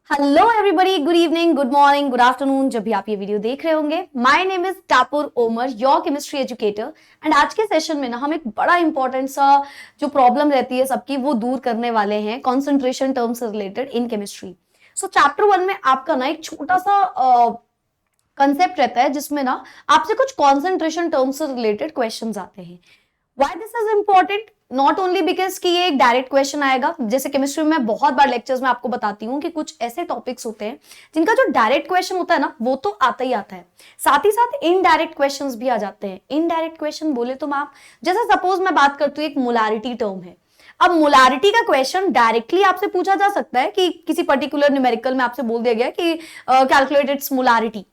Hello everybody, good evening, good morning, good afternoon, जब भी आप ये वीडियो देख रहे होंगे। My name is Tapur Omar, your chemistry educator. And आज के सेशन में ना हम एक बड़ा इंपॉर्टेंट सा जो प्रॉब्लम रहती है सबकी वो दूर करने वाले हैं, कॉन्सेंट्रेशन टर्म्स से related in chemistry. So chapter 1 में आपका ना एक छोटा सा कंसेप्ट रहता है जिसमें ना आपसे कुछ कॉन्सेंट्रेशन टर्म्स से रिलेटेड क्वेश्चंस आते हैं। Why this is important? Not only because कि ये एक डायरेक्ट क्वेश्चन आएगा, जैसे केमिस्ट्री में मैं बहुत बार लेक्चर्स में आपको बताती हूँ कि कुछ ऐसे टॉपिक्स होते हैं जिनका जो डायरेक्ट क्वेश्चन होता है ना वो तो आता ही आता है, साथ ही साथ इनडायरेक्ट क्वेश्चंस भी आ जाते हैं। इनडायरेक्ट क्वेश्चन बोले तो आप, जैसे सपोज मैं बात करती हूँ, एक मोलारिटी टर्म है। अब मोलारिटी का क्वेश्चन डायरेक्टली आपसे पूछा जा सकता है कि किसी पर्टिकुलर न्यूमेरिकल में आपसे बोल दिया गया कि calculate its molarity,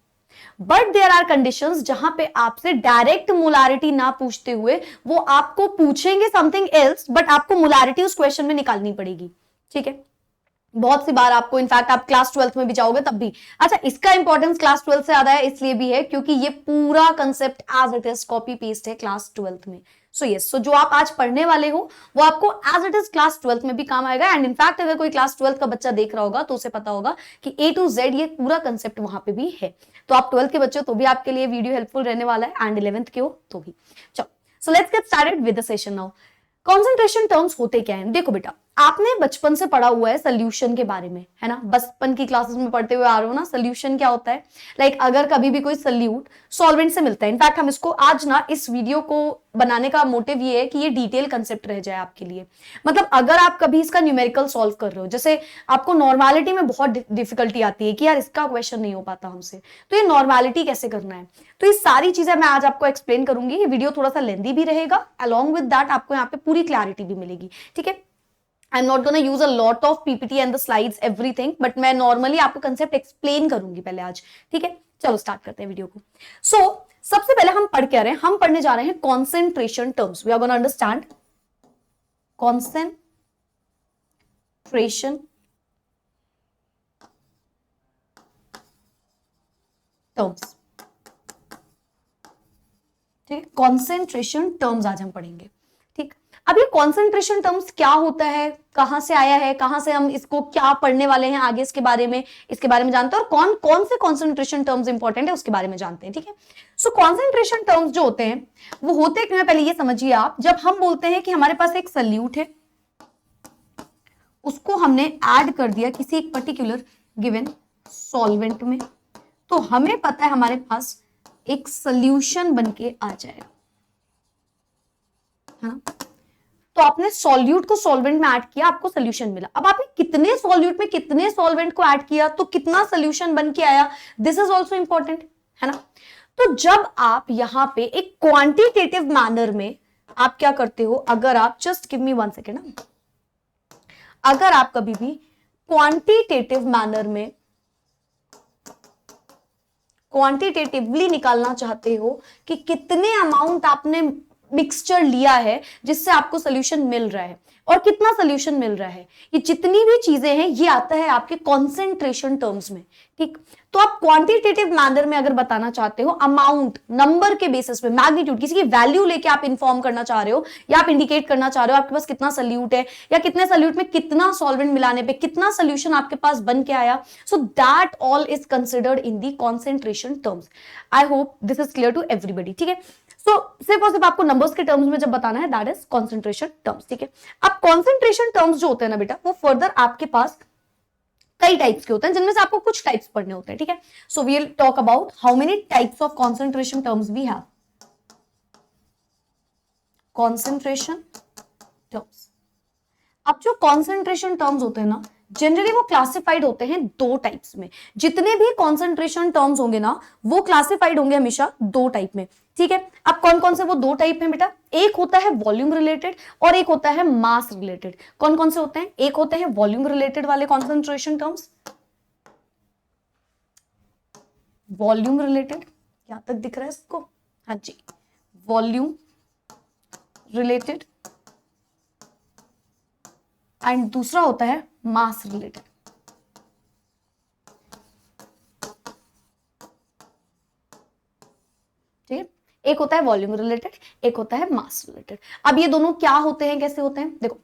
but there are conditions जहां पे आपसे डायरेक्ट मोलारिटी ना पूछते हुए वो आपको पूछेंगे समथिंग एल्स, बट आपको मोलारिटी उस क्वेश्चन में निकालनी पड़ेगी। ठीक है, बहुत सी बार आपको, इनफैक्ट आप क्लास 12th में भी जाओगे तब भी। अच्छा, इसका इंपॉर्टेंस क्लास 12th से ज्यादा है, इसलिए भी है क्योंकि ये पूरा concept as it is copy paste है क्लास 12th में। सो यस, सो जो आप आज पढ़ने वाले हो वो आपको as it is class 12th में भी काम आएगा। एंड इनफैक्ट अगर कोई क्लास 12th का बच्चा देख रहा होगा तो उसे पता होगा कि A to Z ये पूरा कंसेप्ट वहां पे भी है। तो आप 12th के बच्चे हो तो भी आपके लिए वीडियो हेल्पफुल रहने वाला है, एंड 11th के हो तो भी। चलो, so let's get started with the session now. Concentration terms होते क्या हैं? देखो बेटा, आपने बचपन से पढ़ा हुआ है सोल्यूशन के बारे में, है ना? बचपन की क्लासेस में पढ़ते हुए आ रहे हो ना, सोल्यूशन क्या होता है। लाइक अगर कभी भी कोई सोल्यूट सॉल्वेंट से मिलता है, इनफैक्ट हम इसको आज ना इस वीडियो को बनाने का मोटिव ये है कि ये डिटेल कंसेप्ट रह जाए आपके लिए। मतलब अगर आप कभी इसका न्यूमेरिकल सॉल्व कर रहे हो, जैसे आपको नॉर्मेलिटी में बहुत डिफिकल्टी आती है कि यार इसका क्वेश्चन नहीं हो पाता हमसे, तो ये नॉर्मेलिटी कैसे करना है, तो ये सारी चीजें मैं आज आपको एक्सप्लेन करूंगी। ये वीडियो थोड़ा सा लेंदी भी रहेगा, अलॉन्ग विद दैट आपको यहाँ पे पूरी क्लैरिटी भी मिलेगी। ठीक है, I'm not gonna use a lot of PPT and the slides everything, but मैं normally आपको कंसेप्ट एक्सप्लेन करूंगी पहले आज। ठीक है, चलो स्टार्ट करते हैं वीडियो को। सबसे पहले हम पढ़ के आ रहे हैं, हम पढ़ने जा रहे हैं concentration terms. We are gonna understand concentration terms. ठीक है, कॉन्सेंट्रेशन टर्म्स आज हम पढ़ेंगे। ठीक, अब ये कॉन्सेंट्रेशन टर्म्स क्या होता है, कहां से आया है, कहां से हम इसको क्या पढ़ने वाले हैं आगे, इसके बारे में जानते हैं, और कौन कौन से कॉन्सेंट्रेशन टर्म्स इंपॉर्टेंट है उसके बारे में जानते हैं। ठीक है, सो कॉन्सेंट्रेशन टर्म्स जो होते हैं वो होते हैं, पहले ये समझिए आप, जब हम बोलते हैं कि हमारे पास एक सल्यूट है, उसको हमने ऐड कर दिया किसी एक पर्टिकुलर गिवन सॉल्वेंट में, तो हमें पता है हमारे पास एक सॉल्यूशन बनके आ जाएगा, है ना? तो आपने सॉल्यूट को सॉल्वेंट में ऐड किया, आपको सोल्यूशन मिला। अब आपने कितने सॉल्यूट में कितने सॉल्वेंट को ऐड किया तो कितना सोल्यूशन बन के आया, दिस इज ऑल्सो इंपॉर्टेंट, है ना? तो जब आप यहां पे एक क्वांटिटेटिव मैनर में आप क्या करते हो, अगर आप जस्ट गिव मी 1 सेकेंड, अगर आप कभी भी क्वांटिटेटिव मैनर में क्वांटिटेटिवली निकालना चाहते हो कि कितने अमाउंट आपने मिक्सचर लिया है जिससे आपको सोल्यूशन मिल रहा है और कितना सोल्यूशन मिल रहा है, ये जितनी भी चीजें हैं ये आता है आपके कॉन्सेंट्रेशन टर्म्स में। ठीक, तो आप क्वांटिटेटिव मैनर में अगर बताना चाहते हो, अमाउंट नंबर के बेसिस पे, मैग्नीट्यूड, किसी की वैल्यू लेके आप इन्फॉर्म करना चाह रहे हो या आप इंडिकेट करना चाह रहे हो आपके पास कितना सोल्यूट है या कितने सोल्यूट में कितना सॉल्वेंट मिलाने पे कितना सोल्यूशन आपके पास बन के आया, so that all is considered in the concentration terms. I hope this is clear to everybody. ठीक है, सो सिर्फ और सिर्फ आपको नंबर्स के टर्म्स में जब बताना है, दैट इज कॉन्सेंट्रेशन टर्म्स। ठीक है, अब कॉन्सेंट्रेशन टर्म्स जो होते हैं ना बेटा, वो फर्दर आपके पास कई टाइप्स के होते हैं, जिनमें से आपको कुछ टाइप्स पढ़ने होते हैं। ठीक है, so we will talk about how many types of concentration terms we have. Concentration terms, अब जो कॉन्सेंट्रेशन टर्म्स होते हैं ना, जनरली वो क्लासिफाइड होते हैं 2 टाइप्स में। जितने भी कॉन्सेंट्रेशन टर्म्स होंगे ना वो क्लासिफाइड होंगे हमेशा 2 टाइप में। ठीक है, अब कौन कौन से वो 2 टाइप हैं बेटा? एक होता है वॉल्यूम रिलेटेड और एक होता है मास रिलेटेड। कौन कौन से होते हैं? एक होते हैं वॉल्यूम रिलेटेड वाले कॉन्सेंट्रेशन टर्म्स, वॉल्यूम रिलेटेड, यहां तक दिख रहा है इसको? हाँ जी, वॉल्यूम रिलेटेड, एंड दूसरा होता है मास रिलेटेड। ठीक है, एक होता है वॉल्यूम रिलेटेड, एक होता है मास रिलेटेड। अब ये दोनों क्या होते हैं, कैसे होते हैं? देखो,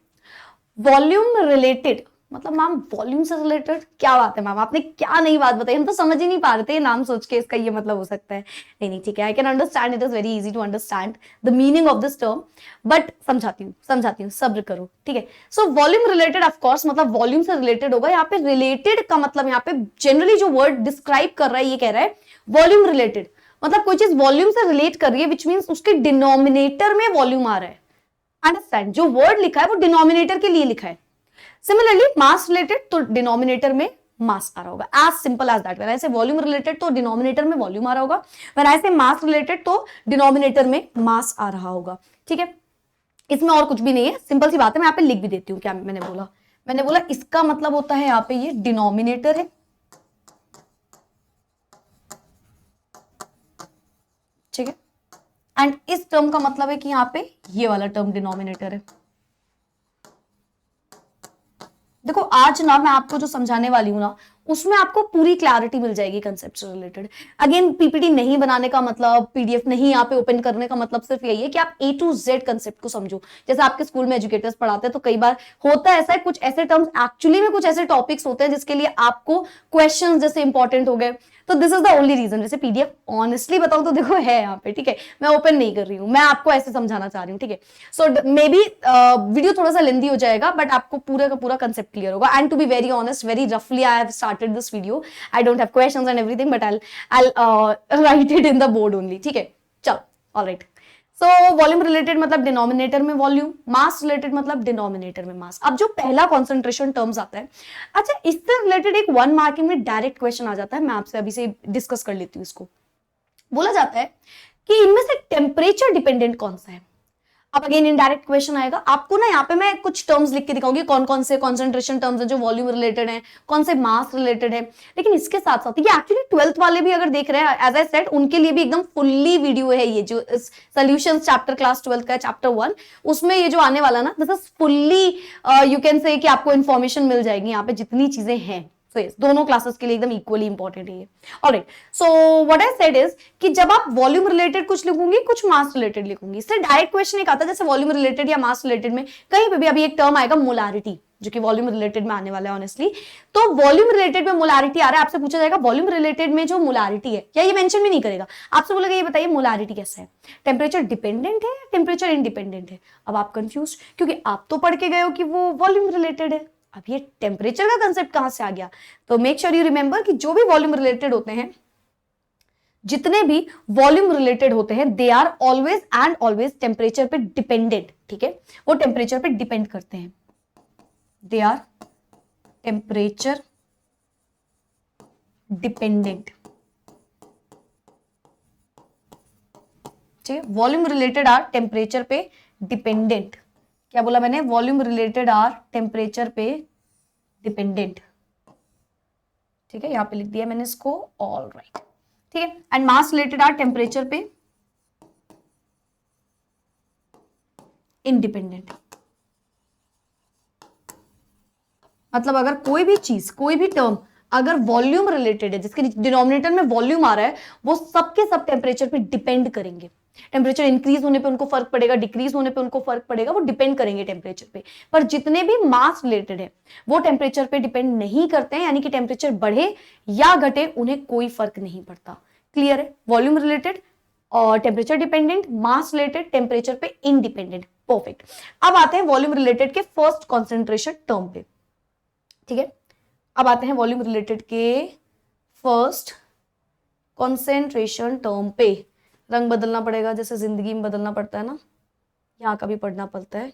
वॉल्यूम रिलेटेड मतलब मैम वॉल्यूम से रिलेटेड क्या बात है मैम, आपने क्या नई बात बताई, हम तो समझ ही नहीं पा रहे थे नाम सोच के इसका ये मतलब हो सकता है। नहीं ठीक है, I can understand, it is very easy to understand the meaning of this term, but समझाती हूँ, सब्र करो, ठीक है। सो वॉल्यूम रिलेटेड ऑफकोर्स मतलब वॉल्यूम से रिलेटेड होगा। यहाँ पे रिलेटेड का मतलब यहाँ पे जनरली जो वर्ड डिस्क्राइब कर रहा है ये कह रहा है वॉल्यूम रिलेटेड, मतलब कोई चीज वॉल्यूम से रिलेट कर रही है विच मीन्स उसके डिनोमिनेटर में वॉल्यूम आ रहा है। अंडरस्टैंड, जो वर्ड लिखा है वो डिनोमिनेटर के लिए लिखा है। सिमिलरली मास रिलेटेड तो डिनोमिनेटर में मास आ रहा होगा, as simple as that. When I say volume related तो डिनोमिनेटर में वॉल्यूम आ रहा होगा, व्हेन आई से मास रिलेटेड तो डिनोमिनेटर में मास आ रहा होगा, ठीक है। इसमें और कुछ भी नहीं है, सिंपल सी बात है। मैं यहाँ पे लिख भी देती हूँ क्या मैंने बोला इसका मतलब होता है यहाँ पे ये डिनोमिनेटर है, ठीक है, एंड इस टर्म का मतलब है कि यहाँ पे ये वाला टर्म डिनोमिनेटर है। देखो आज ना मैं आपको जो समझाने वाली हूं ना उसमें आपको पूरी क्लैरिटी मिल जाएगी कंसेप्ट से रिलेटेड। अगेन पीपीटी नहीं बनाने का मतलब, पीडीएफ नहीं यहाँ पे ओपन करने का मतलब सिर्फ यही है कि आप ए टू जेड कंसेप्ट को समझो। जैसे आपके स्कूल में एजुकेटर्स पढ़ाते हैं तो कई बार होता है ऐसा है, कुछ ऐसे टर्म्स एक्चुअली में कुछ ऐसे टॉपिक्स होते हैं जिसके लिए आपको क्वेश्चन जैसे इंपॉर्टेंट हो गए, तो this is the only reason. जैसे पीडीएफ ऑनेस्टली बताऊं तो देखो है यहाँ पे, ठीक है, मैं ओपन नहीं कर रही हूँ, मैं आपको ऐसे समझाना चाह रही हूँ, ठीक है। सो मे बी वीडियो थोड़ा सा लेंदी हो जाएगा बट आपको पूरा का पूरा कंसेप्ट क्लियर होगा। And to be very honest, very रफली I have started this video, I don't have questions and everything but I write it in the board only, ठीक है। चलो ऑलराइट, सो वॉल्यूम रिलेटेड मतलब denominator में volume, mass related मतलब denominator में mass. अब जो पहला कॉन्सेंट्रेशन टर्म्स आता है, अच्छा इससे रिलेटेड एक 1 मार्किंग में डायरेक्ट क्वेश्चन आ जाता है, मैं आपसे अभी से डिस्कस कर लेती हूँ इसको। बोला जाता है कि इनमें से टेम्परेचर डिपेंडेंट कौन सा है। अब अगेन इनडायरेक्ट क्वेश्चन आएगा आपको ना, यहाँ पे मैं कुछ टर्म्स लिख के दिखाऊंगी कौन कौन से कॉन्सेंट्रेशन टर्म्स हैं जो वॉल्यूम रिलेटेड हैं, कौन से मास रिलेटेड है। लेकिन इसके साथ साथ ये एक्चुअली 12th वाले भी अगर देख रहे हैं, एज आई सेड उनके लिए भी एकदम फुल्ली वीडियो है ये, जो सॉल्यूशंस चैप्टर क्लास 12 का चैप्टर 1 उसमें ये जो आने वाला ना this is fully you can से कि आपको इन्फॉर्मेशन मिल जाएगी यहाँ पे जितनी चीजें हैं। So yes, दोनों क्लासेस के लिए एकदम इक्वली इंपॉर्टेंट है। Alright, so what I said is कि जब आप वॉल्यूम रिलेटेड कुछ लिखूंगी, कुछ मास रिलेटेड लिखूंगी, इससे डायरेक्ट क्वेश्चन एक आता है जैसे वॉल्यूम रिलेटेड या मास रिलेटेड में कहीं पे भी अभी एक टर्म आएगा मोलारिटी, जो कि वॉल्यूम रिलेटेड में आने वाला है ऑनेस्टली। तो वॉल्यूम रिलेटेड में मोलारिटी आ रहा है, आपसे पूछा जाएगा वॉल्यूम रिलेटेड में जो मोलारिटी है, या ये मेंशन भी नहीं करेगा, आपसे बोलेगा ये बताइए मोलारिटी कैसा है, टेम्परेचर डिपेंडेंट है या टेम्परेचर इंडिपेंडेंट है। अब आप कंफ्यूज, क्योंकि आप तो पढ़ के गए हो कि वो वॉल्यूम रिलेटेड है, अब ये टेम्परेचर का कंसेप्ट कहां से आ गया। तो मेक श्योर यू रिमेंबर कि जो भी वॉल्यूम रिलेटेड होते हैं, जितने भी वॉल्यूम रिलेटेड होते हैं, they are always and always temperature पे डिपेंडेंट, ठीक है, वो टेम्परेचर पे डिपेंड करते हैं, दे आर टेम्परेचर डिपेंडेंट, ठीक है। वॉल्यूम रिलेटेड आर टेम्परेचर पे डिपेंडेंट, क्या बोला मैंने, वॉल्यूम रिलेटेड आर टेम्परेचर पे डिपेंडेंट, ठीक है, यहां पे लिख दिया मैंने इसको, ऑल राइट, ठीक है। And mass related are temperature पे इंडिपेंडेंट। मतलब अगर कोई भी चीज, कोई भी टर्म अगर वॉल्यूम रिलेटेड है, जिसके डिनोमिनेटर में वॉल्यूम आ रहा है, वो सबके सब टेम्परेचर पे डिपेंड करेंगे। टेम्परेचर इंक्रीज होने पे उनको फर्क पड़ेगा, डिक्रीज होने पे उनको फर्क पड़ेगा, वो डिपेंड करेंगे टेम्परेचर पे। पर जितने भी मास रिलेटेड है वो टेम्परेचर पे डिपेंड नहीं करते हैं, यानी कि टेम्परेचर बढ़े या घटे उन्हें कोई फर्क नहीं पड़ता। क्लियर है? वॉल्यूम रिलेटेड और टेम्परेचर डिपेंडेंट, मास रिलेटेड टेम्परेचर पे इंडिपेंडेंट, परफेक्ट। अब आते हैं वॉल्यूम रिलेटेड के फर्स्ट कॉन्सेंट्रेशन टर्म पे, ठीक है। अब आते हैं वॉल्यूम रिलेटेड के फर्स्ट कॉन्सेंट्रेशन टर्म पे। रंग बदलना पड़ेगा, जैसे जिंदगी में बदलना पड़ता है ना, यहाँ का भी पढ़ना पड़ता है,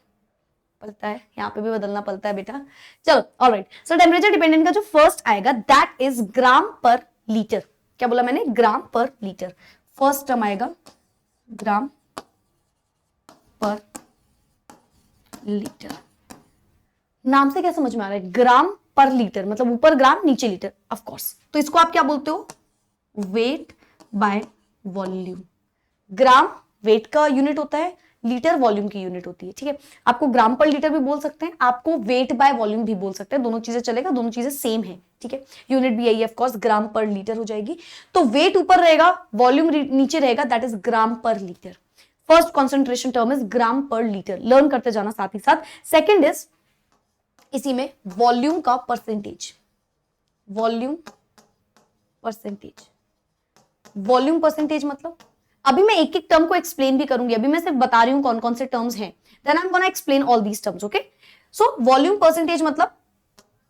यहाँ पे भी बदलना पड़ता है बेटा। चलो ऑलराइट, सो टेम्परेचर डिपेंडेंट का जो फर्स्ट आएगा that is gram per litre. क्या बोला मैंने? ग्राम पर लीटर। फर्स्ट टर्म आएगा ग्राम पर लीटर। नाम से क्या समझ में आ रहा है? ग्राम पर लीटर, मतलब ऊपर ग्राम नीचे लीटर, ऑफ कोर्स। तो इसको आप क्या बोलते हो? Weight by volume. Gram weight का यूनिट होता है, लीटर वॉल्यूम की यूनिट होती है, ठीक है। आपको ग्राम पर लीटर भी बोल सकते हैं, आपको वेट बाय वॉल्यूम भी बोल सकते हैं, दोनों चीजें चलेगा, दोनों चीजें सेम है, ठीक है। यूनिट भी यही है, of course gram per litre हो जाएगी। तो वेट ऊपर रहेगा, वॉल्यूम नीचे रहेगा, that is gram per litre. First concentration term is gram per litre, learn करते जाना साथ ही साथ। सेकेंड इज इसी में वॉल्यूम का percentage, volume percentage, volume percentage मतलब अभी मैं एक एक टर्म को एक्सप्लेन भी करूंगी, अभी मैं सिर्फ बता रही हूं कौन कौन से टर्म्स हैं, then I am gonna explain all these terms, okay. So volume percentage मतलब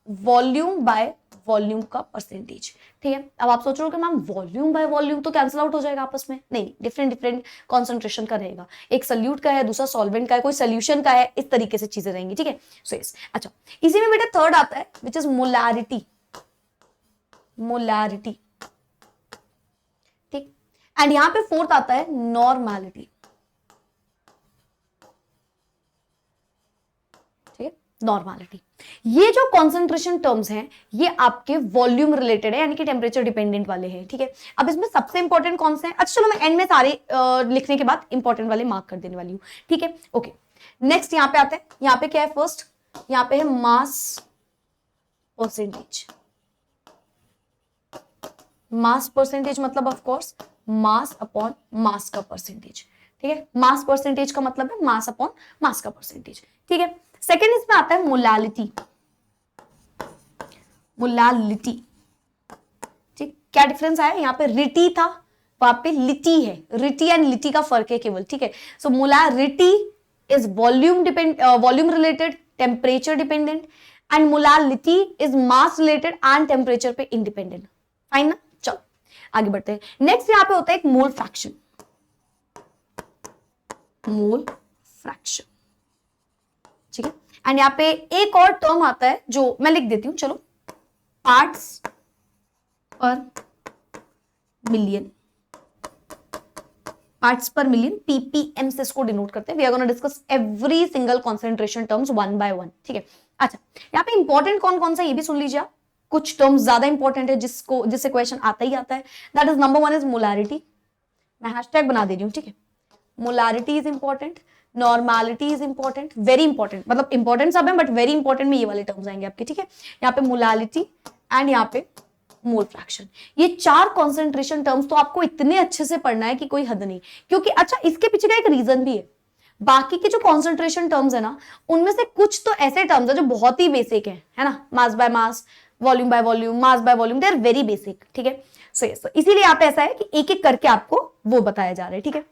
वॉल्यूम बाय वॉल्यूम का परसेंटेज, ठीक है। अब आप सोच रहे हो कि मैम वॉल्यूम बाय वॉल्यूम तो कैंसिल आउट हो जाएगा आपस में, नहीं, डिफरेंट डिफरेंट कॉन्सेंट्रेशन का रहेगा, एक सल्यूट का है, दूसरा सॉल्वेंट का है, कोई सोल्यूशन का है, इस तरीके से चीजें रहेंगी, ठीक है। सो यस, अच्छा, इसी में बेटा थर्ड आता है विच इज मोलैरिटी, मोलैरिटी, ठीक। एंड यहां पे फोर्थ आता है नॉर्मैलिटी, ठीक है, नॉर्मैलिटी। ये जो कॉन्सेंट्रेशन टर्म्स हैं ये आपके वॉल्यूम रिलेटेड है, यानी कि टेम्परेचर डिपेंडेंट वाले हैं, ठीक है। अब इसमें सबसे इंपॉर्टेंट कौन से हैं, अच्छा चलो मैं एंड में सारे लिखने के बाद इंपॉर्टेंट वाले मार्क कर देने वाली हूं, ठीक है, ओके। नेक्स्ट यहां पे आते हैं, यहां पे क्या है, फर्स्ट यहां पे है मास परसेंटेज, मास परसेंटेज मतलब of course mass upon mass का परसेंटेज, ठीक है। मास परसेंटेज का मतलब है मास अपॉन मास का परसेंटेज, ठीक है। सेकेंड इसमें आता है मोलालिटी, मोलालिटी, ठीक। क्या डिफरेंस आया, यहाँ पे रिटी था, वहां पे लिटी है, रिटी एंड लिटी का फर्क है केवल, ठीक है। So molarity is volume depend, volume related, temperature dependent, and molality is mass related and temperature पे इंडिपेंडेंट, फाइन ना। चलो आगे बढ़ते हैं। नेक्स्ट यहां पे होता है एक मोल फ्रैक्शन, मोल फ्रैक्शन, ठीक है। एंड यहाँ पे एक और टर्म आता है जो मैं लिख देती हूं, चलो, parts per million, parts per million, PPM से इसको डिनोट करते हैं। We are gonna discuss every single concentration terms one by one, ठीक है। अच्छा, यहाँ पे इंपॉर्टेंट कौन कौन सा ये भी सुन लीजिए आप, कुछ टर्म्स ज्यादा इंपॉर्टेंट है जिससे क्वेश्चन आता ही आता है। That is number one is molarity, मैं हैशटैग बना दे रही हूँ, ठीक है। Molarity is important, normality is important, very important, मतलब इंपॉर्टेंट सब है बट वेरी इंपॉर्टेंट में ये वाले टर्म्स आएंगे आपके, ठीक है। यहाँ पे मोलालिटी एंड यहाँ पे मोल फ्रैक्शन, ये चार कॉन्सेंट्रेशन टर्म्स तो आपको इतने अच्छे से पढ़ना है कि कोई हद नहीं, क्योंकि अच्छा इसके पीछे का एक रीजन भी है। बाकी के जो कॉन्सेंट्रेशन टर्म्स है ना, उनमें से कुछ तो ऐसे टर्म्स है जो बहुत ही बेसिक है ना, mass by mass, volume by volume, mass by volume, they are very basic, ठीक है। सो यस, इसीलिए यहाँ पे ऐसा है कि एक एक करके आपको वो बताया जा रहा है, ठीक है।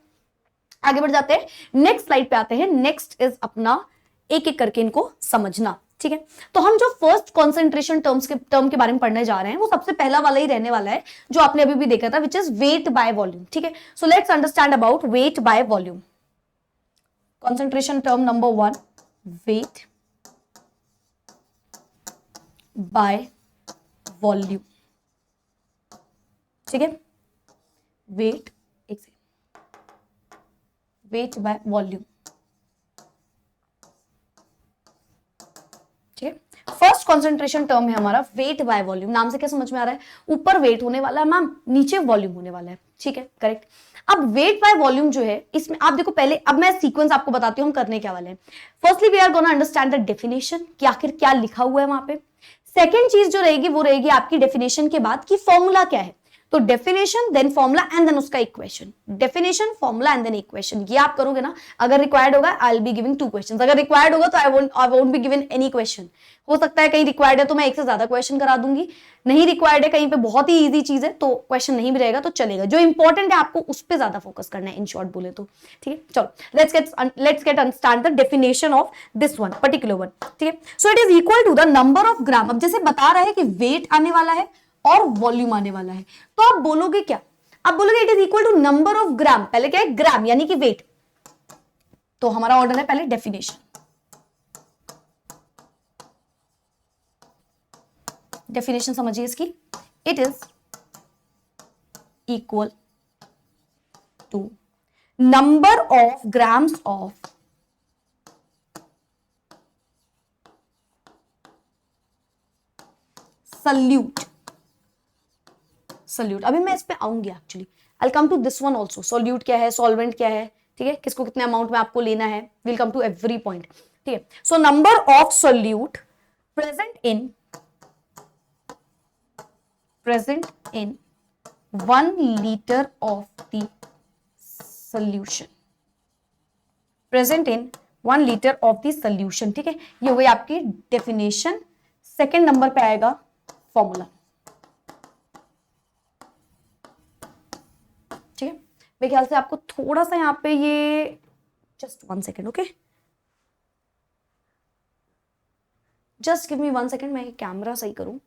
आगे बढ़ जाते हैं, नेक्स्ट स्लाइड पे आते हैं। नेक्स्ट इज अपना एक एक करके इनको समझना, ठीक है। तो हम जो फर्स्ट कॉन्सेंट्रेशन टर्म के बारे में पढ़ने जा रहे हैं वो सबसे पहला वाला ही रहने वाला है जो आपने अभी भी देखा था, which is weight by volume, ठीक है। So let's understand about wait by volume. Concentration term number one, wait by volume, ठीक है। वेट, एक सेकंड, वेट बाय वॉल्यूम, ठीक है। फर्स्ट कॉन्सेंट्रेशन टर्म है हमारा वेट बाय वॉल्यूम। नाम से क्या समझ में आ रहा है, ऊपर वेट होने वाला है मैम, नीचे वॉल्यूम होने वाला है, ठीक है, करेक्ट। अब वेट बाय वॉल्यूम जो है इसमें आप देखो, पहले अब मैं सीक्वेंस आपको बताती हूँ हम करने क्या वाले हैं। Firstly we are gonna understand the definition कि आखिर क्या लिखा हुआ है वहां पे। सेकेंड चीज जो रहेगी वो रहेगी आपकी डेफिनेशन के बाद कि फॉर्मूला क्या है। तो definition then formula and then उसका equation, definition formula and then equation, ये आप करोगे ना। अगर रिक्वायर्ड होगा I will be giving 2 questions, अगर रिक्वायर्ड होगा तो I won't be given any question. हो सकता है कहीं रिक्वायर्ड है तो मैं एक से ज्यादा क्वेश्चन करा दूंगी, नहीं रिक्वायर्ड है कहीं पे बहुत ही इजी चीज है तो क्वेश्चन नहीं भी रहेगा तो चलेगा। जो इंपॉर्टेंट है आपको उस पर ज्यादा फोकस करना है, इन शॉर्ट बोले तो, ठीक है। चलो let's get understand the definition of this one particular one, ठीक है। So it is equal to the number of gram. अब जैसे बता रहा है कि वेट आने वाला है और वॉल्यूम आने वाला है, तो आप बोलोगे क्या, आप बोलोगे it is equal to number of gram. पहले क्या है, ग्राम यानी कि वेट, तो हमारा ऑर्डर है पहले डेफिनेशन, डेफिनेशन समझिए इसकी। It is equal to number of grams of solute, solute. अभी मैं इस पे आऊंगी actually, I will come to this one also. Solute क्या है, सॉल्वेंट क्या है, ठीक है, किसको कितने अमाउंट में आपको लेना है, will come to every point, ठीक है। So number of solute present in 1 liter of the solution, present in 1 litre of the solution, ठीक है। ये हुई आपकी डेफिनेशन। सेकेंड नंबर पे आएगा फॉर्मूला, ठीक है। मेरे ख्याल से आपको थोड़ा सा यहाँ पे ये just 1 second, okay, just give me 1 second, मैं कैमरा सही करूं।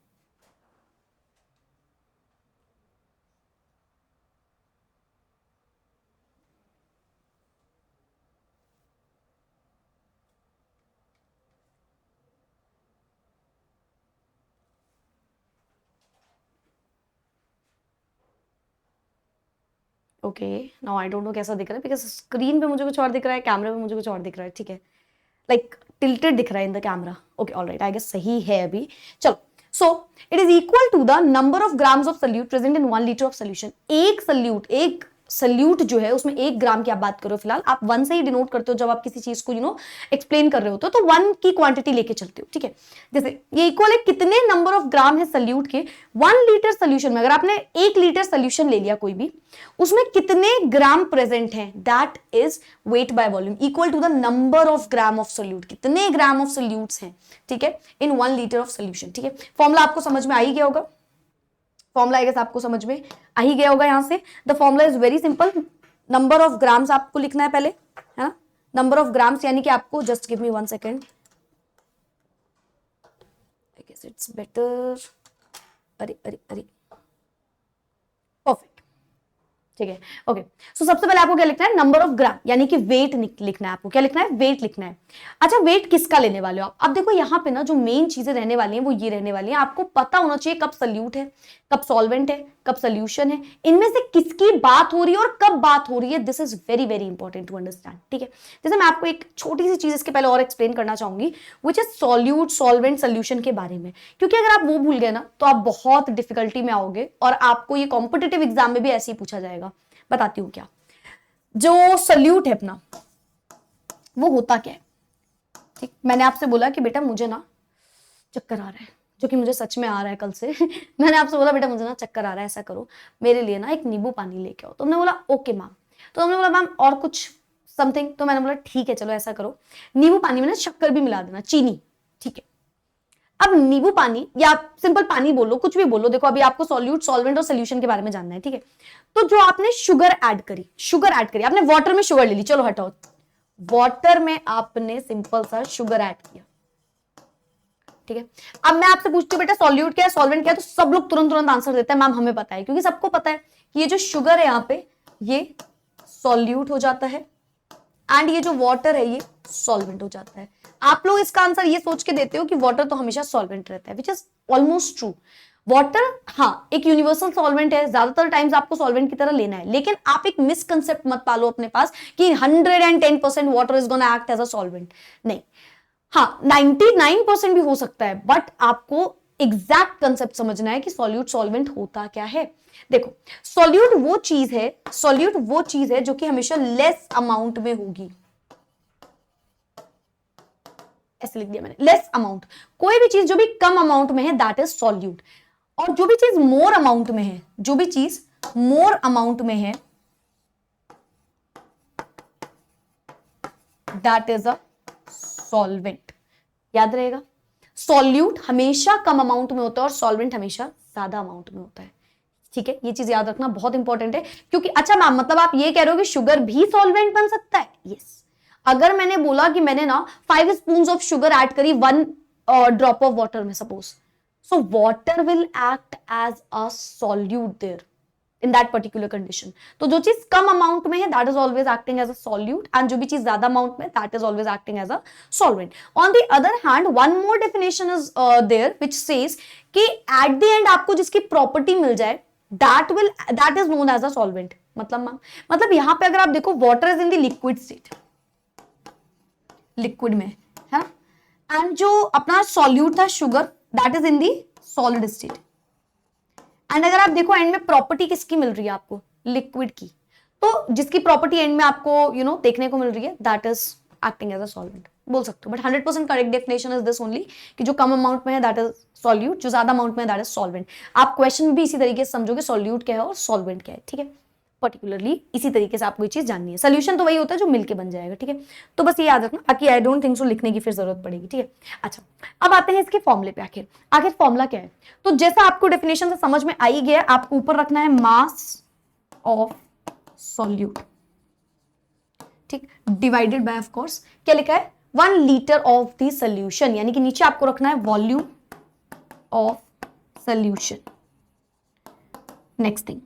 Okay, now I don't know कैसा दिख रहा है, बिकॉज स्क्रीन पे मुझे कुछ और दिख रहा है, कैमरे पे मुझे कुछ और दिख रहा है, ठीक है। लाइक टिल्टेड दिख रहा है in the camera. Okay, alright, I guess सही है अभी। चलो, so it is equal to the number of grams of solute present in 1 litre of solution. एक सोल्यूट जो है उसमें 1 ग्राम की आप बात करो, फिलहाल आप 1 से ही डिनोट करते हो जब आप किसी चीज को एक्सप्लेन कर रहे होते हो, तो 1 की क्वांटिटी लेके चलते हो, ठीक है। जैसे ये इक्वल है कितने नंबर ऑफ ग्राम है सोल्यूट के 1 लीटर सोल्यूशन में। अगर आपने 1 लीटर सोल्यूशन ले लिया कोई भी, उसमें कितने ग्राम प्रेजेंट हैं, that is weight by volume equal to the number of gram of solute. कितने ग्राम ऑफ सोल्यूट्स हैं, ठीक है, इन 1 लीटर ऑफ सोल्यूशन, ठीक है। फॉर्मूला आपको समझ में आ ही गया होगा, फॉर्मूला आई गेस आपको समझ में आ ही गया होगा। यहां से the formula is very simple. Number of grams आपको लिखना है पहले, है ना, नंबर ऑफ ग्राम्स, यानी कि आपको just give me 1 second, I guess it's better. अरे अरे अरे, परफेक्ट, ठीक है। ओके, सो सबसे पहले आपको क्या लिखना है, नंबर ऑफ ग्राम, यानी कि वेट लिखना है। आपको क्या लिखना है, वेट लिखना है। अच्छा, वेट किसका लेने वाले हो आप? अब देखो यहाँ पे ना जो मेन चीजें रहने वाली हैं वो ये रहने वाली हैं। आपको पता होना चाहिए कब सोल्यूट है, कब सॉल्वेंट है, कब सोल्यूशन है, इनमें से किसकी बात हो रही है और कब बात हो रही है। This is very very important to understand, ठीक है। जैसे मैं आपको एक छोटी सी चीज इसके पहले और एक्सप्लेन करना चाहूंगी, which is solute, solvent, solution के बारे में, क्योंकि अगर आप वो भूल गए ना तो आप बहुत डिफिकल्टी में आओगे और आपको ये कॉम्पिटिटिव एग्जाम में भी ऐसे ही पूछा जाएगा। बताती हूं क्या। जो सोल्यूट है अपना, वो होता क्या है, ठीक। मैंने आपसे बोला कि बेटा मुझे ना चक्कर आ रहा है, जो कि मुझे सच में आ रहा है कल से मैंने आपसे बोला बेटा मुझे ना चक्कर आ रहा है, ऐसा करो मेरे लिए ना एक नींबू पानी लेके आओ। तो हमने बोला ओके मैम। तो हमने बोला मैम और कुछ समथिंग, तो मैंने बोला ठीक है चलो ऐसा करो, नींबू पानी में ना शक्कर भी मिला देना, चीनी, ठीक है। अब नींबू पानी या सिंपल पानी बोलो, कुछ भी बोलो, देखो अभी आपको सॉल्यूट, सॉल्वेंट और सोल्यूशन के बारे में जानना है, ठीक है। तो जो आपने शुगर ऐड करी, आपने वाटर में शुगर ले ली, चलो हटाओ, वाटर में आपने सिंपल सा शुगर ऐड किया, ठीक है। अब मैं आपसे पूछती हूँ बेटा सॉल्यूट क्या है, सॉल्वेंट क्या है, तो सब लोग तुरंत आंसर देते हैं मैम हमें पता है, क्योंकि सबको पता है कि ये जो शुगर है यहाँ पे ये सॉल्यूट हो जाता है एंड ये जो वाटर है ये सॉल्वेंट हो जाता है। आप लोग इसका आंसर ये सोच के देते हो कि वाटर तो हमेशा सॉल्वेंट रहता है, which is almost true. Water हाँ एक यूनिवर्सल सॉल्वेंट है, ज्यादातर टाइम्स आपको सॉल्वेंट की तरह लेना है, लेकिन आप एक मिसकंसेप्ट मत पालो अपने पास कि 110% water is gonna act as a solvent, नहीं। हाँ 99% भी हो सकता है, बट आपको एग्जैक्ट कंसेप्ट समझना है कि सॉल्यूट सॉल्वेंट होता क्या है। देखो सॉल्यूट वो चीज है जो कि हमेशा लेस अमाउंट में होगी, ऐसे लिख दिया मैंने, लेस अमाउंट। कोई भी चीज जो भी कम अमाउंट में है दैट इज सॉल्यूट, और जो भी चीज मोर अमाउंट में है, दैट इज अ सॉल्वेंट। याद रहेगा, सॉल्यूट हमेशा कम अमाउंट में होता है और सॉल्वेंट हमेशा ज्यादा अमाउंट में होता है, ठीक है। ये चीज याद रखना बहुत इंपॉर्टेंट है, क्योंकि अच्छा मैम मतलब आप ये कह रहे हो कि शुगर भी सॉल्वेंट बन सकता है? यस। अगर मैंने बोला कि मैंने ना 5 स्पून ऑफ शुगर ऐड करी 1 ड्रॉप ऑफ वाटर में suppose, so water will act as a solute there in that particular condition. तो जो चीज कम अमाउंट में है that is always acting as a solute, and जो भी चीज ज्यादा अमाउंट में that is always acting as a solvent. On the other hand one more definition is there which says कि एट द एंड आपको जिसकी प्रॉपर्टी मिल जाए that is known as a solvent. मतलब यहां पे अगर आप देखो water is in the liquid state, liquid में है ना, एंड जो अपना सॉल्यूट था sugar that is in the solid state, and अगर आप देखो एंड में प्रॉपर्टी किसकी मिल रही है आपको, लिक्विड की, तो जिसकी प्रॉपर्टी एंड में आपको देखने को मिल रही है that is acting as a solvent बोल सकते हो। But 100% correct definition is this only कि जो कम अमाउंट में है दैट इज सॉल्यूट, जो ज्यादा अमाउंट में है दैट इज सॉल्वेंट। आप क्वेश्चन भी इसी तरीके से समझोगे सॉल्यूट क्या है और सॉल्वेंट क्या है, ठीक है। पर्टिकुलरली इसी तरीके से आपको ये चीज जाननी है। सोल्यूशन तो वही होता है जो मिलके बन जाएगा, ठीक है। तो बस ये याद रखना, बाकी आई डोंट थिंक सो लिखने की फिर जरूरत पड़ेगी, ठीक है। अच्छा, अब आते हैं इसके फॉर्मूले पे। आखिर फॉर्मूला क्या है? तो जैसा आपको डेफिनेशन से समझ में आ ही गया, आपको ऊपर रखना है मास ऑफ सॉल्यूट, ठीक, डिवाइडेड बाय ऑफ कोर्स क्या लिखा है 1 लीटर ऑफ द सोल्यूशन, यानी कि नीचे आपको रखना है volume of solution. Next thing,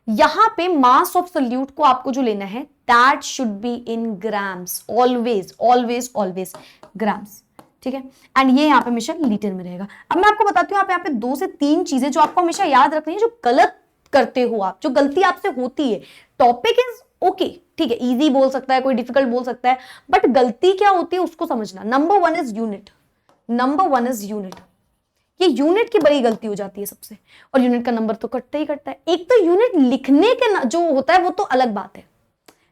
यहां पे मास ऑफ सोल्यूट को आपको जो लेना है that should be in grams, always always always grams, ठीक है। एंड ये यहाँ पे हमेशा लीटर में रहेगा। अब मैं आपको बताती हूँ, आप यहाँ पे 2 से 3 चीजें जो आपको हमेशा याद रखनी है, जो गलत करते हो आप, जो गलती आपसे होती है। टॉपिक इज ओके, ठीक है, इजी बोल सकता है कोई, डिफिकल्ट बोल सकता है, बट गलती क्या होती है उसको समझना। Number 1 is unit, number 1 is unit. ये यूनिट की बड़ी गलती हो जाती है सबसे, और यूनिट का नंबर तो कटता ही कटता है। एक तो यूनिट लिखने के जो होता है वो तो अलग बात है,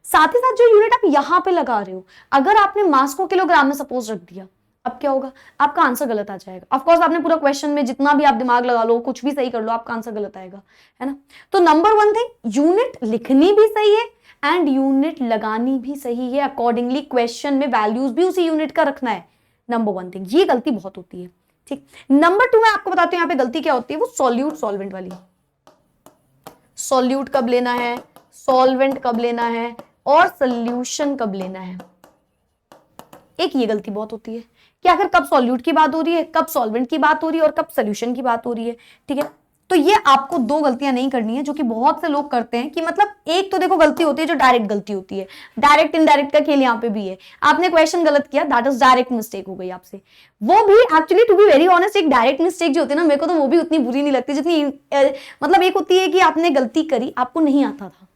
साथ ही साथ जो यूनिट आप यहां पे लगा रहे हो, अगर आपने मास को किलोग्राम में सपोज रख दिया, अब क्या होगा, आपका आंसर गलत आ जाएगा। ऑफ कोर्स आपने पूरा क्वेश्चन में जितना भी आप दिमाग लगा लो, कुछ भी सही कर लो, आपका आंसर गलत आएगा, है ना। तो नंबर 1 थिंग, यूनिट लिखनी भी सही है एंड यूनिट लगानी भी सही है, अकॉर्डिंगली क्वेश्चन में वैल्यूज भी उसी यूनिट का रखना है। नंबर 1 थिंग, ये गलती बहुत होती है, ठीक। नंबर 2 मैं आपको बताती हूं यहाँ पे गलती क्या होती है, वो सॉल्यूट सॉल्वेंट वाली। सॉल्यूट कब लेना है, सॉल्वेंट कब लेना है, और सोल्यूशन कब लेना है। एक ये गलती बहुत होती है कि आखिर कब सॉल्यूट की बात हो रही है, कब सॉल्वेंट की बात हो रही है, और कब सोल्यूशन की बात हो रही है, ठीक है। तो ये आपको 2 गलतियां नहीं करनी है, जो कि बहुत से लोग करते हैं। कि मतलब एक तो देखो गलती होती है जो डायरेक्ट गलती होती है, डायरेक्ट इनडायरेक्ट का खेल यहाँ पे भी है। आपने क्वेश्चन गलत किया, दैट इज डायरेक्ट मिस्टेक हो गई आपसे। वो भी actually to be very honest, एक डायरेक्ट मिस्टेक जो होती है ना, मेरे को तो वो भी उतनी बुरी नहीं लगती जितनी मतलब एक होती है कि आपने गलती करी, आपको नहीं आता था,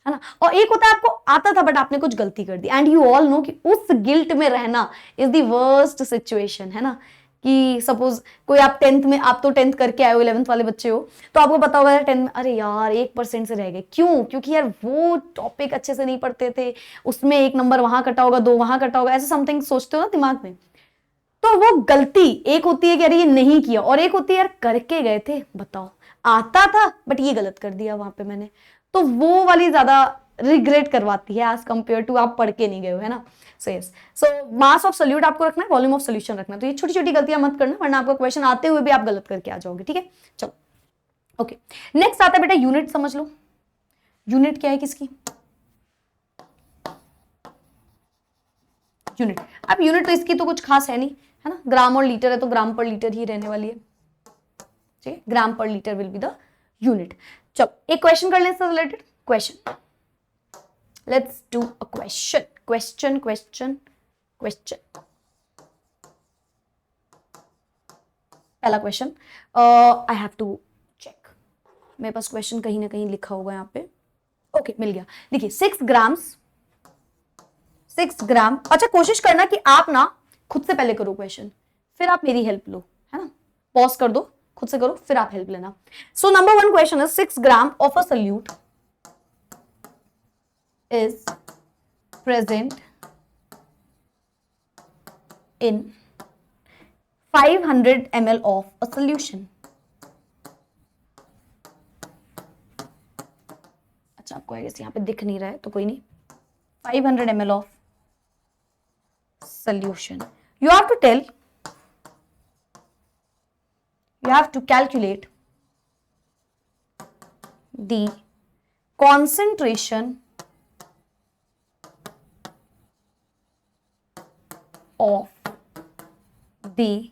है ना, और एक होता है आपको आता था बट आपने कुछ गलती कर दी। एंड यू ऑल नो कि उस गिल्ट में रहना इज द वर्स्ट सिचुएशन, है ना। कि सपोज कोई आप 10th में, आप तो 10th करके आए हो, 11th वाले बच्चे हो, तो आपको पता होगा 10th में अरे यार 1% से रह गए, क्यों, क्योंकि यार वो टॉपिक अच्छे से नहीं पढ़ते थे, उसमें 1 नंबर वहां कटा होगा, 2 वहां कटा होगा, ऐसे समथिंग सोचते हो ना दिमाग में। तो वो गलती एक होती है कि अरे ये नहीं किया, और एक होती है यार करके गए थे, बताओ आता था बट ये गलत कर दिया वहां पे मैंने। तो वो वाली ज्यादा रिग्रेट करवाती है एज कंपेयर टू आप पढ़ के नहीं गए हो, है ना। सो yes, so mass of solute आपको रखना है, वॉल्यूम ऑफ सोल्यूशन रखना है। तो ये छोटी छोटी गलतियां मत करना, वरना आपका क्वेश्चन आते हुए भी आप गलत करके आ जाओगे, ठीक है। चलो ओके, नेक्स्ट आता है बेटा यूनिट। समझ लो यूनिट क्या है किसकी, यूनिट। अब यूनिट तो इसकी तो कुछ खास है नहीं, है ना, ग्राम और लीटर है तो ग्राम पर लीटर ही रहने वाली है, ठीक है, gram per litre will be the unit. चलो एक क्वेश्चन कर लें इससे related. Question, let's do a question, question question question. पहला question, I have to check, मेरे पास क्वेश्चन कहीं ना कहीं लिखा होगा यहाँ पे। ओके मिल गया। देखिए 6 ग्राम। अच्छा कोशिश करना कि आप ना खुद से पहले करो क्वेश्चन, फिर आप मेरी हेल्प लो, है ना, पॉज कर दो, खुद से करो, फिर आप हेल्प लेना। So number 1 question is 6 gram of a solute is present in 500 ml of a solution. अच्छा आपको यहाँ पे दिख नहीं रहा है तो कोई नहीं, 500 ml of solution. You have to tell, you have to calculate the concentration of the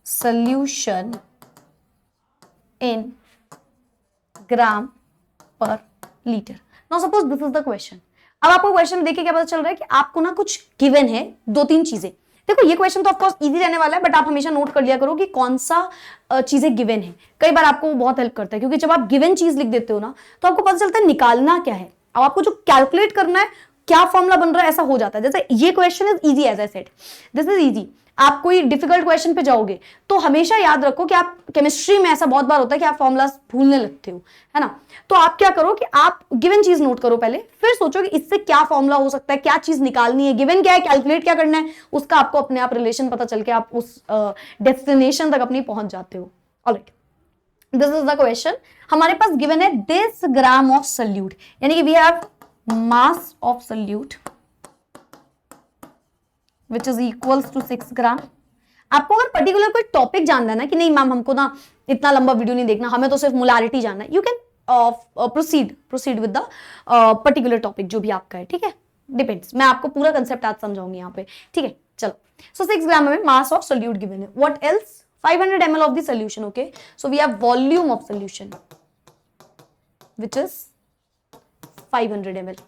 solution in gram per liter. Now suppose this is the question. अब आपको क्वेश्चन देखिए क्या पता चल रहा है कि आपको ना कुछ गिवन है 2-3 चीजें। देखो ये क्वेश्चन तो ऑफ कोर्स इजी रहने वाला है, बट आप हमेशा नोट कर लिया करो कि कौन सा चीजें गिवन है। कई बार आपको वो बहुत हेल्प करता है, क्योंकि जब आप गिवन चीज लिख देते हो ना तो आपको पता चलता है निकालना क्या है। अब आपको जो कैलकुलेट करना है, क्या फॉर्मूला बन रहा है, ऐसा हो जाता है। जैसे ये question is easy, as I said this is easy. आप कोई डिफिकल्ट क्वेश्चन पे जाओगे तो हमेशा याद रखो कि आप केमिस्ट्री में ऐसा बहुत बार होता है कि आप फॉर्मूला भूलने लगते हो, है ना। तो आप क्या करो कि आप गिवन चीज नोट करो पहले, फिर सोचो कि इससे क्या फॉर्मूला हो सकता है, क्या चीज निकालनी है, गिवन क्या है, कैलकुलेट क्या करना है, उसका आपको अपने आप रिलेशन पता चल के आप उस डेस्टिनेशन तक अपनी पहुंच जाते हो। Alright, this is the question. हमारे पास गिवन है दिस ग्राम ऑफ सल्यूट, यानी कि we have mass of solute which is equals to 6 gram. आपको अगर पर्टिकुलर कोई टॉपिक जानना है ना कि नहीं मैम हमको ना इतना लंबा वीडियो नहीं देखना, हमें तो सिर्फ मोलारिटी जानना है, you can proceed with the particular topic जो भी आपका है, ठीक है, डिपेंड्स। मैं आपको पूरा कंसेप्ट आज समझाऊंगी यहाँ पे, ठीक है। चलो, सो 6 ग्राम में मास ऑफ सोल्यूट गिवन है, what else 500 ml of the solution, okay, so we have volume of solution which is 500 ml,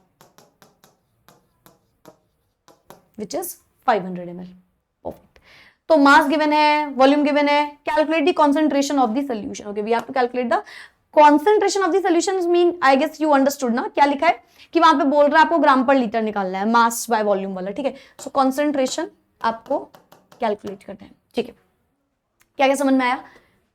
which is 500 ml, perfect। तो मास गिवन है, वॉल्यूम गिवन है, calculate the concentration of the solution, okay, we have to calculate the concentration of the solution. Mean I guess you understood ना, क्या लिखा है कि वहां पे बोल रहा है आपको ग्राम पर लीटर निकालना है, मास बाय वॉल्यूम वाला, ठीक है। सो कॉन्सेंट्रेशन आपको कैलकुलेट करना है, ठीक है। क्या क्या समझ में आया?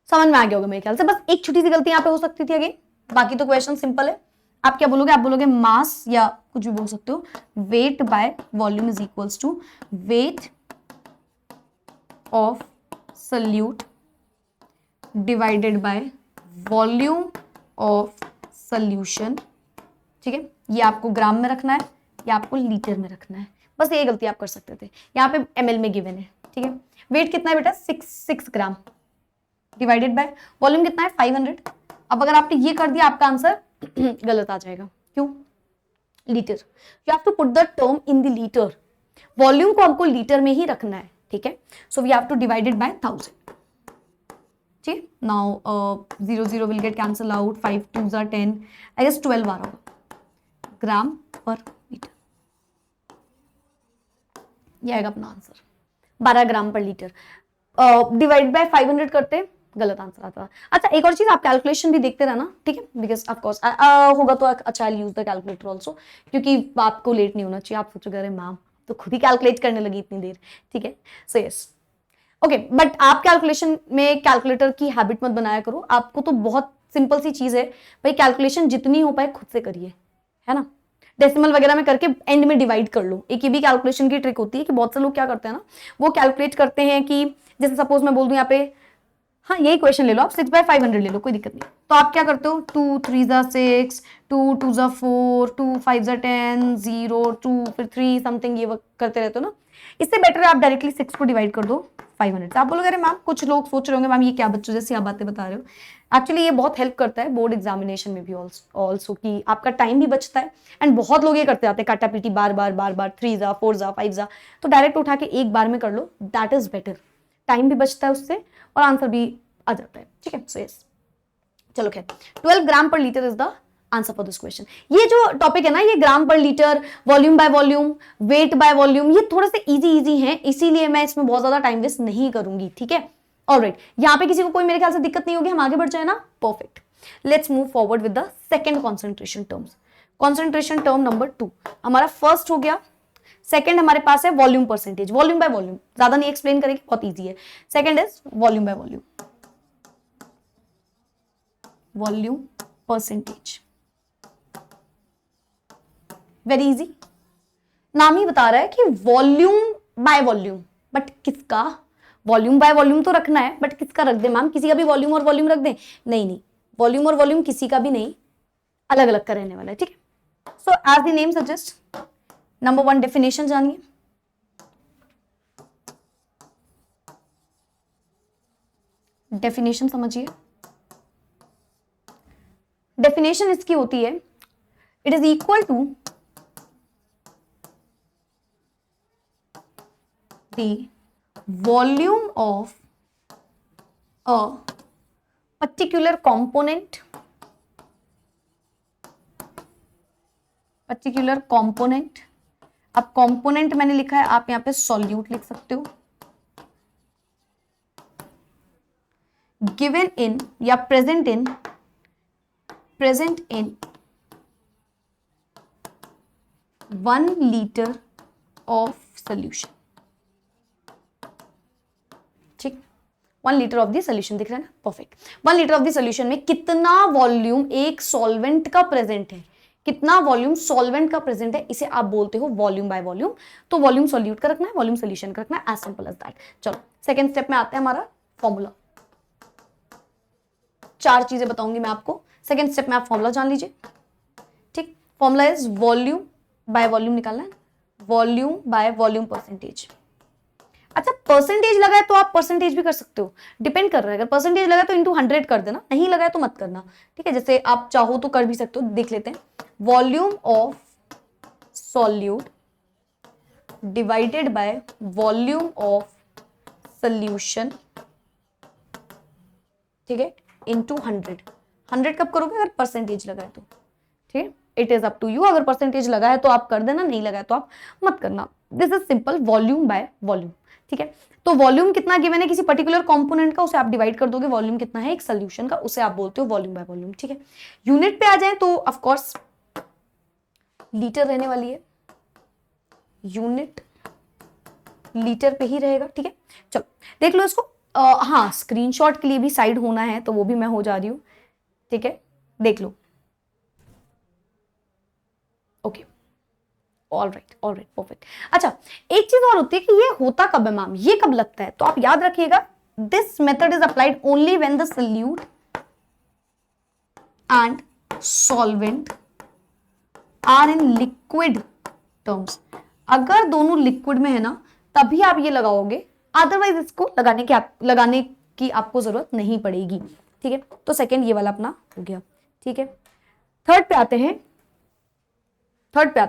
समझ में आ गया होगा मेरे ख्याल से। बस एक छोटी सी गलती यहाँ पे हो सकती थी अगेन, बाकी तो क्वेश्चन सिंपल है। आप क्या बोलोगे? आप बोलोगे मास या कुछ भी बोल सकते हो, weight by volume is equals to weight of solute divided by volume of solution, ठीक है। ये आपको ग्राम में रखना है या आपको लीटर में रखना है, बस ये गलती आप कर सकते थे। यहाँ पे ml में गिवन है, ठीक है। वेट कितना है बेटा? 6 ग्राम डिवाइडेड बाय वॉल्यूम कितना है? 500। अब अगर आपने ये कर दिया आपका आंसर गलत आ जाएगा, क्यों? Litre, you have to put the term in the litre, volume को हमको लीटर में ही रखना है, ठीक है। So we have to divided by 1000, ठीक। Now 0 0 will get cancel out, 5 2s are 10, I guess 12 आ रहा होगा ग्राम पर लीटर, ये आएगा अपना answer 12 gram per litre. Divide by 500 करते गलत आंसर आता। अच्छा, एक और चीज, आप कैलकुलेशन भी देखते रहना, ठीक है, बिकॉज ऑफ कोर्स होगा तो अच्छा, आई यूज द कैलकुलेटर ऑल्सो, क्योंकि आपको लेट नहीं होना चाहिए। आप सोचोगे अरे मैम तो खुद ही कैलकुलेट करने लगी इतनी देर, ठीक है। सो यस, ओके, बट आप कैलकुलेशन में कैलकुलेटर की हैबिट मत बनाया करो। आपको तो बहुत सिंपल सी चीज है भाई, कैलकुलेशन जितनी हो पाए खुद से करिए, है ना। डेसिमल वगैरह में करके एंड में डिवाइड कर लो। एक ये भी कैलकुलेशन की ट्रिक होती है कि बहुत से लोग क्या करते हैं ना, वो कैलकुलेट करते हैं कि जैसे सपोज मैं बोल दूं यहाँ पे, हाँ यही क्वेश्चन ले लो आप, 6/500 ले लो, कोई दिक्कत नहीं। तो आप क्या करते हो, 2 3s are 6, 2 2s are 4, 2 5s are 10, 0 2 फिर 3 समथिंग, ये करते रहते हो ना। इससे बेटर है आप डायरेक्टली 6 को डिवाइड कर दो 500 से। आप बोलोगे अरे मैम, कुछ लोग सोच रहे होंगे मैम ये क्या बच्चों जैसी आप बातें बता रहे हो। एक्चुअली ये बहुत हेल्प करता है बोर्ड एग्जामिनेशन में भी ऑल्सो, कि आपका टाइम भी बचता है। एंड बहुत लोग ये करते जाते हैं काटा पीटी, बार बार 3s 4s 5s, तो डायरेक्ट उठा के एक बार में कर लो, दैट इज बेटर। टाइम भी बचता है उससे और आंसर भी आ जाता है, ठीक है। सो यस, चलो खैर, 12 ग्राम per litre is the answer for this question. ये जो टॉपिक है ना, ये ग्राम per litre, volume by volume, wait by volume, ये थोड़े से इजी हैं, इसीलिए मैं इसमें बहुत ज्यादा टाइम वेस्ट नहीं करूंगी, ठीक है। ऑलराइट, यहाँ पे किसी को कोई मेरे ख्याल से दिक्कत नहीं होगी, हम आगे बढ़ जाए ना, perfect. Let's move forward with the second concentration terms. Concentration term number 2 हमारा फर्स्ट हो गया। सेकंड हमारे पास है volume percentage, volume by volume, ज्यादा नहीं एक्सप्लेन करेंगे, बहुत ईजी है। Second is volume by volume, volume percentage, very easy. नाम ही बता रहा है कि वॉल्यूम बाय वॉल्यूम, बट किसका? वॉल्यूम बाय वॉल्यूम तो रखना है, बट किसका रख दे मैम? किसी का भी वॉल्यूम और वॉल्यूम रख दे? नहीं, वॉल्यूम और वॉल्यूम किसी का भी नहीं, अलग अलग का रहने वाला है, ठीक है। So as the name suggest, number 1 definition जानिए। डेफिनेशन समझिए। डेफिनेशन इसकी होती है, it is equal to the volume of a particular component, अब component मैंने लिखा है, आप यहां पे solute लिख सकते हो, given in या present in 1 liter of solution, ठीक। 1 लीटर ऑफ द सोल्यूशन दिख रहा है ना, perfect. 1 litre of the solution में कितना वॉल्यूम एक सॉल्वेंट का प्रेजेंट है, कितना वॉल्यूम सॉल्वेंट का प्रेजेंट है, इसे आप बोलते हो वॉल्यूम बाय वॉल्यूम। तो वॉल्यूम सॉल्यूट का रखना है, वॉल्यूम सोल्यूशन का रखना है, एज सिंपल एज दैट। चलो सेकंड स्टेप में आते हैं, हमारा फॉर्मूला। 4 चीजें बताऊंगी मैं आपको। सेकेंड स्टेप में आप फॉर्मूला जान लीजिए, ठीक। Formula is volume by volume निकालना है, वॉल्यूम बाय वॉल्यूम परसेंटेज। अच्छा, परसेंटेज लगा है तो आप परसेंटेज भी कर सकते हो, डिपेंड कर रहा है। अगर परसेंटेज लगा है तो इंटू 100 कर देना, नहीं लगा है तो मत करना, ठीक है। जैसे आप चाहो तो कर भी सकते हो, देख लेते हैं। Volume of solute divided by volume of solution, ठीक है, इंटू 100। 100 कब करोगे? अगर परसेंटेज लगा है तो, ठीक है। It is up to you, अगर परसेंटेज लगा है तो आप कर देना, नहीं लगा है तो आप मत करना। This is simple, volume by volume, ठीक है। तो वॉल्यूम कितना गिवन है किसी पर्टिकुलर कंपोनेंट का, उसे आप डिवाइड कर दोगे, वॉल्यूम कितना है एक सोल्यूशन का, उसे आप बोलते हो वॉल्यूम बाय वॉल्यूम, ठीक है। यूनिट पे आ जाए तो ऑफ कोर्स लीटर रहने वाली है, यूनिट लीटर पे ही रहेगा, ठीक है। चलो देख लो इसको। हाँ, स्क्रीनशॉट के लिए भी साइड होना है तो वो भी मैं हो जा रही हूं, ठीक है, देख लो। Okay, all right perfect. अच्छा, एक चीज और होती है कि ये होता कब है मैम, ये कब लगता है, तो आप याद रखिएगा, this method is applied only when the solute and solvent are in liquid terms. अगर दोनों लिक्विड में है ना तभी आप ये लगाओगे, अदरवाइज इसको लगाने की आपको जरूरत नहीं पड़ेगी, ठीक है। तो सेकंड ये वाला अपना हो गया, ठीक है। थर्ड पे आते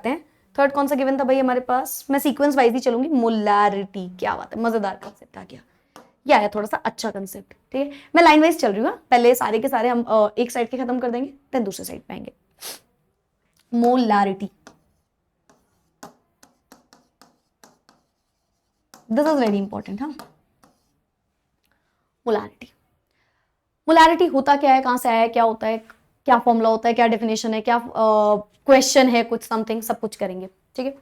हैं, थर्ड कौन सा गिवन था भाई हमारे पास, मैं सीक्वेंस वाइज ही चलूंगी। मोलैरिटी, क्या बात है, मजेदार कंसेप्ट आ गया, ये आया थोड़ा सा अच्छा कंसेप्ट, ठीक है। मैं लाइन वाइज चल रही हूँ, पहले सारे के सारे हम एक साइड के खत्म कर देंगे, फिर दूसरे साइड पे आएंगे। Molarity, this is very important. हाँ, मोलैरिटी होता क्या है, कहां से आया है, क्या होता है, क्या फॉर्मूला होता है, क्या डेफिनेशन है, क्या क्वेश्चन है, कुछ समथिंग, सब कुछ करेंगे, ठीक है।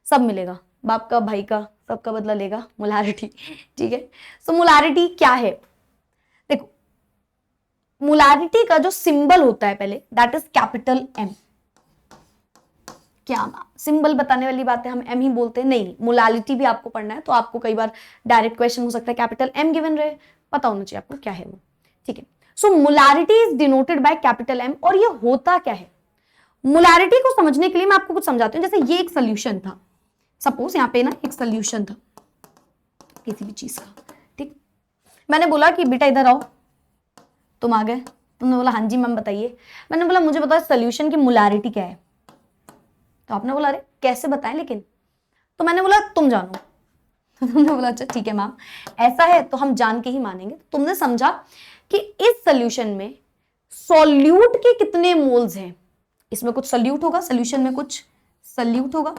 सब मिलेगा, बाप का भाई का सबका बदला लेगा मोलैरिटी, ठीक है। सो मोलैरिटी क्या है, देखो मोलैरिटी का जो सिंबल होता है पहले, दैट इज कैपिटल एम। क्या सिंबल बताने वाली बात है, हम एम ही बोलते हैं, नहीं, मोलैरिटी भी आपको पढ़ना है तो आपको कई बार डायरेक्ट क्वेश्चन हो सकता है, कैपिटल एम गिवन रहे, पता होना चाहिए आपको क्या है वो, ठीक है। So molarity is denoted by capital M. और ये होता क्या है, मोलैरिटी को समझने के लिए मैं आपको कुछ समझाती हूँ। जैसे ये एक सोल्यूशन था, सपोज यहाँ पे ना एक सोल्यूशन था किसी भी चीज का, ठीक। मैंने बोला कि बेटा इधर आओ, तुम आ गए, तुमने बोला हाँ जी मैम बताइए। मैंने बोला मुझे बताओ सोल्यूशन की मोलैरिटी क्या है, तो आपने बोला अरे कैसे बताएं लेकिन, तो मैंने बोला तुम जानो। तो तुमने बोला अच्छा ठीक है मैम, ऐसा है तो हम जान के ही मानेंगे। तुमने समझा कि इस सोल्यूशन में सॉल्यूट के कितने मोल्स हैं, इसमें कुछ सॉल्यूट होगा, सोल्यूशन में कुछ सॉल्यूट होगा।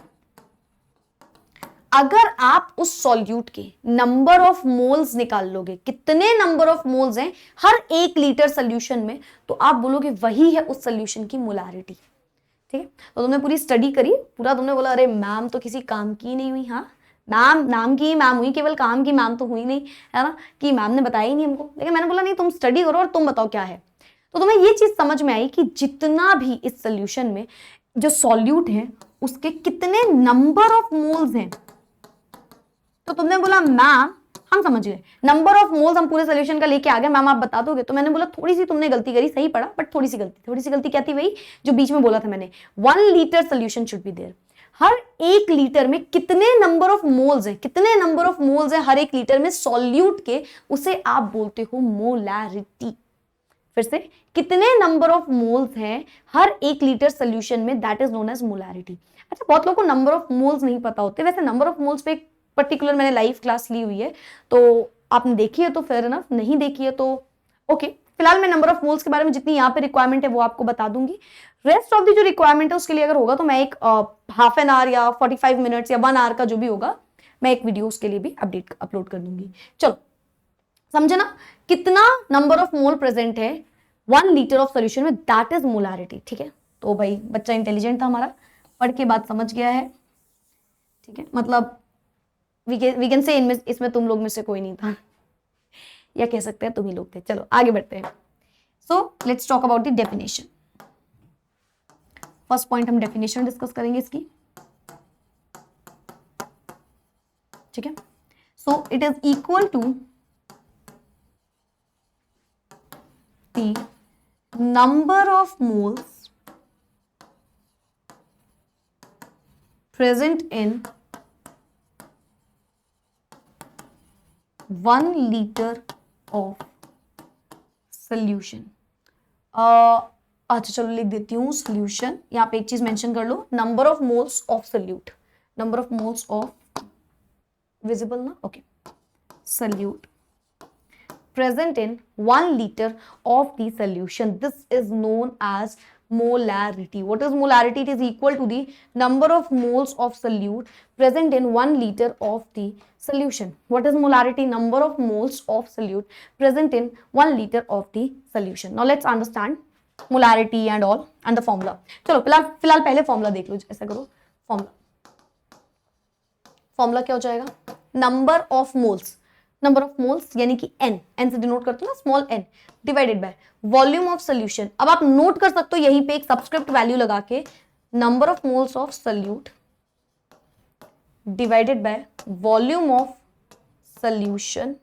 अगर आप उस सॉल्यूट के नंबर ऑफ मोल्स निकाल लोगे, कितने नंबर ऑफ मोल्स हैं हर 1 लीटर सोल्यूशन में, तो आप बोलोगे वही है उस सोल्यूशन की मोलैरिटी, ठीक है। तो तुमने पूरी स्टडी करी, पूरा तुमने बोला अरे मैम तो किसी काम की नहीं हुई, हाँ मैम नाम की मैम हुई, केवल काम की मैम तो हुई नहीं, है ना, कि मैम ने बताया ही नहीं हमको। लेकिन मैंने बोला नहीं, तुम स्टडी करो और तुम बताओ क्या है। तो तुम्हें ये चीज समझ में आई कि जितना भी इस सोल्यूशन में जो सॉल्यूट है उसके कितने नंबर ऑफ मोल्स हैं। तो तुमने बोला मैम हम समझ गए, नंबर ऑफ मोल्स हम पूरे सोल्यूशन का लेके आ गए, मैम आप बता दोगे। तो मैंने बोला थोड़ी सी तुमने गलती करी, सही पढ़ा बट थोड़ी सी गलती क्या थी, वही जो बीच में बोला था मैंने, 1 litre solution should be there. हर 1 लीटर में कितने नंबर ऑफ मोल्स हैं, कितने नंबर ऑफ मोल्स हैं हर 1 लीटर में सॉल्यूट के, उसे आप बोलते हो मोलैरिटी। फिर से, कितने नंबर ऑफ मोल्स हैं हर 1 लीटर सोल्यूशन में, that is known as molarity. अच्छा, बहुत लोगों को नंबर ऑफ मोल्स नहीं पता होते, वैसे नंबर ऑफ मोल्स पे पर्टिकुलर मैंने लाइव क्लास ली हुई है, तो आपने देखी है तो फेयर एनफ, नहीं देखी है तो ओके। फिलहाल मैं नंबर ऑफ मोल्स के बारे में जितनी यहाँ पे रिक्वायरमेंट है वो आपको बता दूंगी। रेस्ट ऑफ दी जो रिक्वायरमेंट है उसके लिए अगर होगा तो मैं एक हाफ एन आवर या 45 मिनट्स या 1 आवर का जो भी होगा, मैं एक वीडियो उसके लिए भी अपलोड कर दूंगी। चलो समझे ना, कितना नंबर ऑफ मोल प्रेजेंट है 1 लीटर ऑफ सोल्यूशन में, दैट इज मोलैरिटी, ठीक है। तो भाई बच्चा इंटेलिजेंट था हमारा, पढ़ के बात समझ गया है, ठीक है। मतलब वी कैन से इसमें तुम लोग में से कोई नहीं था, या कह सकते हैं तुम ही लोग थे। चलो आगे बढ़ते हैं। So let's talk about the definition. First point हम डेफिनेशन डिस्कस करेंगे इसकी, ठीक है। So it is equal to the number of moles present in 1 litre of solution. अच्छा चलो लिख देती हूँ सोल्यूशन। यहाँ पे एक चीज मेंशन कर लो, number of moles of solute, number of moles of, visible ना, okay, solute present in 1 liter of the solution. This is known as molarity. What is molarity? It is equal to the number of moles of solute present in 1 liter of the solution. What is molarity? Number of moles of solute present in 1 liter of the solution. Now let's understand molarity and all and the formula. चलो फिलहाल पहले formula देख लो। ऐसा करो, formula क्या हो जाएगा? Number of moles, number of moles यानी कि n से डिनोट करते हो ना, small n, divided by volume of solution. अब आप नोट कर सकते हो यहीं पे एक सब्सक्रिप्ट वैल्यू लगा के, number of moles of solute divided by volume of solution,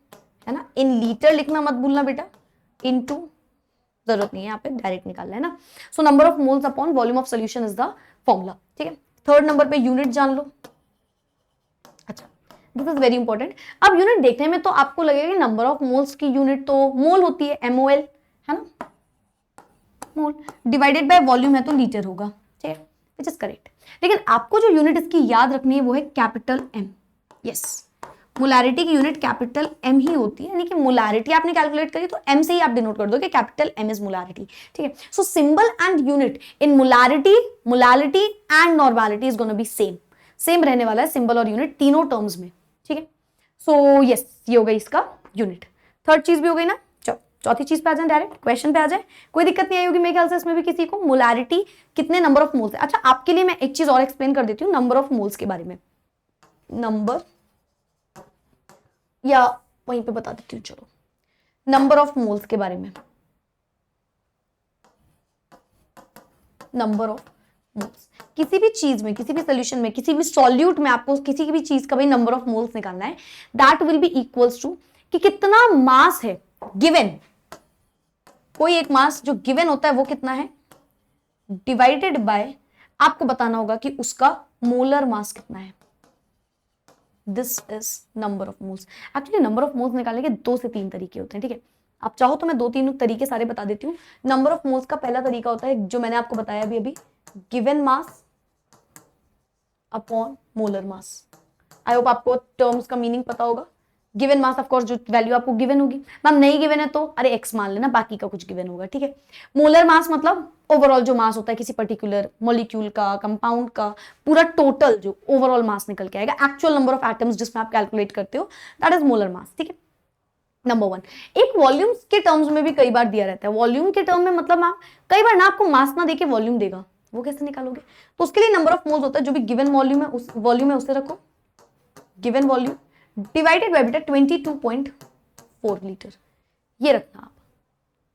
है ना। इन लीटर लिखना मत भूलना बेटा, इनटू जरूरत नहीं है, यहाँ पे डायरेक्ट निकालना है ना। सो number of moles upon volume of solution is the formula, ठीक है। थर्ड नंबर पे यूनिट जान लो। अच्छा, दिस इज वेरी इंपॉर्टेंट। अब यूनिट देखने में तो आपको लगेगा कि नंबर ऑफ मोल्स की यूनिट तो मोल होती है, MOL, है ना, मोल, डिवाइडेड बाय वॉल्यूम है तो लीटर होगा, ठीक है, विच इज करेक्ट। लेकिन आपको जो यूनिट इसकी याद रखनी है वो है कैपिटल M। यस, मोलैरिटी की यूनिट कैपिटल M ही होती है, यानी कि मोलैरिटी आपने कैलकुलेट करी तो M से ही आप डिनोट कर दो कि कैपिटल M इज मोलैरिटी, ठीक है। So symbol and unit in molarity, molarity and normality is gonna be same, same रहने वाला है सिंबल और यूनिट तीनों टर्म्स में, ठीक है। सो यस, ये हो गई इसका यूनिट। थर्ड चीज भी हो गई ना। चलो चौथी चीज पे आ जाए, डायरेक्ट क्वेश्चन पे आ जाए। कोई दिक्कत नहीं आई होगी मेरे ख्याल से इसमें भी किसी को। मोलैरिटी कितने नंबर ऑफ मोल्स है। अच्छा, आपके लिए मैं एक चीज और एक्सप्लेन कर देती हूँ नंबर ऑफ मोल्स के बारे में, नंबर, या वहीं पे बता देती हूँ, चलो नंबर ऑफ मोल्स के बारे में। नंबर ऑफ मोल्स किसी भी चीज में, किसी भी सोल्यूशन में, किसी भी सॉल्यूट में आपको किसी भी चीज का भाई नंबर ऑफ मोल्स निकालना है, that will be equals to कि कितना मास है गिवन, कोई एक मास जो गिवन होता है वो कितना है, डिवाइडेड बाय आपको बताना होगा कि उसका मोलर मास कितना है। This is number of moles. Actually number of moles निकालने के 2 से 3 तरीके होते हैं, ठीक है। आप चाहो तो मैं 2-3 तरीके सारे बता देती हूँ। नंबर ऑफ मोल्स का पहला तरीका होता है जो मैंने आपको बताया अभी, given mass upon molar mass. I hope आपको टर्म्स का मीनिंग पता होगा। गिवन मास ऑफ कोर्स जो वैल्यू आपको गिवन होगी, मैम नहीं गिवन है तो अरे एक्स मान लेना, बाकी का कुछ गिवन होगा, ठीक है। मोलर मास मतलब ओवरऑल जो मास होता है किसी पर्टिकुलर मॉलिक्यूल का, कंपाउंड का, पूरा टोटल जो ओवरऑल मास निकल के आएगा, एक्चुअल नंबर ऑफ एटम्स जिसमें आप कैलकुलेट करते हो, दैट इज मोलर मास, ठीक है। नंबर 1। एक वॉल्यूम्स के टर्म्स में भी कई बार दिया रहता है। वॉल्यूम के टर्म में मतलब आप कई बार ना आपको मास ना देके वॉल्यूम देगा, वो कैसे निकालोगे? तो उसके लिए नंबर ऑफ मोल्स होता है, जो भी गिवन वॉल्यूम है उस वॉल्यूम में उसे रखो, गिवन वॉल्यूम डिवाइडेड बाय बेटा 22.4 लीटर, ये रखना आप,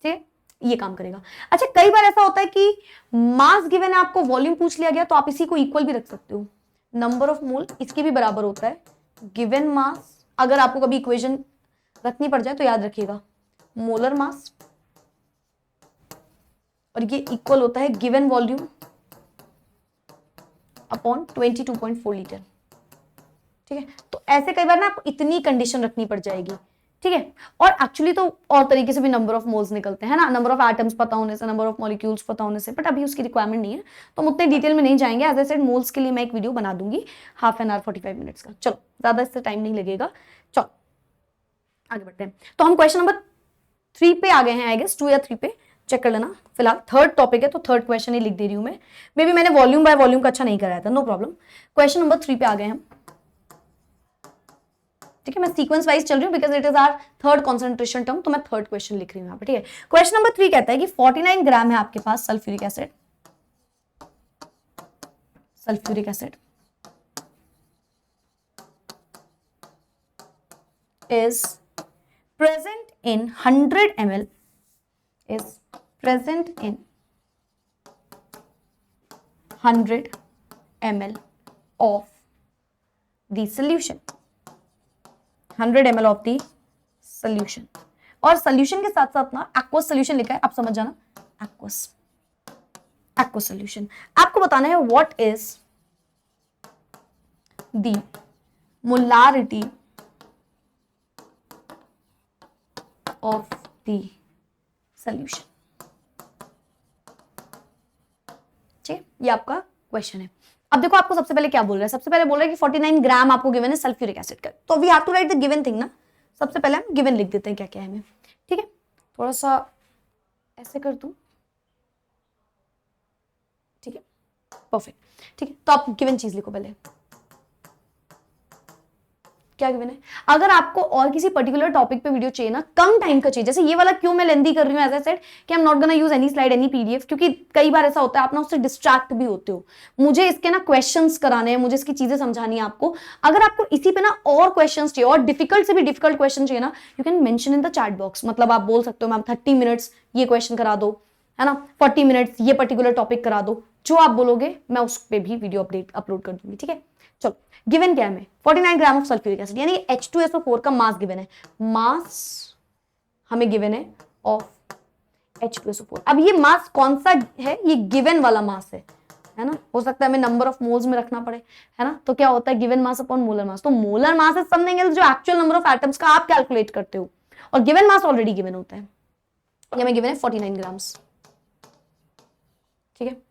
ठीक है, ये काम करेगा। अच्छा, कई बार ऐसा होता है कि मास गिवन है आपको, वॉल्यूम पूछ लिया गया, तो आप इसी को इक्वल भी रख सकते हो। नंबर ऑफ मोल इसके भी बराबर होता है गिवन मास। अगर आपको कभी इक्वेशन रखनी पड़ जाए तो याद रखिएगा मोलर मास, और ये इक्वल होता है गिवन वॉल्यूम अपॉन 22.4 लीटर, ठीक है। तो ऐसे कई बार ना आपको इतनी कंडीशन रखनी पड़ जाएगी, ठीक है। और एक्चुअली तो और तरीके से भी नंबर ऑफ मोल्स निकलते हैं ना, नंबर ऑफ एटम्स पता होने से, नंबर ऑफ मॉलिक्यूल्स पता होने से, बट अभी उसकी रिक्वायरमेंट नहीं है तो हम उतने डिटेल में नहीं जाएंगे। एज आई सेड, मोल्स के लिए मैं एक वीडियो बना दूंगी हाफ एन आवर 45 मिनट्स का। चलो, ज्यादा इससे टाइम नहीं लगेगा, चलो आगे बढ़ते हैं। तो हम क्वेश्चन नंबर 3 पे आ गए हैं, आई गेस 2 या 3 पे, चेक कर लेना। फिलहाल थर्ड टॉपिक है तो थर्ड क्वेश्चन ही लिख दे रही हूं मैं। मे बी मैंने वॉल्यूम बाय वॉल्यूम का अच्छा नहीं कराया था, नो प्रॉब्लम। क्वेश्चन नंबर 3 पे आ गए हम, ठीक है। मैं सीक्वेंस वाइज चल रही हूँ because it is our third concentration term, तो मैं थर्ड क्वेश्चन लिख रही हूँ यहाँ पे, ठीक है। क्वेश्चन नंबर 3 कहता है कि 49 ग्राम है आपके पास sulphuric acid, sulphuric acid is present in 100 ml, is present in 100 ml of the solution, 100 ml of the solution। और सोल्यूशन के साथ साथ ना एक्वस सोल्यूशन लिखा है, आप समझ जाना एक्वस सोल्यूशन। आपको बताना है what is the molarity of the solution. ठीक है, ये आपका क्वेश्चन है। अब देखो आपको सबसे पहले क्या बोल रहा है, सबसे पहले बोल रहा है कि 49 ग्राम आपको गिवन है सल्फ्यूरिक एसिड का, तो we have to write the given thing ना। सबसे पहले हम गिवन लिख देते हैं क्या क्या है हमें। ठीक है, थोड़ा सा ऐसे कर दूं, ठीक है, परफेक्ट। ठीक है, तो आप गिवन चीज लिखो पहले, क्या गिवन है। अगर आपको और किसी पर्टिकुलर टॉपिक पे वीडियो चाहिए ना, कम टाइम का चाहिए, जैसे ये वाला क्यों मैं लेंदी कर रही हूँ, एज आई सेड कि I am not gonna use any slide any PDF, क्योंकि कई बार ऐसा होता है आप ना उससे डिस्ट्रैक्ट भी होते हो। मुझे इसके ना क्वेश्चंस कराने हैं, मुझे इसकी चीजें समझानी है आपको। अगर आपको इसी पे ना और क्वेश्चंस चाहिए, और डिफिकल्ट से भी डिफिकल्ट क्वेश्चन चाहिए ना, you can mention in the chat box. मतलब आप बोल सकते हो मैम 30 मिनट्स ये क्वेश्चन करा दो, है ना, 40 मिनट्स ये पर्टिकुलर टॉपिक करा दो, जो आप बोलोगे मैं उस पर भी वीडियो अपलोड कर दूंगी। ठीक है, चलो गिवन क्या है हमें, 49 ग्राम ऑफ सल्फ्यूरिक एसिड, यानी H2SO4 का मास गिवन है। मास हमें गिवन है ऑफ H2SO4। अब ये मास कौन सा है, ये गिवन वाला मास है ना। हो सकता है हमें नंबर ऑफ मोल्स में रखना पड़े, है ना। तो क्या होता है given mass upon molar mass, तो molar mass is something else जो एक्चुअल नंबर ऑफ एटम्स का आप कैलकुलेट करते हो, और गिवन मास ऑलरेडी गिवन होता है। ये हमें गिवन है 49 ग्राम्स। ठीक है,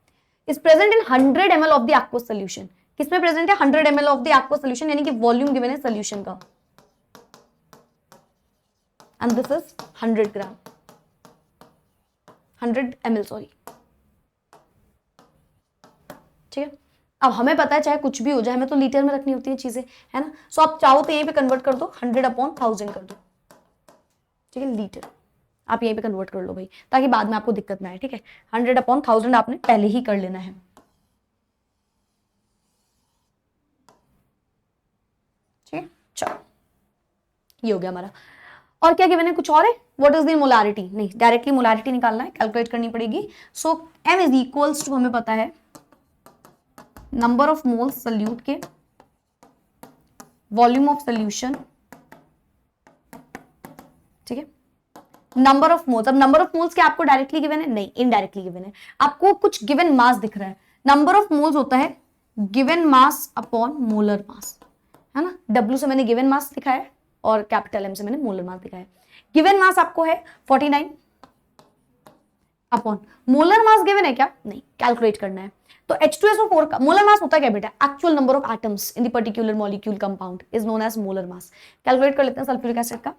is present in 100 ml of the aqueous solution. किसमें प्रेजेंट है, 100 ml of the aqueous solution, यानी कि वॉल्यूम गिवन है सोल्यूशन का, and this is 100 gram, 100 ml sorry. ठीक है, अब हमें पता है चाहे कुछ भी हो जाए, हमें तो लीटर में रखनी होती है चीजें, है ना। सो आप चाहो तो यहीं पे कन्वर्ट कर दो, 100/1000 कर दो। ठीक है, लीटर आप यहीं पे कन्वर्ट कर लो भाई, ताकि बाद में आपको दिक्कत ना आए। ठीक है, 100/1000 आपने पहले ही कर लेना है। ठीक है, चलो ये हो गया हमारा। और क्या गिवन है, कुछ और है, व्हाट इज द मोलारिटी, नहीं डायरेक्टली मोलारिटी निकालना है, कैलकुलेट करनी पड़ेगी। सो M इज इक्वल्स टू, हमें पता है नंबर ऑफ मोल्स सल्यूट के वॉल्यूम ऑफ सोल्यूशन। ठीक है, नंबर ऑफ मोल्स, अब नंबर ऑफ मोल्स क्या आपको डायरेक्टली गिवन है, नहीं इनडायरेक्टली गिवन है। आपको कुछ गिवन मास दिख रहा है, नंबर ऑफ मोल्स होता है गिवन मास अपॉन मोलर मास, है ना। W से मैंने गिवन मास लिखा है और कैपिटल M से मैंने मोलर मास लिखा है। गिवन मास आपको है 49 अपॉन मोलर मास गिवन है क्या, नहीं कैलकुलेट करना है। तो H2SO4 का मोलर मास होता है क्या बेटा, actual number of atoms in the particular molecule compound is known as molar mass. Calculate कर लेते हैं सल्फ्यूरिक एसिड का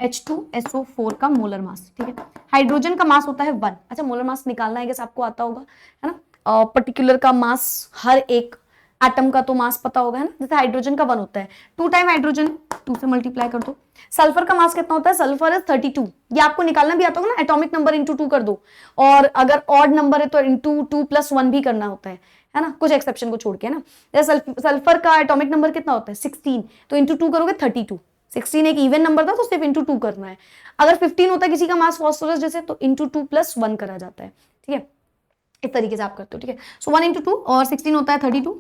H2SO4 का मोलर मास। ठीक है, हाइड्रोजन का मास होता है 1। अच्छा, मोलर मास निकालना है, आपको आता होगा, है ना। पर्टिकुलर का मास, हर एक एटम का तो मास पता होगा, है ना। जैसे हाइड्रोजन का 1 होता है, 2 टाइम हाइड्रोजन, 2 से मल्टीप्लाई कर दो। सल्फर का मास कितना होता है, सल्फर इज 32। ये आपको निकालना भी आता होगा ना, एटॉमिक नंबर इंटू 2 कर दो, और अगर ऑड नंबर है तो इंटू 2 + 1 भी करना होता है ना, कुछ एक्सेप्शन को छोड़ के, है ना। जैसे सल्फर का एटॉमिक नंबर कितना होता है 16, तो इंटू 2 करोगे 32। 16 एक इवन नंबर था तो सिर्फ इंटू 2 करना है। अगर 15 होता है किसी का मास फॉस्फोरस जैसे, तो इंटू 2 + 1 करा जाता है। ठीक है, इस तरीके से आप करते हो। ठीक है, सो 1 × 2 और 16 होता है 32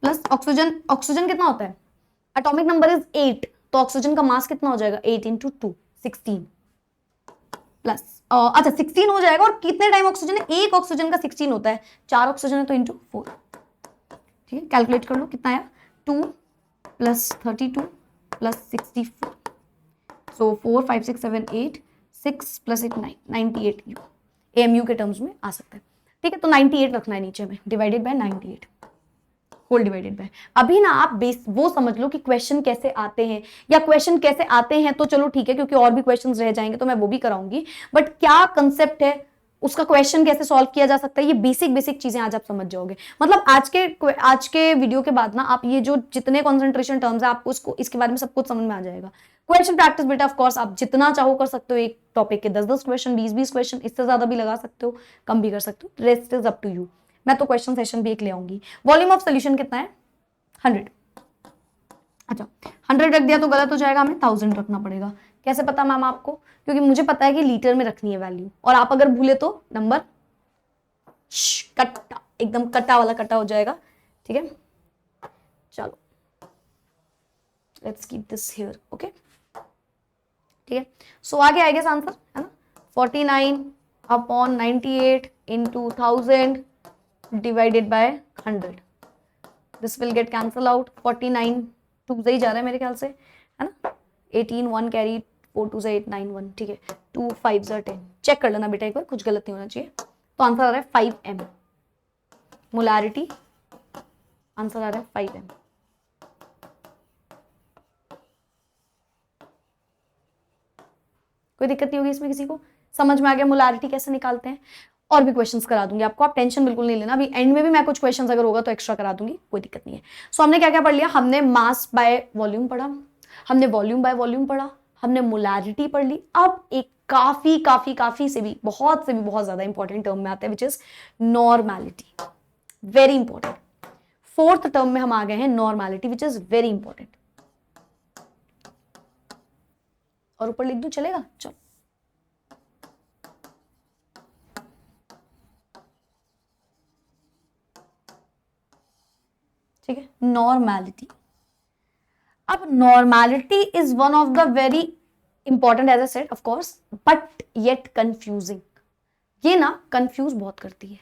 प्लस ऑक्सीजन कितना होता है, एटॉमिक नंबर इज 8, तो ऑक्सीजन का मास कितना हो जाएगा 8 × 2 16 प्लस, अच्छा 16 हो जाएगा। और कितने टाइम ऑक्सीजन है, एक ऑक्सीजन का 16 होता है, 4 ऑक्सीजन है तो इंटू 4। ठीक है, कैलकुलेट कर लो कितना आया, 2 + 32 + 64, सो 4 5 6 7 8 6 + 8 9 98 यू, AMU के टर्म्स में आ सकता है। ठीक है, तो 98 रखना है नीचे में, divided by 98 whole divided by. अभी ना आप बेस वो समझ लो कि क्वेश्चन कैसे आते हैं, या क्वेश्चन कैसे आते हैं तो चलो ठीक है, क्योंकि और भी क्वेश्चंस रह जाएंगे तो मैं वो भी कराऊंगी, बट क्या कंसेप्ट है उसका, क्वेश्चन कैसे सॉल्व किया जा सकता है, ये बेसिक चीजें आज आप समझ जाओगे। मतलब आज के वीडियो के बाद ना आप ये जो जितने कॉन्सेंट्रेशन टर्म्स है आपको उसको इसके बारे में सब कुछ समझ में आ जाएगा। क्वेश्चन प्रैक्टिस बेटा ऑफ कोर्स आप जितना चाहो कर सकते हो, एक टॉपिक के 10-10 क्वेश्चन, 20-20 क्वेश्चन, इससे ज्यादा भी लगा सकते हो, कम भी कर सकते हो, rest is up to you. मैं तो क्वेश्चन सेशन भी एक ले आऊंगी। वॉल्यूम ऑफ सोल्यूशन कितना है 100। अच्छा 100 रख दिया तो गलत हो जाएगा, हमें 1000 रखना पड़ेगा। कैसे पता मैम आपको, क्योंकि मुझे पता है कि लीटर में रखनी है वैल्यू, और आप अगर भूले तो नंबर कट्टा, एकदम कट्टा वाला कट्टा हो जाएगा। ठीक है, चलो let's keep this here, okay. ठीक है, सो आगे आएगा आंसर, है ना, 49 upon 98 into 1000 divided by 100. This will get cancel out. 49 2 से ही जा रहा है मेरे ख्याल से, है ना. 18 1 कैरी, 4 2 से 8 9 1. ठीक है, 2 5 10. चेक कर लेना बेटा एक बार, कुछ गलत नहीं होना चाहिए. तो आंसर आ रहा है 5m. मोलारिटी आंसर आ रहा है 5m. कोई दिक्कत नहीं होगी इसमें किसी को? समझ में आ गया मोलारिटी कैसे निकालते हैं? और भी क्वेश्चंस करा दूंगी आपको, आप टेंशन बिल्कुल नहीं लेना. अभी एंड में भी मैं कुछ क्वेश्चंस अगर होगा तो एक्स्ट्रा करा दूंगी, कोई दिक्कत नहीं है. सो हमने क्या क्या पढ़ लिया? हमने मास बाय वॉल्यूम पढ़ा, हमने वॉल्यूम बाय वॉल्यूम पढ़ा, हमने मोलारिटी पढ़ ली. अब एक काफी काफी काफी से भी बहुत ज्यादा इंपॉर्टेंट टर्म में आता है, which is normality. Very important. Fourth term में हम आ गए हैं, normality, which is very important. और ऊपर लिख दूं, चलेगा? चलो. ठीक है, नॉर्मैलिटी. अब normality is one of the very important, as I said of course, but yet confusing. ये ना कंफ्यूज बहुत करती है.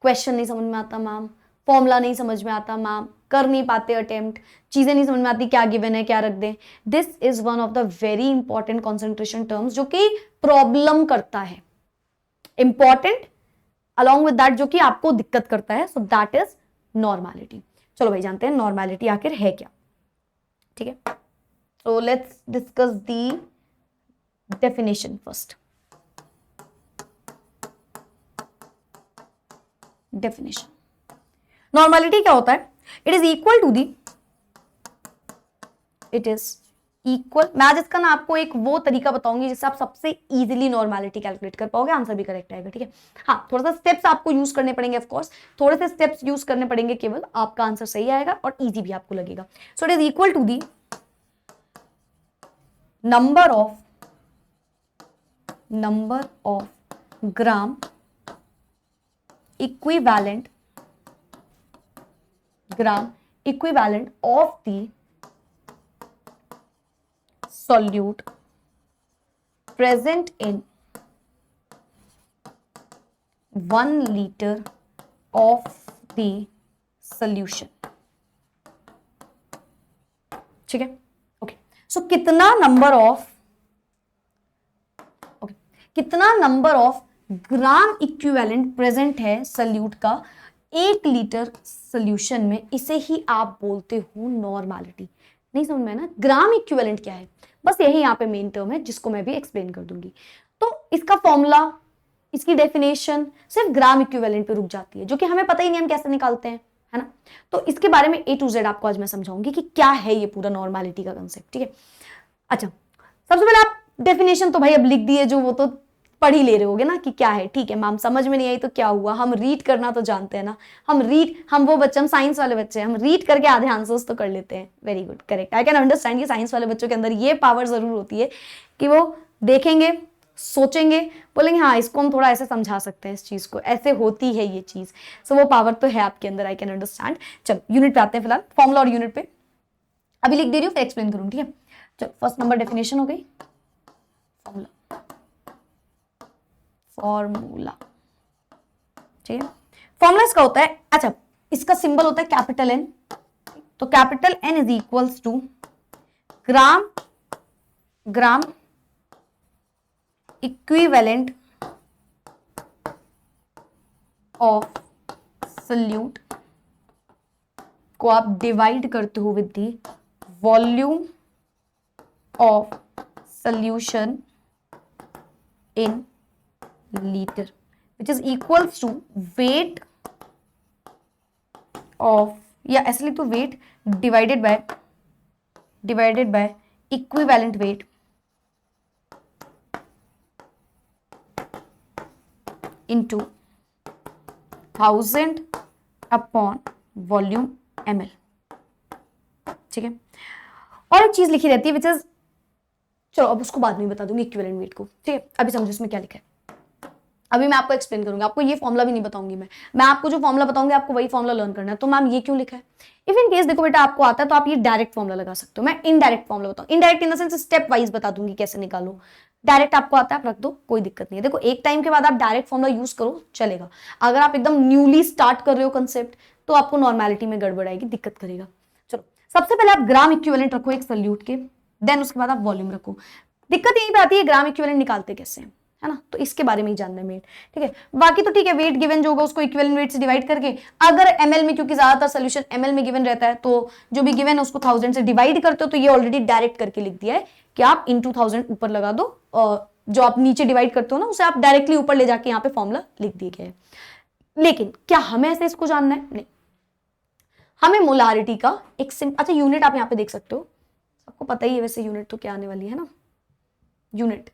क्वेश्चन नहीं समझ में आता मैम, फॉर्मूला नहीं समझ में आता मैम, कर नहीं पाते अटेम्प्ट, चीजें नहीं समझ में आती, क्या गिवन है क्या रख दें. This is one of the very important concentration terms जो कि प्रॉब्लम करता है. इंपॉर्टेंट अलॉन्ग विद दैट जो कि आपको दिक्कत करता है. So that is normality. चलो भाई जानते हैं नॉर्मैलिटी आखिर है क्या. ठीक है, so let's discuss the definition first. Definition. Normality क्या होता है? It is equal to the, it is equal, मैं आज इसका ना आपको एक वो तरीका बताऊंगी जिससे आप सबसे इजीली नॉर्मैलिटी कैलकुलेट कर पाओगे, आंसर भी करेक्ट आएगा. ठीक है, हाँ थोड़ा सा स्टेप्स आपको यूज करने पड़ेंगे, ऑफ कोर्स थोड़े से स्टेप्स यूज करने पड़ेंगे, केवल आपका आंसर सही आएगा और इजी भी आपको लगेगा. So it is equal to the number of gram equivalent of the solute present in 1 liter of the solution. ठीक है, ओके. सो कितना number of gram equivalent present है सल्यूट का 1 लीटर सोल्यूशन में, इसे ही आप बोलते हो नॉर्मैलिटी. नहीं समझ में ना? ग्राम इक्विवेलेंट क्या है, बस यही यहाँ पे मेन टर्म है जिसको मैं भी एक्सप्लेन कर दूंगी. तो इसका फॉर्मूला, इसकी डेफिनेशन सिर्फ ग्राम इक्विवेलेंट पे रुक जाती है, जो कि हमें पता ही नहीं हम कैसे निकालते हैं, है ना. तो इसके बारे में A to Z आपको आज मैं समझाऊंगी कि क्या है ये पूरा नॉर्मैलिटी का कंसेप्ट. ठीक है, अच्छा सबसे पहले आप डेफिनेशन तो भाई अब लिख दिए, जो वो तो पढ़ ही ले रहे होगे ना कि क्या है. ठीक है मैम, समझ में नहीं आई तो क्या हुआ, हम रीड करना तो जानते हैं ना. हम वो बच्चे, हम साइंस वाले बच्चे हैं, हम रीड करके आधे आंसर्स तो कर लेते हैं. Very good, correct. I can understand कि साइंस वाले बच्चों के अंदर ये पावर जरूर होती है कि वो देखेंगे, सोचेंगे, बोलेंगे हाँ इसको हम थोड़ा ऐसे समझा सकते हैं, इस चीज को ऐसे होती है ये चीज. सो वो पावर तो है आपके अंदर, आई कैन अंडरस्टैंड. चलो यूनिट पे आते हैं, फिलहाल फॉर्मूला और यूनिट पे अभी लिख दे रही हूँ, फिर एक्सप्लेन करूँ. ठीक है, चलो फर्स्ट नंबर डेफिनेशन हो गई, फॉर्मूला. ठीक है, फॉर्मूला इसका होता है, अच्छा इसका सिंबल होता है कैपिटल N. तो capital N is equals to gram equivalent of solute को आप डिवाइड करते हो with the volume of solution in litre, which is equals to weight of, या ऐसे लिख तो weight divided by equivalent weight into 1000 upon volume ml. ठीक है, और एक चीज लिखी रहती है विच इज, चलो अब उसको बाद में बता दूंगी इक्विवेलेंट वेट को. ठीक है, अभी समझो इसमें क्या लिखा है. अभी मैं आपको एक्सप्लेन करूंगी, आपको ये फॉर्मूला भी नहीं बताऊंगी मैं आपको जो फॉर्मूला बताऊंगी आपको वही फॉर्मूला लर्न करना है. तो मैम ये क्यों लिखा है? इफ इन केस देखो बेटा आपको आता है तो आप ये डायरेक्ट फॉर्मूला लगा सकते हो, मैं इनडायरेक्ट फॉर्मूला बताऊं. Indirect in the sense step wise बता दूंगी कैसे निकालो. डायरेक्ट आपको आता है आप रख दो, कोई दिक्कत नहीं है। देखो एक टाइम के बाद आप डायरेक्ट फॉर्मूला यूज करो चलेगा, अगर आप एकदम न्यूली स्टार्ट कर रहे हो कंसेप्ट तो आपको नॉर्मेलिटी में गड़बड़ आएगी, दिक्कत करेगा। चलो सबसे पहले आप ग्राम इक्विवेलेंट रखो एक सल्यूट के, देन उसके बाद आप वॉल्यूम रखो। दिक्कत यहीं पे आती है ग्राम इक्विवेलेंट निकालते कैसे हैं, है ना, तो इसके बारे में ही जानना है मेन, ठीक है। बाकी तो ठीक है, वेट गिवन जो होगा उसको इक्विवेलेंट वेट से डिवाइड करके, अगर एमएल में, क्योंकि ज्यादातर सोल्यूशन एमएल में गिवन रहता है, तो जो भी गिवन है उसको 1000 से डिवाइड करते हो, तो ये ऑलरेडी डायरेक्ट करके लिख दिया है कि आप इंटू 1000 ऊपर लगा दो, जो आप नीचे डिवाइड करते हो ना उसे आप डायरेक्टली ऊपर ले जाके यहाँ पे फॉर्मूला लिख दिए गए। लेकिन क्या हमें ऐसे इसको जानना है? नहीं, हमें मोलारिटी का एक अच्छा यूनिट आप यहाँ पे देख सकते हो, सबको पता ही है वैसे यूनिट तो क्या आने वाली है ना, unit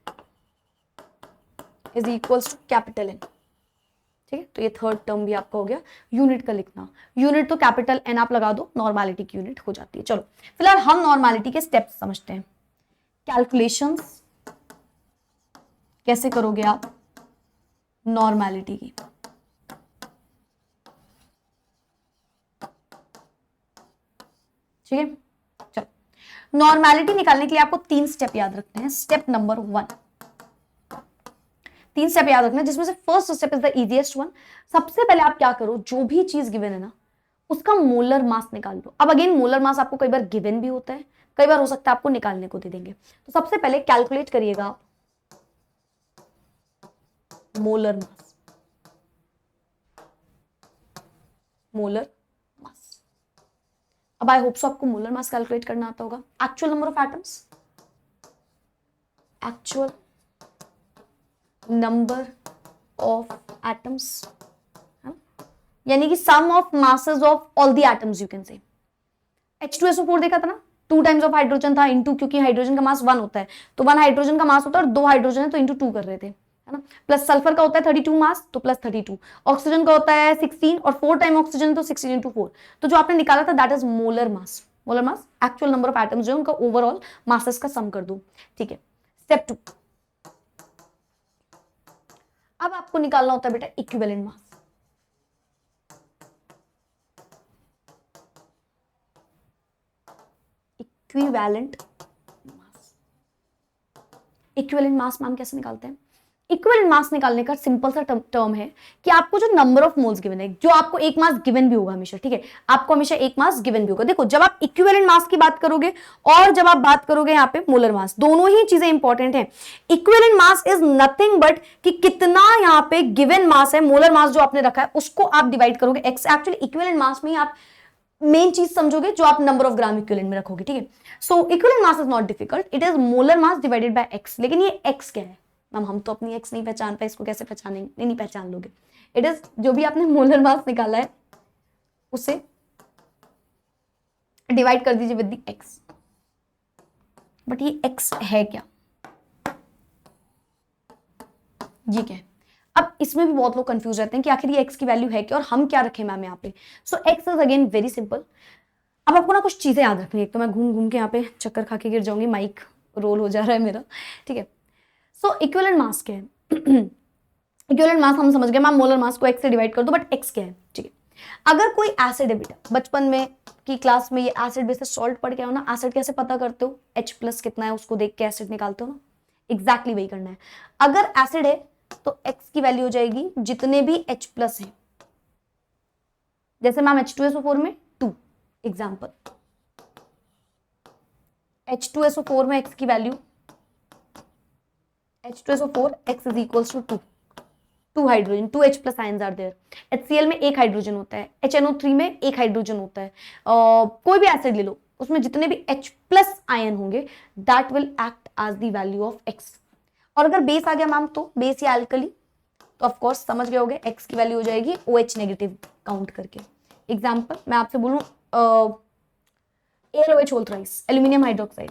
is equals to capital N, ठीक है। तो ये थर्ड टर्म भी आपका हो गया यूनिट का लिखना, यूनिट तो कैपिटल एन आप लगा दो, नॉर्मेलिटी की यूनिट हो जाती है। चलो फिलहाल हम नॉर्मेलिटी के स्टेप्स समझते हैं। कैलकुलेशंस कैसे करोगे आप नॉर्मेलिटी की, ठीक है। चलो नॉर्मेलिटी निकालने के लिए आपको 3 स्टेप याद रखने हैं। स्टेप नंबर 1, 3 स्टेप याद रखना है, जिसमें से first step is the easiest one. सबसे पहले आप क्या करो, जो भी चीज गिवन है ना उसका मोलर मास निकाल लो। अब अगेन मोलर मास आपको कई बार गिवन भी होता है, कई बार हो सकता है आपको निकालने को दे देंगे। तो सबसे पहले कैलकुलेट करिएगा आप मोलर मास, मोलर मास। अब आई होप सो आपको मोलर मास कैलकुलेट करना आता होगा। Actual number of atoms, actual number of atoms, यानी कि sum of masses of all the atoms you can say. H2SO4 देखा था ना, 2 टाइम्स ऑफ हाइड्रोजन था इनटू, क्योंकि हाइड्रोजन का मास 1 होता है, तो 1 हाइड्रोजन का मास होता है और 2 हाइड्रोजन है तो इनटू 2 कर रहे थे, है ना। प्लस सल्फर का होता है 32 मास तो प्लस 32, ऑक्सीजन का होता है 16 और 4 टाइम ऑक्सीजन तो 16 इंटू 4। तो जो आपने निकाला था that is molar mass. Molar mass actual number of atoms जो है उनका ओवरऑल मासेस का सम कर दो, ठीक है। स्टेप 2, अब आपको निकालना होता है बेटा equivalent mass. Equivalent mass, equivalent mass ma'am कैसे निकालते हैं? इक्विवेलेंट मास निकालने का सिंपल सा टर्म है कि आपको जो नंबर ऑफ मोल्स गिवन है, जो आपको एक मास गिवन भी होगा हमेशा, ठीक है, आपको हमेशा एक मास गिवन भी होगा। देखो जब आप इक्विवेलेंट मास की बात करोगे और जब आप बात करोगे यहाँ पे मोलर मास, दोनों ही चीजें इंपॉर्टेंट है। Equivalent mass is nothing but कि कितना यहाँ पे गिवन मास है, मोलर मास जो आपने रखा है उसको आप डिवाइड करोगे एक्स। एक्चुअली इक्विवेलेंट मास में ही आप मेन चीज समझोगे जो आप नंबर ऑफ ग्राम इक्विवेलेंट में रखोगे, ठीक है। So equivalent mass is not difficult, it is molar mass divided by x. लेकिन ये एक्स क्या है मैम, हम तो अपनी एक्स नहीं पहचान पाए, इसको कैसे पहचानेंगे? नहीं पहचान लोगे। इट इज जो भी आपने मोलर मास निकाला है उसे डिवाइड कर दीजिए विद द एक्स। बट ये एक्स है क्या, ये क्या है? अब इसमें भी बहुत लोग कंफ्यूज रहते हैं कि आखिर ये एक्स की वैल्यू है क्या और हम क्या रखें मैम यहाँ पे। So x is again very simple. अब आपको ना कुछ चीजें याद रखनी है, एक तो मैं घूम घूम के यहाँ पे चक्कर खा के गिर जाऊंगी, माइक रोल हो जा रहा है मेरा, ठीक है। सो इक्विवेलेंट मास क्या है? इक्विवेलेंट मास हम समझ गए मैम, मोलर मास को एक्स से डिवाइड कर दो, बट एक्स क्या है, ठीक है। अगर कोई एसिड है बेटा, बचपन में की क्लास में ये एसिड बेसिस सॉल्ट पढ़ के आओ ना, एसिड कैसे पता करते हो? H+ कितना है उसको देख के एसिड निकालते हो ना, एग्जैक्टली वही करना है। अगर एसिड है तो एक्स की वैल्यू हो जाएगी जितने भी H+ है, जैसे मैम H2SO4 में 2 एग्जाम्पल, H2SO4 में एक्स की value H2SO4 x is equals to 2 hydrogen, 2 H+ ions are there. HCl में एक हाइड्रोजन होता है, HNO3 में एक हाइड्रोजन होता है। कोई भी एसिड ले लो उसमें जितने भी H+ आयन होंगे that will act as the value of x। और अगर बेस आ गया मैम तो बेस या अल्कली, तो ऑफ कोर्स समझ गए होगे x की वैल्यू हो जाएगी OH नेगेटिव काउंट करके। एग्जाम्पल मैं आपसे बोलूं AlOH whole thrice, aluminium hydroxide,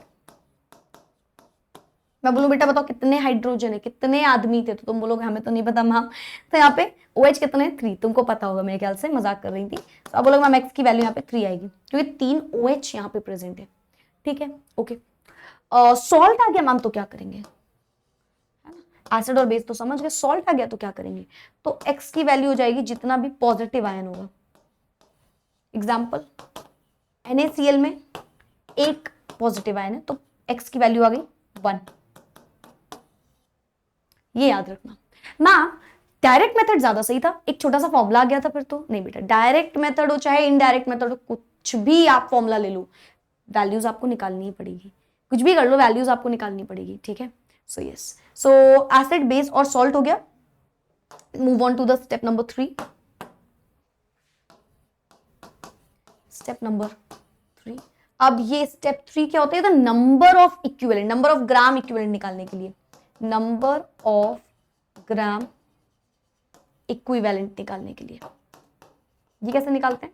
मैं बोलूं बेटा बताओ कितने हाइड्रोजन है, कितने आदमी थे, तो तुम बोलोगे हमें तो नहीं पता मैम। तो यहाँ पे OH कितने? 3, तुमको पता होगा मेरे ख्याल से, मजाक कर रही थी। तो आप बोलोगे मैम x की वैल्यू यहाँ पे 3 आएगी क्योंकि 3 OH यहाँ पे प्रेजेंट है, ठीक है, ओके। सॉल्ट आ गया मैम तो क्या करेंगे, है ना, एसिड और बेस तो समझ गए, सॉल्ट आ गया तो क्या करेंगे? तो x की वैल्यू हो जाएगी जितना भी पॉजिटिव आयन होगा। एग्जाम्पल NaCl में एक पॉजिटिव आयन है तो x की वैल्यू आ गई 1। ये याद रखना। मैम डायरेक्ट मेथड ज्यादा सही था, एक छोटा सा फॉर्मूला आ गया था फिर तो। नहीं बेटा, डायरेक्ट मेथड हो चाहे इनडायरेक्ट मेथड हो, कुछ भी आप फॉर्मूला ले लो, वैल्यूज आपको निकालनी ही पड़ेगी। कुछ भी कर लो, वैल्यूज आपको निकालनी पड़ेगी, ठीक है। So yes, so acid base और सॉल्ट हो गया। Move on to the step number 3। Step number 3, अब ये स्टेप 3 क्या होता है? The number of equivalent, number of gram equivalent निकालने के लिए, नंबर ऑफ ग्राम इक्विवेलेंट निकालने के लिए। ये कैसे निकालते हैं?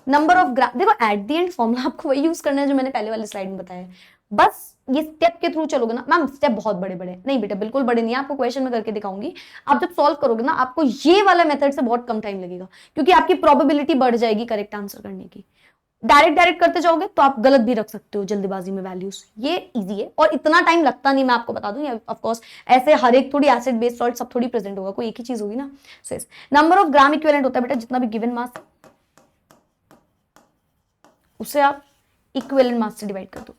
नंबर ऑफ ग्राम, देखो एट द एंड फॉर्मूला आपको वही यूज करना है जो मैंने पहले वाली स्लाइड में बताया है। बस ये स्टेप के थ्रू चलोगे ना। मैम स्टेप बहुत बड़े बड़े नहीं बेटा, बिल्कुल बड़े नहीं है, आपको क्वेश्चन में करके दिखाऊंगी। आप जब सॉल्व करोगे ना, आपको ये वाला मेथड से बहुत कम टाइम लगेगा, क्योंकि आपकी प्रोबेबिलिटी बढ़ जाएगी करेक्ट आंसर करने की। डायरेक्ट करते जाओगे तो आप गलत भी रख सकते हो जल्दबाजी में वैल्यूज। ये इजी है और इतना टाइम लगता नहीं, मैं आपको बता दूं। ऑफ कोर्स ऐसे हर एक थोड़ी एसिड बेस सॉल्ट सब थोड़ी प्रेजेंट होगा, कोई एक ही चीज होगी ना। सो नंबर ऑफ ग्राम इक्विवेलेंट होता है बेटा जितना भी गिवन मास, उसे आप इक्विवेलेंट मास से डिवाइड कर दो।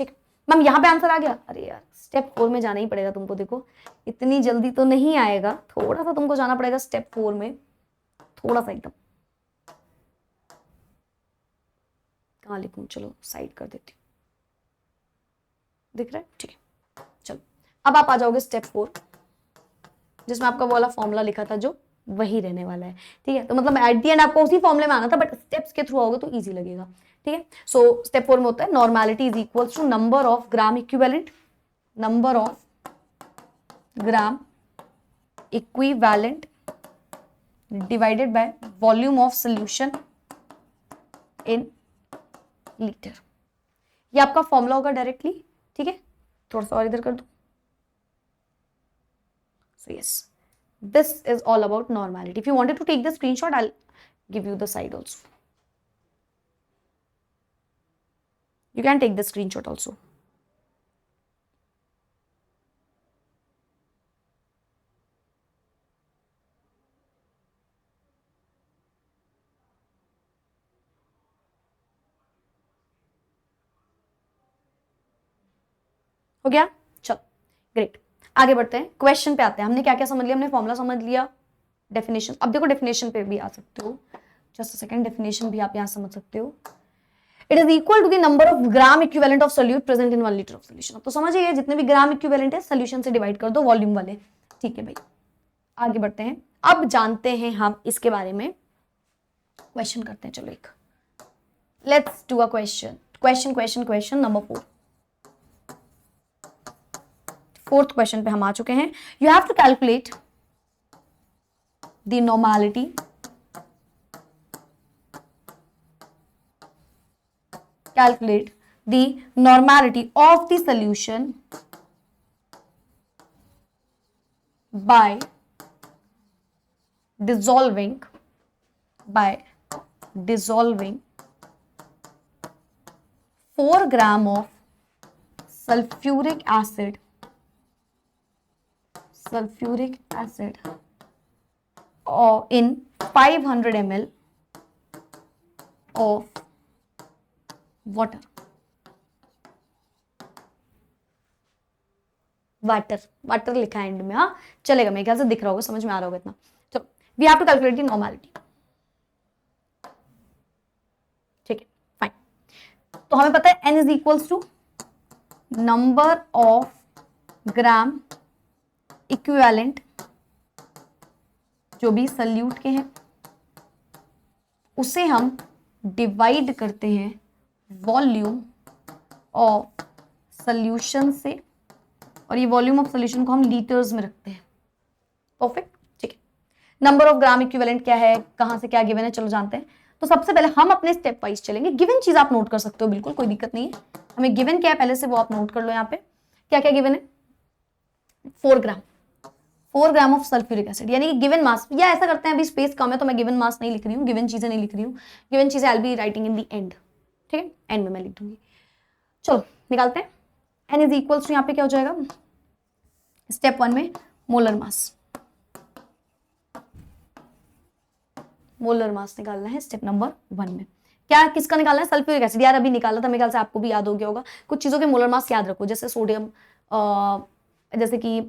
ठीक, मैम यहां पे आंसर आ गया। अरे यार स्टेप 4 में जाना ही पड़ेगा तुमको। देखो इतनी जल्दी तो नहीं आएगा, थोड़ा सा तुमको जाना पड़ेगा स्टेप 4 में, थोड़ा सा एकदम। कहां लिखूं? चलो साइड कर देती हूँ, दिख रहा है? ठीक है, चलो अब आप आ जाओगे स्टेप 4, जिसमें आपका वो वाला फॉर्मूला लिखा था जो वही रहने वाला है। ठीक है, तो मतलब एट दी एंड आपको उसी फॉर्मूले में आना था, बट स्टेप्स के थ्रू आओगे तो इजी लगेगा। ठीक है, सो स्टेप 4 में होता है normality is equals to number of gram equivalent, number of gram equivalent divided by volume of solution in litre. ये आपका फॉर्मूला होगा डायरेक्टली। ठीक है, थोड़ा सा और इधर कर दो। So yes, this is all about normality. If you wanted to take the screenshot, I'll give you the side also. You can take the screenshot also. हो गया? चलो ग्रेट, आगे बढ़ते हैं, क्वेश्चन पे आते हैं। हमने क्या क्या समझ लिया? हमने फॉर्मूला समझ लिया, डेफिनेशन। अब देखो डेफिनेशन पे भी आ सकते हो, जस्ट अ सेकंड, डेफिनेशन भी आप यहां समझ सकते हो। It is equal to the number of gram equivalent of solute present in 1 litre of solution. अब तो समझिए जितने भी ग्राम इक्विवेलेंट है सोल्यूशन से डिवाइड कर दो वॉल्यूम वाले। ठीक है भाई, आगे बढ़ते हैं। अब जानते हैं हम इसके बारे में, क्वेश्चन करते हैं। चलो एक, let's do a question number 4। Fourth question पे हम आ चुके हैं। You have to calculate the normality of the solution by dissolving 4 gram of sulfuric acid or in 500 ml of water लिखा है एंड में। हाँ चलेगा, मेरे ख्याल से दिख रहा होगा, समझ में आ रहा होगा इतना। चलो, we have to calculate the normality. ठीक है फाइन, तो हमें पता है n is equals to number of gram equivalent जो भी सल्यूट के हैं, उसे हम डिवाइड करते हैं वॉल्यूम ऑफ सॉल्यूशन से, और ये वॉल्यूम ऑफ सॉल्यूशन को हम लीटर्स में रखते हैं। परफेक्ट, ठीक है। नंबर ऑफ ग्राम इक्विवेलेंट क्या है, कहां से क्या गिवन है, चलो जानते हैं। तो सबसे पहले हम अपने स्टेप वाइज चलेंगे। गिवन चीज आप नोट कर सकते हो, बिल्कुल कोई दिक्कत नहीं है। हमें गिवन क्या है पहले से वो आप नोट कर लो। यहाँ पे क्या क्या गिवन है? 4 ग्राम ऑफ सल्फ्यूरिक एसिड, यानी कि गिवन मास। या ऐसा करते हैं, अभी स्पेस कम है तो मैं गिवन मास नहीं लिख रही हूँ, गिवन चीजें नहीं लिख रही हूँ, गिवन चीजें आई will be writing in the end. ठीक है, एंड में मैं लिख दूंगी। चलो निकालते हैं। n इज इक्वल्स टू यहाँ पे क्या हो जाएगा? स्टेप 1 में मोलर मास निकालना है स्टेप नंबर 1 में। क्या किसका निकालना है? Sulphuric acid. यार अभी निकाला था, मेरे ख्याल से आपको भी याद हो गया होगा। कुछ चीजों के मोलर मास याद रखो, जैसे सोडियम, जैसे कि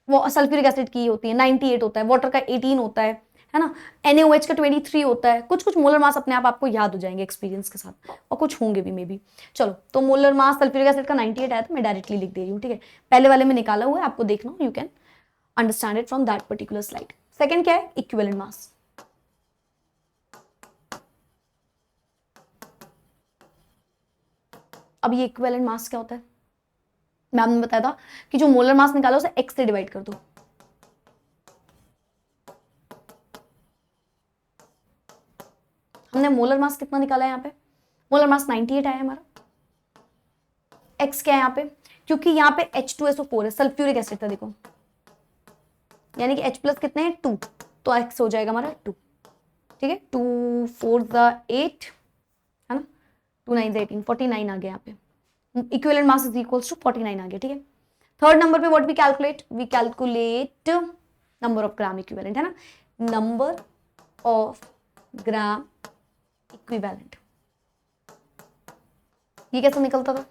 वो सल्फ्यूरिक एसिड की होती है 98 होता है, वाटर का 18 होता है ना, NaOH का 23 होता है। कुछ कुछ मोलर मास अपने आप आपको याद हो जाएंगे एक्सपीरियंस के साथ, और कुछ होंगे भी मे बी। चलो, तो मोलर मास सल्फ्यूरिक एसिड का 98 आया था, मैं डायरेक्टली लिख दे रही हूँ, ठीक है। पहले वाले में निकाला हुआ है, आपको देखना, you can understand it from that particular slide. Second क्या है? Equivalent mass. अब ये इक्विवेलेंट मास क्या होता है? मैम ने बताया था कि जो मोलर मास निकाला उसे x से डिवाइड कर दो। हमने मोलर मास कितना निकाला है यहाँ पे? मोलर मास 98 आया हमारा। x क्या है यहाँ पे? क्योंकि यहाँ पे H2SO4 है, सल्फ्यूरिक एसिड था, देखो, यानी कि H प्लस कितने हैं? 2, तो x हो जाएगा हमारा 2, ठीक है। 2 4 8 है ना, 2 9 18, 49 आ गया यहाँ पे। Equivalent mass is equals to 49 आ गया, ठीक है। थर्ड नंबर पे what we calculate? We calculate number of gram equivalent, है ना, नंबर ऑफ ग्राम इक्विवेलेंट। ये कैसे निकलता था?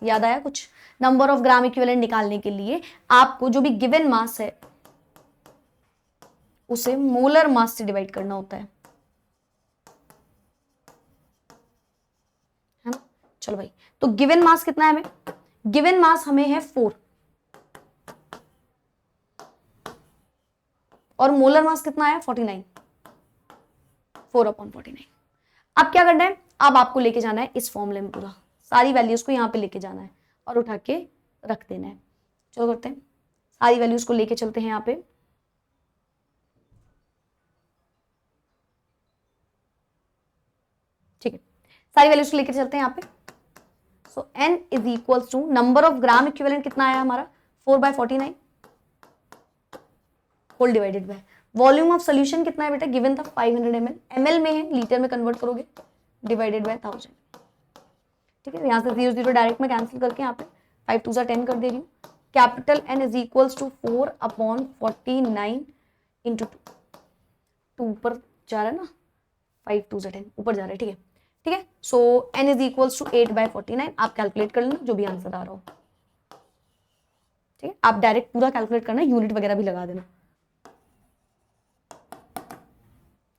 याद आया कुछ? नंबर ऑफ ग्राम इक्विवेलेंट निकालने के लिए आपको जो भी गिवन मास है उसे मोलर मास से डिवाइड करना होता है ना। चलो भाई, तो गिवन मास कितना है हमें? गिवन मास हमें है 4, और मोलर मास कितना है? 49, 4/49। अब क्या करना है? अब आपको लेके जाना है इस फॉर्मूले में, पूरा सारी वैल्यूज को यहाँ पे लेके जाना है और उठा के रख देना है। चलो करते हैं, सारी वैल्यूज को लेके चलते हैं यहाँ पे। ठीक है, सारी वैल्यूज को लेके चलते हैं यहाँ पे। So n is equals to number of gram equivalent कितना आया हमारा? 4/49 whole divided by volume of solution कितना है बेटा? गिवन था 500 ml, ml में है, लीटर में कन्वर्ट करोगे, डिवाइडेड बाय 1000, ठीक है। यहाँ से 0 0 डायरेक्ट में कैंसिल करके यहाँ पे 5 2 10 कर दे रही हूँ। Capital N is equals to 4/49 into 2 ऊपर जा रहा है ना, 5 2 10 ऊपर जा रहा है, ठीक है, ठीक है। सो N इज इक्वल्स टू 8/49, आप कैलकुलेट कर लेना जो भी आंसर आ रहा हो, ठीक है। आप डायरेक्ट पूरा कैलकुलेट करना, यूनिट वगैरह भी लगा देना,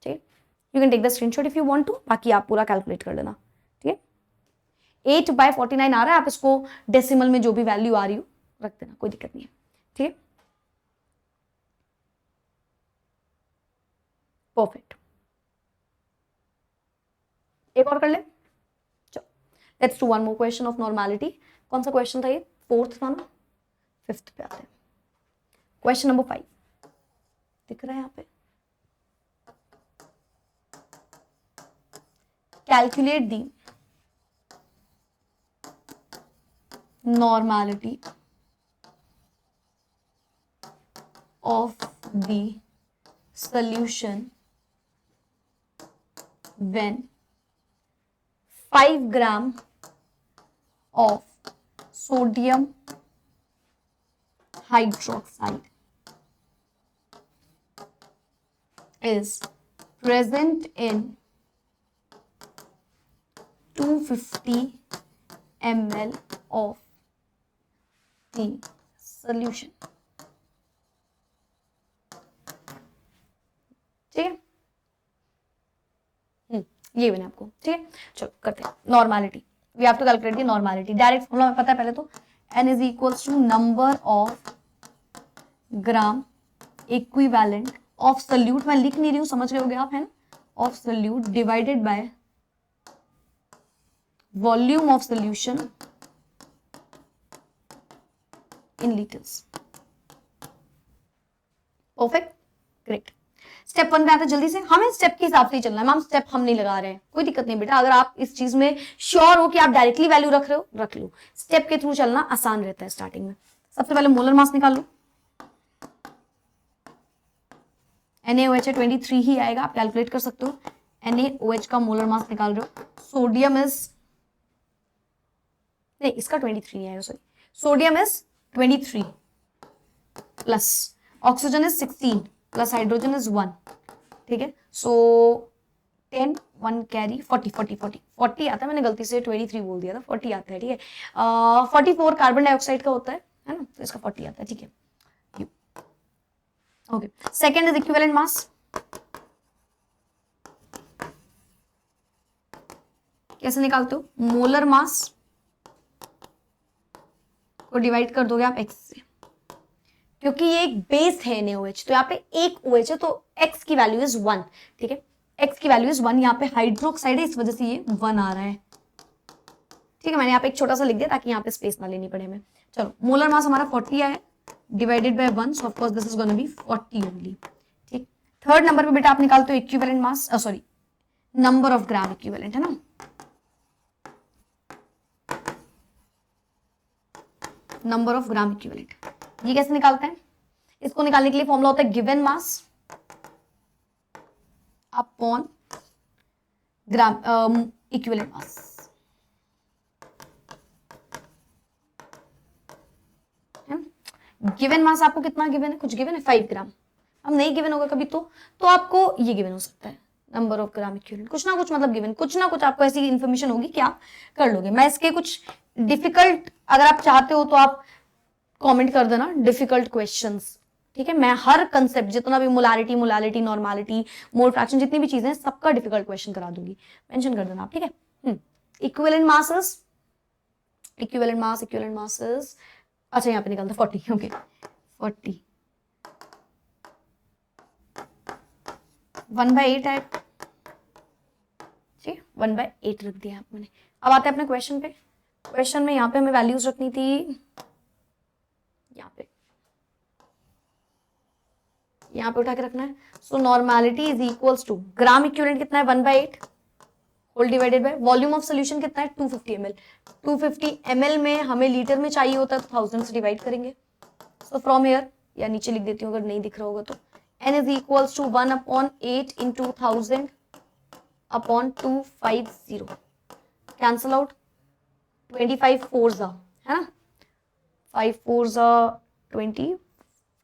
ठीक है। You can take the screenshot if you want to, बाकी आप पूरा कैलकुलेट कर लेना, ठीक है। 8/49 आ रहा है, आप इसको डेसिमल में जो भी वैल्यू आ रही हो रख देना, कोई दिक्कत नहीं है, ठीक है। परफेक्ट, एक और कर ले। चलो, let's do one more question of normality. कौन सा क्वेश्चन था ये? 4th था ना, 5th पे आते हैं। क्वेश्चन नंबर 5 दिख रहा है यहाँ पे। Calculate the normality of the solution when 5 gram of sodium hydroxide is present in 250 ml of the solution, ठीक है। ये बने आपको, ठीक है। चलो करते हैं normality. We have to calculate the normality. Direct formula में पता है पहले तो, N is equals to number of gram equivalent of solute, मैं लिख नहीं रही हूँ, समझ रहे होगे आप, है ना, of solute divided by volume of solution in litres. Perfect, great. Step 1 पे आता है, जल्दी से हमें स्टेप के हिसाब से ही चलना है। मैम स्टेप हम नहीं लगा रहे हैं, कोई दिक्कत नहीं बेटा, अगर आप इस चीज में श्योर हो कि आप डायरेक्टली वैल्यू रख रहे हो, रख लो। स्टेप के थ्रू चलना आसान रहता है स्टार्टिंग में। सबसे पहले मोलर मास निकाल लो। NaOH 23 ही आएगा, आप कैलकुलेट कर सकते हो। NaOH का मोलर मास निकाल रहे हो। सोडियम इज, नहीं इसका 23 नहीं आएगा, sorry, sodium is 23 plus oxygen is 16 plus hydrogen is 1, ठीक है। सो 10 1 कैरी 40 40 40 40 आता है, मैंने गलती से 23 बोल दिया था, 40 आता है, ठीक है। 44 कार्बन डाइऑक्साइड का होता है ना, तो इसका 40 आता है, ठीक है। Okay, second is equivalent mass. कैसे निकालते हो? मोलर मास को डिवाइड कर दोगे आप x से, क्योंकि ये एक बेस है NaOH, तो यहाँ पे एक OH है, तो x की वैल्यू इज 1, ठीक है। x की वैल्यू इज 1, यहाँ पे हाइड्रोक्साइड है, इस वजह से ये 1 आ रहा है, ठीक है। मैंने यहाँ पे एक छोटा सा लिख दिया ताकि यहाँ पे स्पेस ना लेनी पड़े हमें। चलो, मोलर मास हमारा 40 है, divided by 1, so of course this is gonna B 40 only, ठीक। थर्ड नंबर पे बेटा आप निकालते हो equivalent mass, sorry number of gram equivalent, है ना। नंबर ऑफ ग्राम इक्विवेलेंट, ये कैसे निकालते हैं? इसको निकालने के लिए फॉर्मूला होता है given mass upon gram equivalent mass. Given mass आपको कितना गिवन है? कुछ गिवन है 5 ग्राम। अब नहीं गिवन होगा कभी तो आपको ये गिवन हो सकता है नंबर ऑफ ग्राम इक्विवेलेंट, कुछ ना कुछ मतलब गिवन, कुछ ना कुछ आपको ऐसी इंफॉर्मेशन होगी कि आप कर लोगे। मैं इसके कुछ डिफिकल्ट, अगर आप चाहते हो तो आप कमेंट कर देना डिफिकल्ट क्वेश्चंस, ठीक है। मैं हर कंसेप्ट जितना भी मोलारिटी, नॉर्मालिटी, मोल फ्रैक्शन, जितनी भी चीजें सबका डिफिकल्ट क्वेश्चन करा दूंगी, मेंशन कर देना आप, ठीक है। इक्विवेलेंट मासेस, अच्छा यहाँ पे निकलता 40, ओके 40 1/8 है, ठीक है, 1/8 रख दिया मैंने। अब आते हैं अपने क्वेश्चन पे। क्वेश्चन में यहाँ पे हमें वैल्यूज रखनी थी, यहाँ पे उठा के रखना है। So normality is equals to gram equivalent कितना है 1/8 whole divided by volume of solution कितना है 250 ml। 250 ml में हमें लीटर में चाहिए होता है तो 1000 से डिवाइड करेंगे। सो फ्रॉम हियर, या नीचे लिख देती हूँ अगर नहीं दिख रहा होगा तो, n is equals to 1/8 into 1000 upon 250, cancel out, 25 4 है ना, 5 4 20,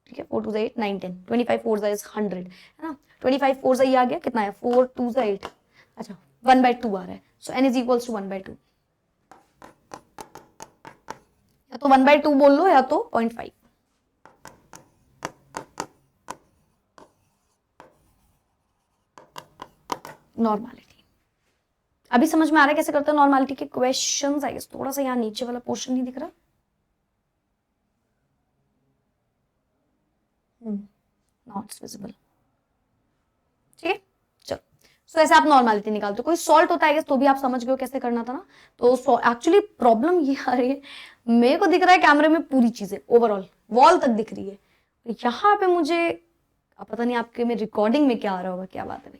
ठीक है, 4 2 8 9 10, 25 4 इज 100, है ना। 25 4 ये आ गया, कितना है 4 2 8, अच्छा 1/2 आ रहा है। सो n इज इक्वल्स टू 1/2, या तो 1/2 बोल लो या तो 0.5। नॉर्मलिटी अभी समझ में आ रहा है कैसे करते हैं नॉर्मलिटी के क्वेश्चंस? आई गेस थोड़ा सा यहाँ नीचे वाला पोर्शन नहीं दिख रहा, नॉट विजिबल, ठीक है। चलो, सो ऐसे आप नॉर्मलिटी निकालते हो। कोई सॉल्ट होता है तो भी आप समझ गए कैसे करना था ना। तो एक्चुअली प्रॉब्लम ये आ रही है, मेरे को दिख रहा है कैमरे में पूरी चीजें ओवरऑल वॉल तक दिख रही है, यहाँ पे मुझे पता नहीं आपके में रिकॉर्डिंग में क्या आ रहा होगा, क्या बात है भाई।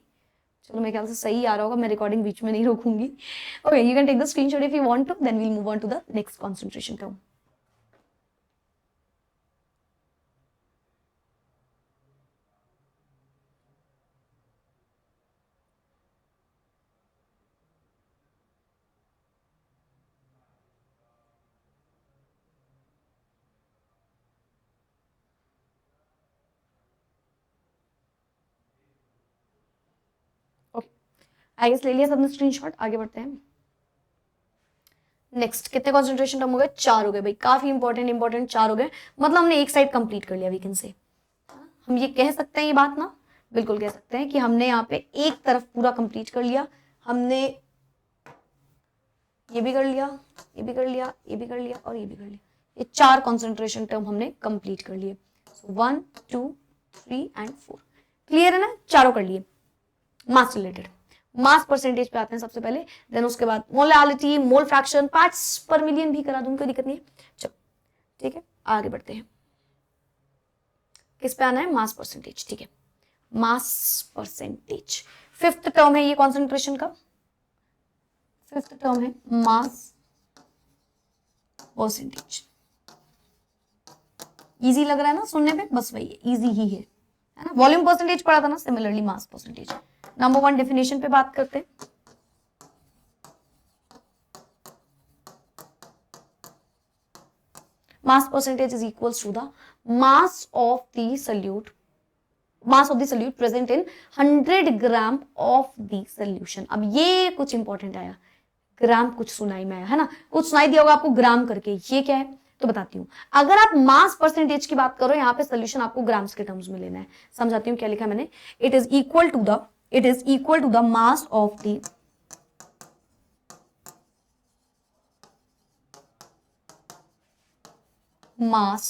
चलो मेरे ख्याल से सही आ रहा होगा, मैं रिकॉर्डिंग बीच में नहीं रोकूंगी। Okay, you can take the screenshot if you want to, then we will move on to the next concentration term. I guess ले लिया सबने स्क्रीनशॉट, आगे बढ़ते हैं। नेक्स्ट कितने कंसंट्रेशन टर्म हो गए? 4 हो गए भाई, काफी इंपॉर्टेंट 4 हो गए, मतलब हमने एक साइड कंप्लीट कर लिया। वी कैन से, हम ये कह सकते हैं ये बात ना, बिल्कुल कह सकते हैं कि हमने यहाँ पे एक तरफ पूरा कंप्लीट कर लिया। हमने ये भी कर लिया, ये भी कर लिया, ये भी कर लिया और ये भी कर लिया। ये 4 कंसंट्रेशन टर्म हमने कंप्लीट कर लिए। 1 2 3 एंड 4 क्लियर है ना, चारों कर लिए। मास रिलेटेड मास परसेंटेज पे आते हैं सबसे पहले, देन उसके बाद molality, mole fraction, parts per million भी करा दूं, कोई दिक्कत नहीं है। चलो ठीक है, आगे बढ़ते हैं। किस पे आना है? मास परसेंटेज, ठीक है। मास परसेंटेज 5th टर्म है ये कॉन्सेंट्रेशन का, 5th टर्म है मास परसेंटेज। इजी लग रहा है ना सुनने में? बस वही है, इजी ही है ना। वॉल्यूम परसेंटेज पढ़ा था ना, similarly mass percentage. Number 1 definition पे बात करते हैं। Mass percentage is equals to the mass of the solute, mass of the solute present in 100 gram of the solution. अब ये कुछ इंपॉर्टेंट आया, ग्राम कुछ सुनाई में आया है ना, कुछ सुनाई दिया होगा आपको ग्राम करके, ये क्या है तो बताती हूँ। अगर आप मास परसेंटेज की बात करो, यहाँ पे सोल्यूशन आपको ग्राम्स के टर्म्स में लेना है। समझाती हूँ क्या लिखा है मैंने। It is equal to the mass of the mass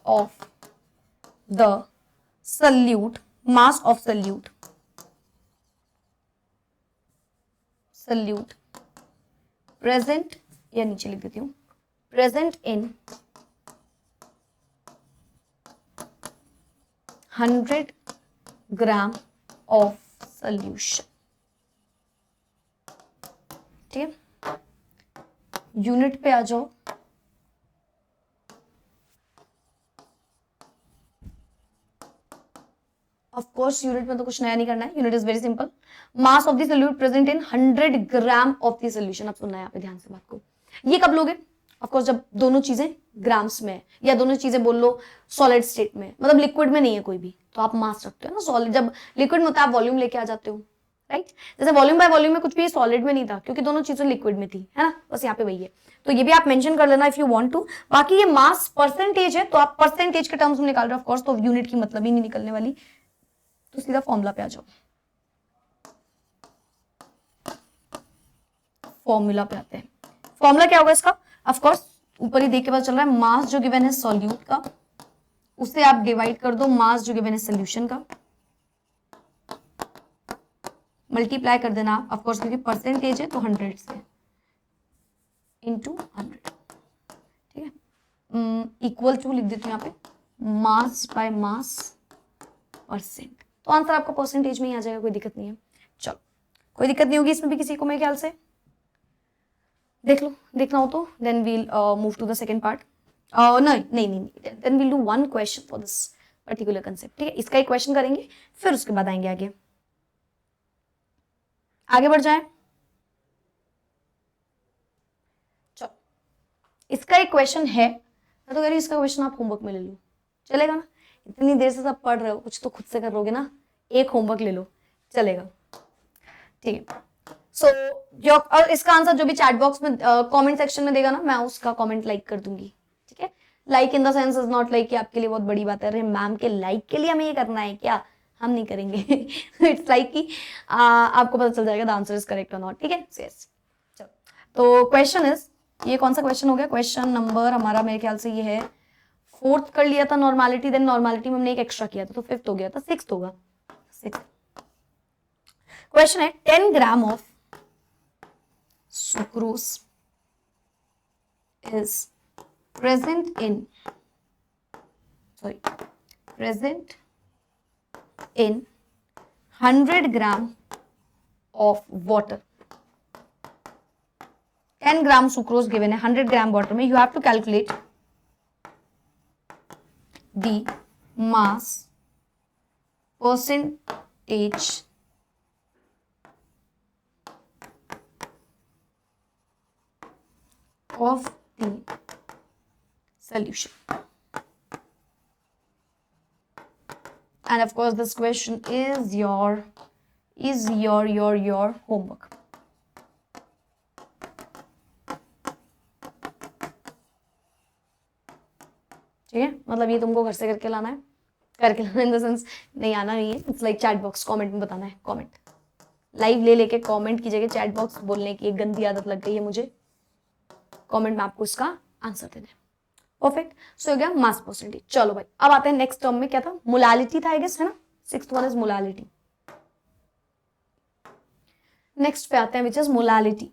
of the solute, mass of solute present, या नीचे लिख देती हूँ, present in 100 gram of solution। ठीक है, यूनिट पे आ जाओ। ऑफ कोर्स यूनिट में तो कुछ नया नहीं करना है, unit is very simple. Mass of the solute present in 100 gram of the solution. अब सुनना है यहाँ पे ध्यान से बात को। ये कब लोगे? ऑफ कोर्स जब दोनों चीजें ग्राम्स में है, या दोनों चीजें बोल लो सॉलिड स्टेट में, मतलब लिक्विड में नहीं है कोई भी, तो आप मास रखते हो ना सॉलिड। जब लिक्विड में होता है आप वॉल्यूम लेके आ जाते हो, राइट। जैसे वॉल्यूम बाय वॉल्यूम में कुछ भी सॉलिड में नहीं था, क्योंकि दोनों चीजें लिक्विड में थी, है ना। बस यहाँ पे वही है, तो ये भी आप मेंशन कर लेना इफ यू वांट टू। बाकी ये मास परसेंटेज है, तो आप परसेंटेज के टर्म्स में निकाल रहे हो, ऑफ कोर्स तो यूनिट की मतलब ही नहीं निकलने वाली, तो सीधा फॉर्मूला पे आ जाओ। फॉर्मूला पे आते हैं। फॉर्मूला क्या होगा इसका? ऑफ कोर्स ऊपर ही देख के पता चल रहा है, मास जो गिवन है सॉल्यूट का, उसे आप डिवाइड कर दो मास जो गिवन है सोल्यूशन का, मल्टीप्लाई कर देना आप, ऑफ कोर्स क्योंकि परसेंटेज है तो 100 से इंटू 100। ठीक है, इक्वल टू लिख देती हूँ यहाँ पे, मास बाय मास परसेंट। तो आंसर आपका परसेंटेज में ही आ जाएगा, कोई दिक्कत नहीं है। चलो, कोई दिक्कत नहीं होगी इसमें भी किसी को, मेरे ख्याल से। देख लो, देखना हो तो then we'll move to the second part. नहीं, then we'll do one question for this particular concept. ठीक है, इसका एक क्वेश्चन करेंगे, फिर उसके बाद आएंगे आगे बढ़ जाए। चलो, इसका एक क्वेश्चन है, मैं तो कह रही हूँ इसका क्वेश्चन आप होमवर्क में ले लो, चलेगा ना? इतनी देर से सब पढ़ रहे हो, कुछ तो खुद से करोगे ना, एक होमवर्क ले लो, चलेगा। ठीक है, सो और इसका आंसर जो भी चैट बॉक्स में कमेंट सेक्शन में देगा ना, मैं उसका कमेंट लाइक कर दूंगी। ठीक है, like in the sense is not like कि आपके लिए बहुत बड़ी बात है, अरे मैम के लाइक के लिए हमें ये करना है क्या, हम नहीं करेंगे। इट्स लाइक कि आपको पता चल जाएगा द आंसर इज करेक्ट और नॉट। ठीक है, यस। चलो, तो क्वेश्चन इज, ये कौन सा क्वेश्चन हो गया? क्वेश्चन नंबर हमारा मेरे ख्याल से ये है, 4th कर लिया था नॉर्मेलिटी, देन नॉर्मेलिटी में हमने एक एक्स्ट्रा किया था, तो 5th हो गया था, 6th होगा। 6th क्वेश्चन है, 10 gram of sucrose is present in 100 gram of water। 10 gram sucrose given है 100 ग्राम वाटर में, you have to calculate the mass percentage of the solution, and of course this question is your homework। ठीक है, मतलब ये तुमको घर से करके लाना है, करके लाना इन द सेंस नहीं आना नहीं है, it's like chat box comment में बताना है। कमेंट लाइव ले लेके कमेंट की जगह चैट बॉक्स बोलने की एक गंदी आदत लग गई है मुझे, कमेंट में आपको इसका आंसर देना है। परफेक्ट, सो हो गया मास परसेंटेज। चलो भाई, अब आते हैं नेक्स्ट टर्म में, क्या था? मोलालिटी था आई गेस, है ना। 6th one is molality. Next पे आते हैं विच इज मोलालिटी।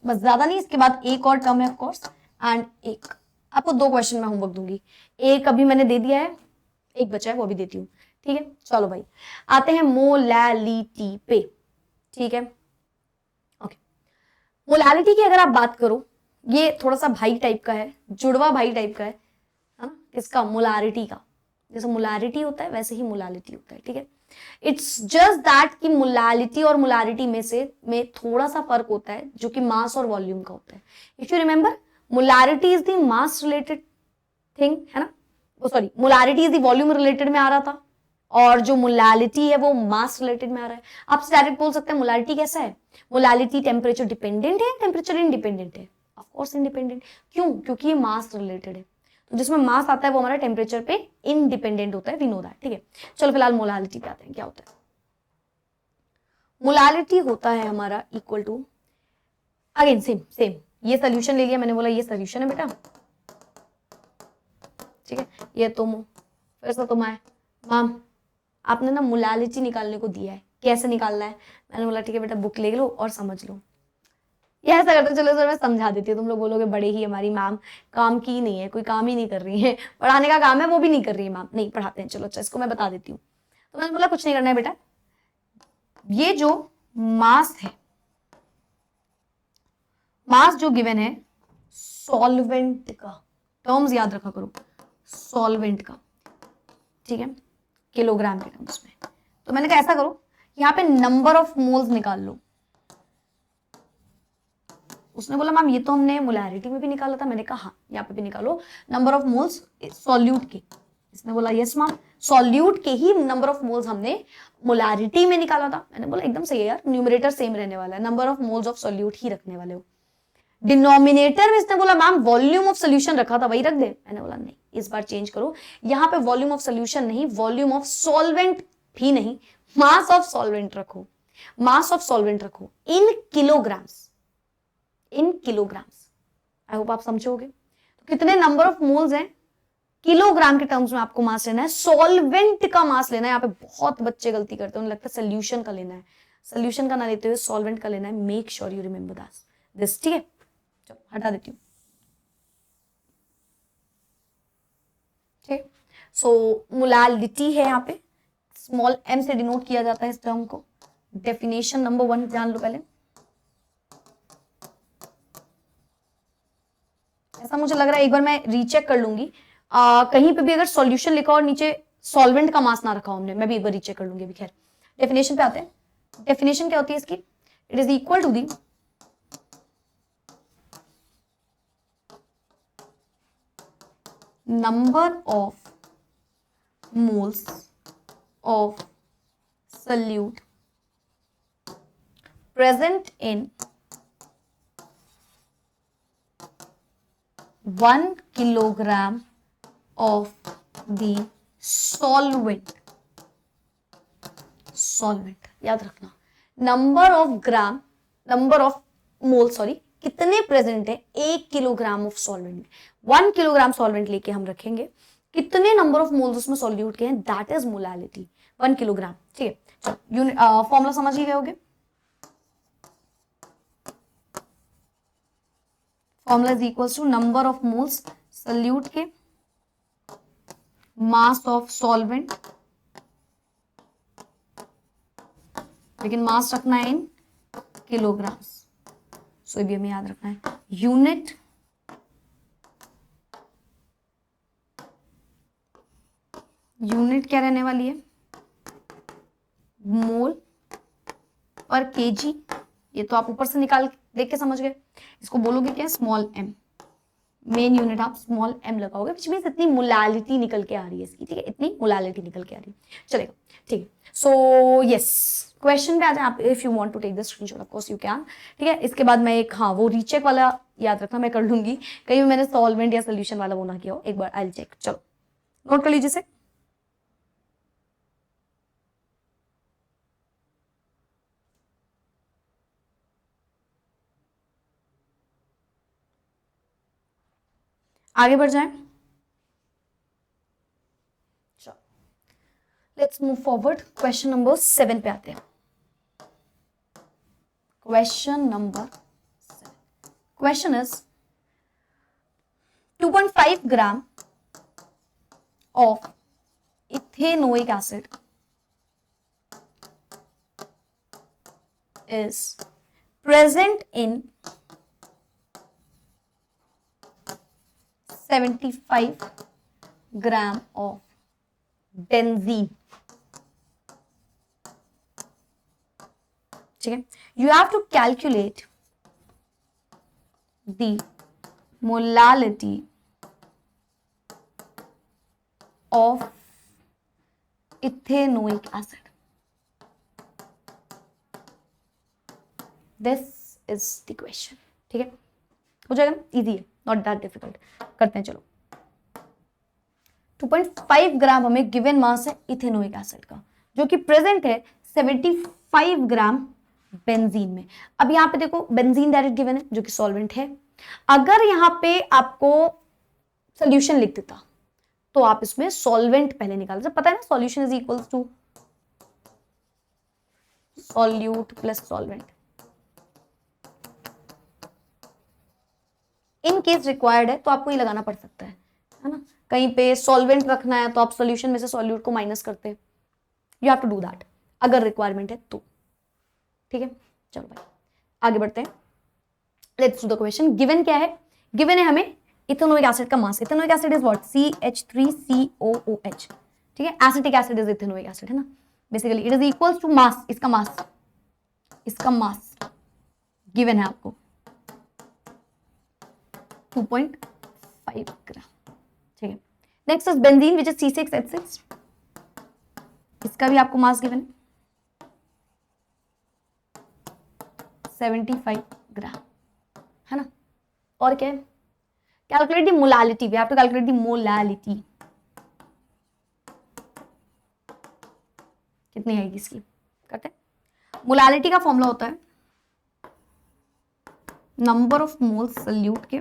बस ज्यादा नहीं, इसके बाद एक और टर्म है ऑफ कोर्स, एंड एक आपको 2 क्वेश्चन में होमवर्क दूंगी, एक अभी मैंने दे दिया है, एक बचा है वो भी देती हूँ। ठीक है, चलो भाई आते हैं मोलालिटी पे। ठीक है, ओके। मोलालिटी की अगर आप बात करो, ये थोड़ा सा भाई टाइप का है, जुड़वा भाई टाइप का है ना, किसका? मोलारिटी का। जैसे मोलारिटी होता है वैसे ही मोलालिटी होता है। ठीक है, इट्स जस्ट दैट कि मोलालिटी और मोलारिटी में थोड़ा सा फर्क होता है, जो कि मास और वॉल्यूम का होता है। If you remember, molarity is the mass related thing, है ना, sorry molarity is the volume related में आ रहा था, और जो मोलालिटी है वो मास रिलेटेड में आ रहा है। आप डायरेक्ट बोल सकते हैं मोलालिटी कैसा है, मोलालिटी टेम्परेचर डिपेंडेंट है, टेम्परेचर इंडिपेंडेंट है, ऑफ कोर्स इंडिपेंडेंट। क्यों? क्योंकि ये मास रिलेटेड है, तो जिसमें मास आता है वो हमारा टेम्परेचर पे इंडिपेंडेंट होता है, वी नो दैट। ठीक है, चलो फिलहाल मोलालिटी पे आते हैं, क्या होता है। मोलालिटी होता है हमारा equal to, again same same, ये सोल्यूशन ले लिया मैंने, बोला ये सोल्यूशन है बेटा, ठीक है, ये तुम हो, फिर से तुम आए, मैम आपने ना मोलालिटी निकालने को दिया है, कैसे निकालना है। मैंने बोला ठीक है बेटा बुक ले लो और समझ लो। ये ऐसा करते, चलो सर मैं समझा देती हूँ, तुम लोग बोलोगे बड़े ही हमारी मैम काम की नहीं है, कोई काम ही नहीं कर रही है, पढ़ाने का काम है वो भी नहीं कर रही है मैम, नहीं पढ़ाते हैं। चलो अच्छा इसको मैं बता देती हूँ। तो मैंने बोला कुछ नहीं करना है बेटा, ये जो मास है, मास जो गिवन है सॉल्वेंट का, टर्म्स याद रखा करो, सॉल्वेंट का, ठीक है, किलोग्राम के टर्म्स में। तो मैंने कहा ऐसा करो, यहाँ पे नंबर ऑफ मोल्स निकाल लो। उसने बोला मैम ये तो हमने मोलैरिटी में भी निकाला था। मैंने कहा हाँ, यहाँ पे भी निकालो नंबर ऑफ मोल्स सॉल्यूट के। इसने बोला यस मैम, सॉल्यूट के ही नंबर ऑफ मोल्स हमने मोलैरिटी में निकाला था। मैंने बोला एकदम सही है यार, न्यूमरेटर सेम रहने वाला है, number of moles of solute ही रखने वाले हो। डिनोमिनेटर में इसने बोला मैम वॉल्यूम ऑफ सोल्यूशन रखा था, वही रख दे। मैंने बोला नहीं, इस बार चेंज करो, यहाँ पे वॉल्यूम ऑफ सोल्यूशन नहीं, वॉल्यूम ऑफ सॉल्वेंट भी नहीं, मास ऑफ सॉल्वेंट रखो, मास ऑफ सॉल्वेंट रखो in kilograms, in kilograms. I hope आप समझोगे। तो कितने नंबर ऑफ मोल्स हैं, किलोग्राम के टर्म्स में आपको मास लेना है, सॉल्वेंट का मास लेना है। यहाँ पे बहुत बच्चे गलती करते हैं, उन्हें लगता है सोल्यूशन का लेना है, सोल्यूशन का ना लेते हुए सॉल्वेंट का लेना है। Make sure you remember this, ठीक है। चलो हटा देती हूँ, ठीक। सो मोलालिटी है यहाँ पे, स्मॉल m से डिनोट किया जाता है इस टर्म को। डेफिनेशन नंबर 1 जान लो पहले। ऐसा मुझे लग रहा है एक बार मैं रीचेक कर लूंगी, कहीं पे भी अगर सॉल्यूशन लिखा और नीचे सॉल्वेंट का मास ना रखा हो हमने, मैं भी एक बार रीचेक कर लूंगी। अभी खैर डेफिनेशन पे आते हैं। डेफिनेशन क्या होती है इसकी, it is equal to the number of moles of solute present in 1 kilogram of the solvent, solvent याद रखना, number of gram, number of mole sorry, कितने प्रेजेंट है 1 किलोग्राम ऑफ सॉल्वेंट में। 1 किलोग्राम सॉल्वेंट लेके हम रखेंगे, कितने नंबर ऑफ मोल्स उसमें सॉल्यूट के हैं, दैट इज मोलालिटी, 1 किलोग्राम। ठीक है, चलो यूनिट फॉर्मूला समझ ही गए होगे। Formula is equals to number of moles solute के मास ऑफ सॉल्वेंट, लेकिन मास रखना है इन किलोग्राम्स, सो ये भी हमें याद रखना है। यूनिट यूनिट क्या रहने वाली है, मोल पर केजी। ये तो आप ऊपर से निकाल देख के समझ गए, इसको बोलोगे क्या, स्मॉल एम। मेन यूनिट आप स्मॉल एम लगाओगे, विच मींस इतनी मोलालिटी निकल के आ रही है इसकी, ठीक है, इतनी मोलालिटी निकल के आ रही है। चलेगा, ठीक है। सो यस, क्वेश्चन पे आ जाए आप, if you want to take the screenshot of course you can, ठीक है। इसके बाद मैं एक, हाँ वो रीचेक वाला याद रखना, मैं कर लूंगी, कहीं भी मैंने सॉल्वेंट या सोल्यूशन वाला वो ना किया हो, एक बार आई विल चेक। चलो नोट कर लीजिए से। आगे बढ़ जाए, let's move forward. Question number 7 पे आते हैं। Question number 7, question is 2.5 gram of ethanoic acid is present in 75 gram of benzene, ठीक है। You have to calculate the molality of ethanoic acid. This is the question. ठीक है, हो जाएगा ना, इजी है, नॉट दैट डिफिकल्ट। करते हैं, चलो। 2.5 ग्राम हमें गिवन मास है इथेनोइक एसिड का, जो कि प्रेजेंट है 75 ग्राम बेंजीन में। अब यहाँ पे देखो बेंजीन डायरेक्ट गिवन है जो कि सॉल्वेंट है। अगर यहाँ पे आपको सोल्यूशन लिख देता तो आप इसमें सॉल्वेंट पहले निकाल, जब पता है ना solution is equals to solute plus solvent. In case required है तो आपको ये लगाना पड़ सकता है ना, कहीं पे सॉल्वेंट रखना है तो आप सॉल्यूशन में से सॉल्यूट को माइनस करते हैं। You have to do that अगर रिक्वायरमेंट है तो। ठीक है, चलो भाई आगे बढ़ते हैं। Let's do the question. Given क्या है? गिवन है हमें इथेनोइक एसिड का मास। Ethanoic acid is what? CH3COOH। ठीक है, acetic acid is ethanoic acid, है ना। Basically it is equals to mass, इसका मास गिवन है आपको 2.5 ग्राम। ठीक है, next is benzene which is C6H6। इसका भी आपको मास गिवन है 75 ग्राम, है ना। और क्या है? Calculate the molality, we have to calculate the molality. कितनी आएगी इसकी? करते हैं। मोलालिटी का फॉर्मूला होता है नंबर ऑफ मोल्स सॉल्यूट के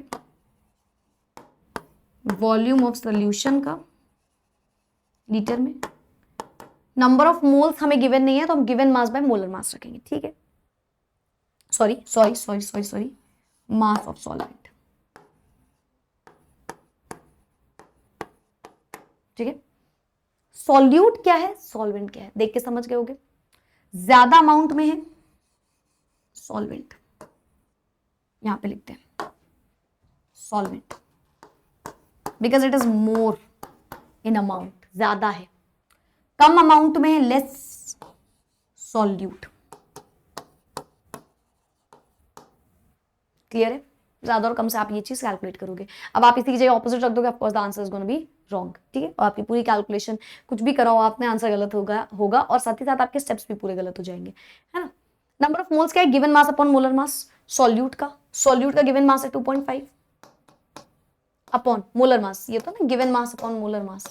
वॉल्यूम ऑफ सॉल्यूशन का लीटर में। नंबर ऑफ मोल्स हमें गिवन नहीं है तो हम given mass by molar mass रखेंगे। ठीक है, सॉरी, मास ऑफ सॉल्वेंट। ठीक है, सॉल्यूट क्या है, सॉल्वेंट क्या है, देख के समझ गए होगे। ज्यादा अमाउंट में है सॉल्वेंट, यहां पे लिखते हैं solvent because it is more in amount, ज्यादा है। कम अमाउंट में है लेस सॉल्यूट। क्लियर है? ज्यादा और कम से आप ये चीज कैलकुलेट करोगे। अब आप इसी की जगह ऑपोजिट रख दोगे, of course the answer is gonna be wrong. ठीक है, और आपकी पूरी कैलकुलेशन कुछ भी कराओ आपने, आंसर गलत होगा और साथ ही साथ आपके स्टेप्स भी पूरे गलत हो जाएंगे, है ना। नंबर ऑफ मोल्स क्या है? गिवन मास अपॉन मोलर मास। सॉल्यूट का गिवन मास है 2.5 अपॉन मोलर मास। ये तो ना गिवन मास अपॉन मोलर मास।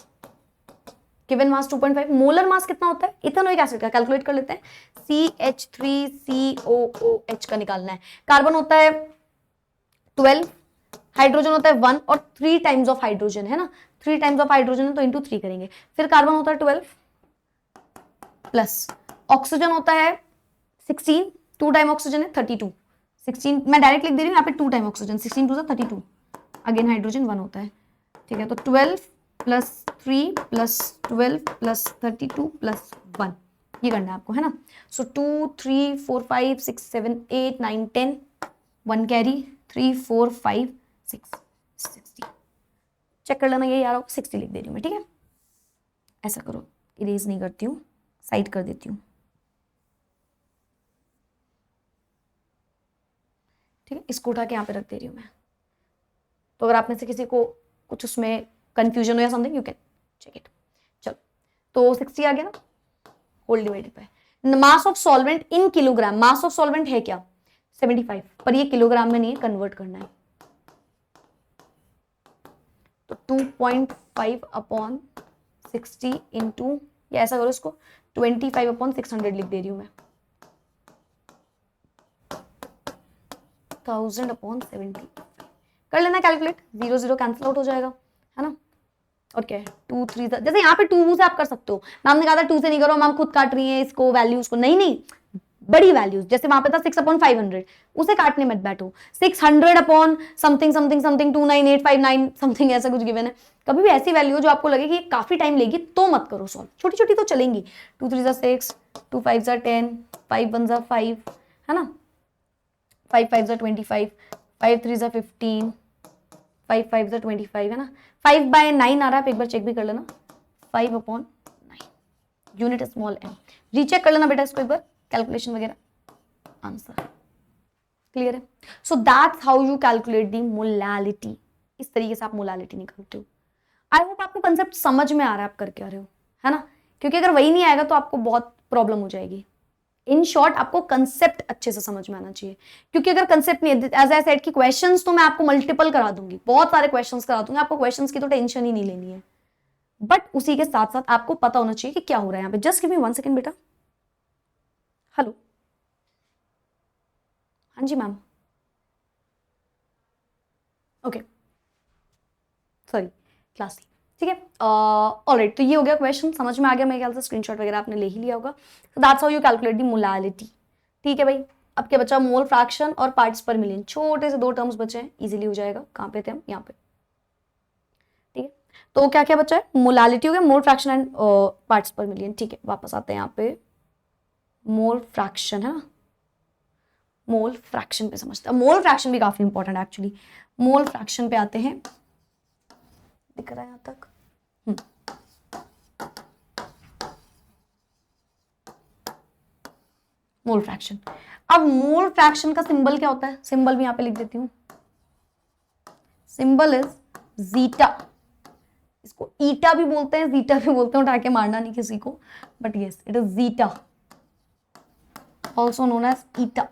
गिवन मास 2.5, मोलर मास कितना होता है इथेनोइक एसिड का? कैलकुलेट कर लेते हैं। CH3COOH का निकालना है। कार्बन होता है 12, हाइड्रोजन होता है 1 और 3 टाइम्स ऑफ हाइड्रोजन, है ना। 3 टाइम्स ऑफ हाइड्रोजन है तो इंटू 3 करेंगे। फिर कार्बन होता है 12 प्लस ऑक्सीजन होता है 16, 2 टाइम ऑक्सीजन है 32। 16 मैं डायरेक्ट लिख दे रही हूँ यहाँ पे, 2 टाइम ऑक्सीजन, 16 2 32। अगेन हाइड्रोजन 1 होता है। ठीक है, तो 12 प्लस 3 प्लस 12 प्लस 32 प्लस 1 ये करना है आपको, है ना। सो 2 3 4 5 6 7 8 9 10, 1 कैरी, 3 4 5 6 60। चेक कर लेना, ये यार 60 लिख दे रही हूँ मैं। ठीक है, ऐसा करो, इरेज नहीं करती हूँ, साइड कर देती हूँ। ठीक है, इसको उठा के यहाँ पे रख दे रही हूँ मैं। तो अगर आप में से किसी को कुछ उसमें कंफ्यूजन हो या something, you can check it. चलो, तो 60 आ गया ना, whole divided by mass of solvent in kilogram. Mass of solvent है क्या? 75, पर ये किलोग्राम में नहीं है, कन्वर्ट करना है। तो 2.5 अपॉन 60 इंटू, या ऐसा करो इसको 25 अपॉन 600 लिख दे रही हूं मैं, 1000 अपॉन 70 कर लेना कैलकुलेट। 0 0 कैंसिल आउट हो जाएगा, है ना। और क्या है 2 3, जैसे यहाँ पे 2 से आप कर सकते हो। मैम ने कहा था 2 से नहीं करो, मैम खुद काट रही है इसको वैल्यूज को। नहीं, बड़ी वैल्यूज, जैसे वहां पे था 6 अपॉन 500, उसे काटने मत बैठो। 600 upon something something something 29859 something ऐसा कुछ गिवन है। कभी भी ऐसी वैल्यू जो आपको लगे कि काफी टाइम लेगी तो मत करो सॉल्व। छोटी छोटी तो चलेंगी। 2 3 6, 2 5 10, 5 1 5, है ना। 5 5 25, 5 3 15, 5 5 25, है ना। 5/9 आ रहा है, एक बार चेक भी कर लेना। 5 upon 9, unit small m। Recheck कर लेना बेटा इसको एक बार, कैलकुलेशन वगैरह, आंसर क्लियर है। So that's how you calculate the molality. इस तरीके से आप मोलालिटी निकालते हो। आई होप आपको कंसेप्ट समझ में आ रहा है, आप करके आ रहे हो, है ना। क्योंकि अगर वही नहीं आएगा तो आपको बहुत प्रॉब्लम हो जाएगी। इन शॉर्ट आपको कंसेप्ट अच्छे से समझ में आना चाहिए, क्योंकि अगर कंसेप्ट नहीं, एज आई सेड कि क्वेश्चंस तो मैं आपको मल्टीपल करा दूंगी, बहुत सारे क्वेश्चंस करा दूंगी, आपको क्वेश्चंस की तो टेंशन ही नहीं लेनी है, बट उसी के साथ साथ आपको पता होना चाहिए कि क्या हो रहा है यहाँ पे। जस्ट गिव मी 1 सेकेंड बेटा। हेलो, हाँ जी मैम, ओके, सॉरी क्लास थी, ठीक है। ऑलराइट, तो ये हो गया क्वेश्चन, समझ में आ गया मेरे ख्याल से, स्क्रीनशॉट वगैरह आपने ले ही लिया होगा। So that's how you calculate the molality, ठीक है भाई। अब क्या बचा, मोल फ्रैक्शन और पार्ट्स पर मिलियन, छोटे से 2 टर्म्स बचे हैं, इजीली हो जाएगा। कहाँ पे थे हम, यहाँ पे, ठीक है। तो क्या क्या बचा है, मोलालिटी हो गया, mole fraction and parts per million, ठीक है। वापस आते हैं यहाँ पे, मोल फ्रैक्शन है ना, मोल फ्रैक्शन पे समझते हैं। मोल फ्रैक्शन भी काफी इंपॉर्टेंट है एक्चुअली। मोल फ्रैक्शन पे आते हैं, दिख रहा है यहाँ तक, मोल फ्रैक्शन। अब मोल फ्रैक्शन का सिंबल क्या होता है, सिंबल भी यहाँ पे लिख देती हूँ, सिंबल इज जीटा। इसको ईटा भी बोलते हैं, जीटा भी बोलते हैं, उठा के मारना नहीं किसी को, but yes it is zeta, also known as eta,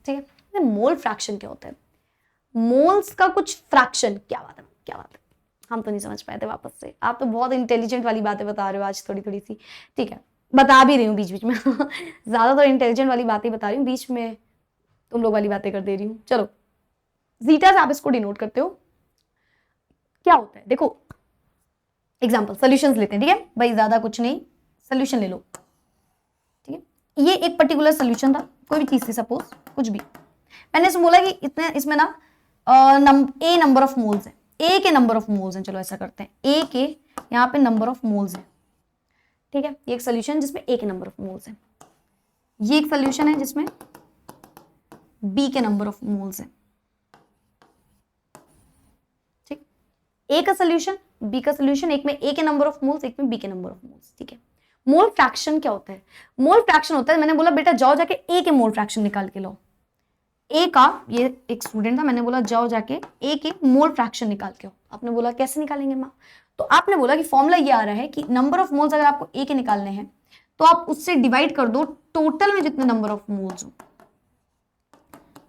ठीक है। मोल फ्रैक्शन क्या होता है, मोल्स का कुछ फ्रैक्शन, क्या बात है, क्या बात है, हम तो नहीं समझ पाए थे वापस से। आप तो बहुत इंटेलिजेंट वाली बातें बता रहे हो आज, थोड़ी थोड़ी सी, ठीक है, बता भी रही हूँ बीच बीच में ज्यादा तो इंटेलिजेंट वाली बातें बता रही हूँ, बीच में तुम लोग वाली बातें कर दे रही हूँ। चलो, जीटा से आप इसको डिनोट करते हो, क्या होता है देखो, एग्जाम्पल सोल्यूशंस लेते हैं, ठीक है भाई, ज्यादा कुछ नहीं, सोल्यूशन ले लो, ठीक है। ये एक पर्टिकुलर सोल्यूशन था, कोई भी चीज थी, सपोज कुछ भी, मैंने इसमें बोला कि इतने इसमें ना ए नंबर ऑफ मोल्स है, ए के नंबर ऑफ मोल्स हैं, चलो ऐसा करते हैं, ए के यहाँ पे नंबर ऑफ मोल्स है, ठीक है। ये एक सोल्यूशन जिसमें ए के नंबर ऑफ मोल्स है, ये एक सोल्यूशन है जिसमें बी के नंबर ऑफ मोल्स है, ठीक। ए का सोल्यूशन, बी का सोल्यूशन, एक में ए के नंबर ऑफ मोल्स, एक में बी के नंबर ऑफ मोल्स, ठीक है। मोल फ्रैक्शन क्या होता है, मोल फ्रैक्शन होता है, मैंने बोला बेटा जाओ जाके ए के मोल फ्रैक्शन निकाल के लो, ए का, ये एक स्टूडेंट था, मैंने बोला जाओ जाके ए के मोल फ्रैक्शन निकाल के आओ। आपने बोला कैसे निकालेंगे माँ, तो आपने बोला कि फॉर्मूला ये आ रहा है कि नंबर ऑफ मोल्स अगर आपको ए के निकालने हैं तो आप उससे डिवाइड कर दो टोटल में जितने नंबर ऑफ मोल्स हो,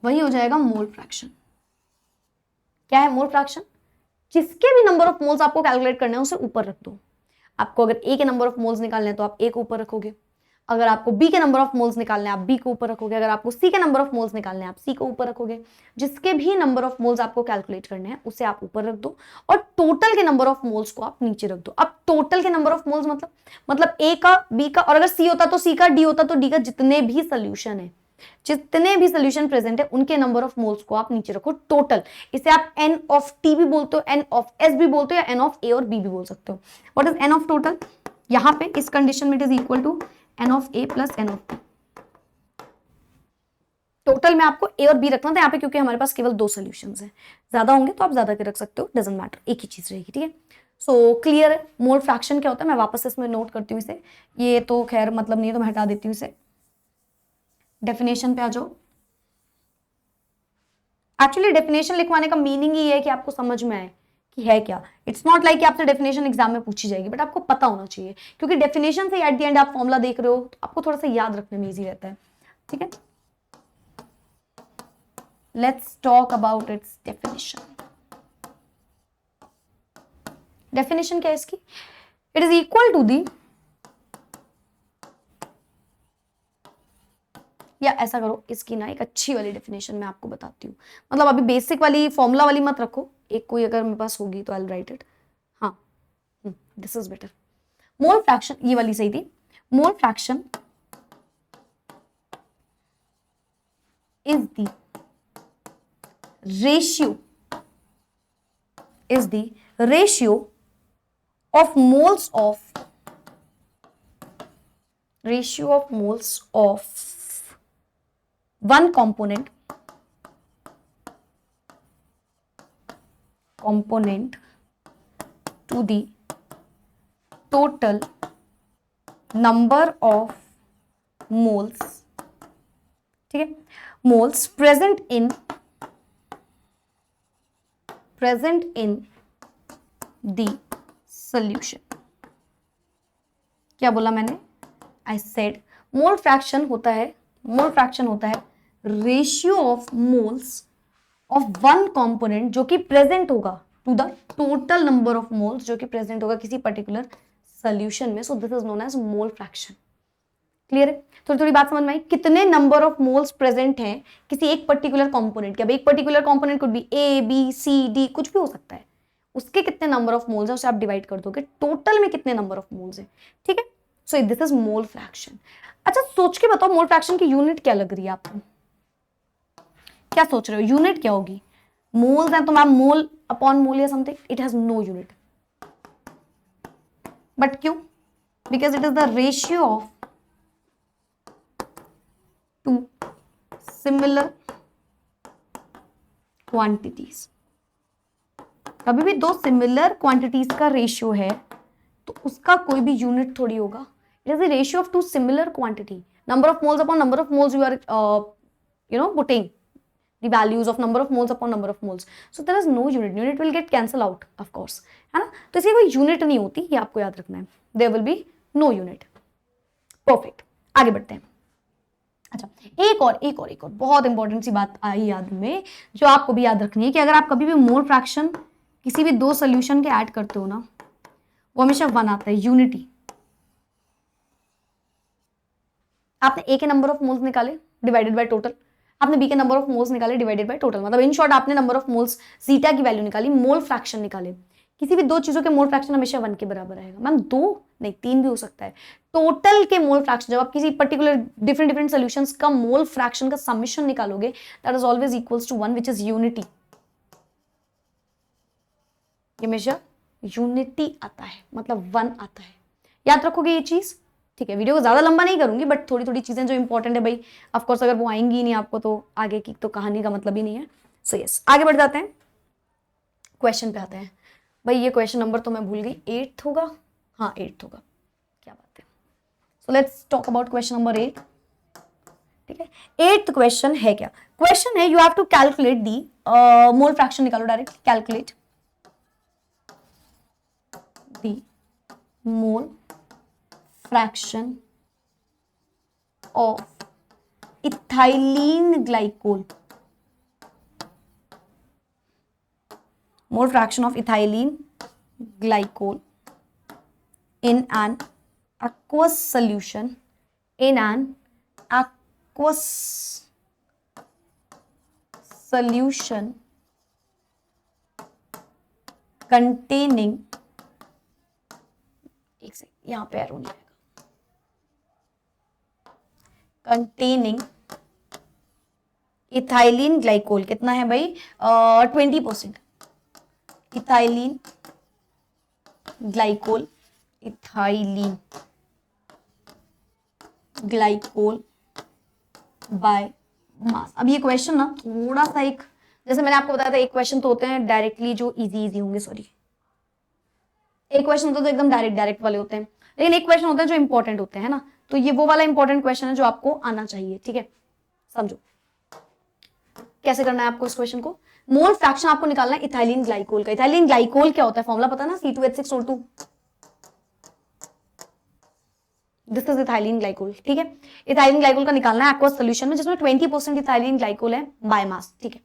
वही हो जाएगा मोल फ्रैक्शन। क्या है मोल फ्रैक्शन, जिसके भी नंबर ऑफ मोल्स आपको कैलकुलेट करने हैं उसे ऊपर रख दो। आपको अगर ए के नंबर ऑफ मोल्स निकालने हैं तो आप ए को ऊपर रखोगे, अगर आपको बी के नंबर ऑफ मोल्स निकालने हैं आप बी को ऊपर रखोगे, अगर आपको सी के नंबर ऑफ मोल्स निकालने हैं आप सी को ऊपर रखोगे। जिसके भी नंबर ऑफ मोल्स आपको कैलकुलेट करने हैं उसे आप ऊपर रख दो और टोटल के नंबर ऑफ मोल्स को आप नीचे रख दो। अब टोटल के नंबर ऑफ मोल्स मतलब ए का, बी का, और अगर सी होता तो सी का, डी होता तो डी का, जितने भी सोल्यूशन है, जितने भी सोल्यूशन प्रेजेंट है उनके नंबर ऑफ मोल्स को आप नीचे रखो टोटल। इसे आप एन ऑफ टी भी बोलते हो, एन ऑफ एस भी बोलते हो, या एन ऑफ ए और बी भी बोल सकते हो। What is N of total, यहां पे इस कंडीशन में it is equal to N of A plus N of B. Total में आपको ए और बी रखना था यहाँ पे, क्योंकि हमारे पास केवल 2 सॉल्यूशंस हैं, ज्यादा होंगे तो आप ज्यादा के रख सकते हो, डजंट मैटर, एक ही चीज रहेगी, ठीक है। सो क्लियर है मोल फ्रैक्शन क्या होता है, मैं वापस इसमें नोट करती हूँ इसे, ये तो खैर मतलब नहीं है तो मैं हटा देती हूँ इसे। डेफिनेशन पे आ जाओ, एक्चुअली डेफिनेशन लिखवाने का मीनिंग ही है कि आपको समझ में आए कि है क्या। इट्स नॉट लाइक कि आपसे डेफिनेशन एग्जाम में पूछी जाएगी, बट आपको पता होना चाहिए, क्योंकि डेफिनेशन से एट द एंड आप फॉर्मूला देख रहे हो तो आपको थोड़ा सा याद रखने में इजी रहता है, ठीक है। Let's talk about its definition. Definition क्या है इसकी, it is equal to the, या ऐसा करो इसकी ना एक अच्छी वाली डेफिनेशन मैं आपको बताती हूँ, मतलब अभी बेसिक वाली फॉर्मूला वाली मत रखो, एक कोई अगर मेरे पास होगी तो आई विल राइट इट। हाँ, this is better. Mole fraction, ये वाली सही थी। Mole fraction is the ratio, is the ratio of moles of, ratio of moles of one component to the total number of moles, ठीक है, moles present in the solution, क्या बोला मैंने? I said mole fraction होता है ratio of moles of one component जो कि present होगा to the total number of moles जो कि प्रेजेंट होगा किसी पर्टिकुलर सोल्यूशन में. So this is known as mole fraction. Clear है? थोड़ी थोड़ी बात समझ में आई? कितने नंबर ऑफ मोल्स प्रेजेंट हैं किसी एक पर्टिकुलर कंपोनेंट के. अब एक particular component could be A B C D, कुछ भी हो सकता है. उसके कितने नंबर ऑफ मोल्स हैं उसे आप डिवाइड कर दोगे टोटल में कितने नंबर ऑफ मोल्स हैं. ठीक है? सो दिस इज मोल फ्रैक्शन. अच्छा सोच के बताओ मोल फ्रैक्शन की यूनिट क्या लग रही है आपको? क्या सोच रहे हो यूनिट क्या होगी? मोल्स हैं तो मैम मोल अपॉन मोल या something. It has no unit. But क्यों? Because it is the ratio of two similar quantities. कभी भी दो सिमिलर क्वांटिटीज का रेशियो है तो उसका कोई भी यूनिट थोड़ी होगा. It is the ratio of two similar quantity. Number of moles upon number of moles you are putting the values of number of moles upon number of moles. So there is no unit. Unit will get cancel out of course, है ना. तो इसकी कोई unit नहीं होती, ये आपको याद रखना है. There will be no unit. Perfect. आगे बढ़ते हैं. अच्छा एक और बहुत इंपॉर्टेंट सी बात आई याद में जो आपको भी याद रखनी है कि अगर आप कभी भी मोल फ्रैक्शन किसी भी दो सोल्यूशन के ऐड करते हो ना वो हमेशा 1 आता है. यूनिटी. आपने ए के नंबर ऑफ मोल्स निकाले डिवाइडेड बाय टोटल, आपने बी के नंबर ऑफ मोल्स निकाले डिवाइडेड बाय टोटल. मतलब इन शॉर्ट आपने नंबर ऑफ मोल्स जीटा की वैल्यू निकाली, मोल फ्रैक्शन निकाले. किसी भी दो चीजों के मोल फ्रैक्शन हमेशा 1 के बराबर आएगा. मैम 2 नहीं 3 भी हो सकता है. टोटल के मोल फ्रैक्शन जब आप किसी पर्टिकुलर डिफरेंट सॉल्यूशंस का मोल फ्रैक्शन का समेशन निकालोगे that is always equals to 1 which is unity. ये हमेशा यूनिटी आता है मतलब 1 आता है. याद रखोगे ये चीज. ठीक है वीडियो को ज्यादा लंबा नहीं करूंगी बट थोड़ी थोड़ी चीजें जो इंपॉर्टेंट है भाई ऑफ कोर्स अगर वो आएंगी नहीं आपको तो आगे की तो कहानी का मतलब ही नहीं है. सो यस आगे बढ़ जाते हैं. क्वेश्चन पे आते हैं. भाई ये क्वेश्चन नंबर तो मैं भूल गई 8th होगा. हाँ 8th होगा. क्या बात है. So let's talk about question number 8. ठीक है 8th क्वेश्चन है क्या? क्वेश्चन है you have to calculate the mole fraction निकालो direct. Calculate the mole fraction of ethylene glycol. Mole fraction of ethylene glycol in an aqueous solution. In an aqueous solution containing एक second यहां पे arrow नहीं आएगा. Containing ethylene glycol कितना है भाई 20%. Ethylene glycol ethylene glycol by mass. अब ये क्वेश्चन ना थोड़ा सा एक जैसे मैंने आपको बताया था एक क्वेश्चन तो होते हैं डायरेक्टली जो इजी होंगे. सॉरी एक क्वेश्चन होता है तो एकदम डायरेक्ट वाले होते हैं लेकिन एक क्वेश्चन होता है जो इंपॉर्टेंट होते हैं ना. तो ये वो वाला इंपॉर्टेंट क्वेश्चन है जो आपको आना चाहिए. ठीक है समझो कैसे करना है आपको इस क्वेश्चन को. मोल फ्रैक्शन आपको निकालना है इथाइलिन ग्लाइकोल का. इथाइलिन ग्लाइकोल क्या होता है फॉर्मूला पता है ना C2H6O2. This is ethylene glycol. ठीक है इथाइलिन ग्लाइकोल का निकालना है एक्वस सोल्यूशन में जिसमें 20% इथाइलिन ग्लाइकोल है बाय मास. ठीक है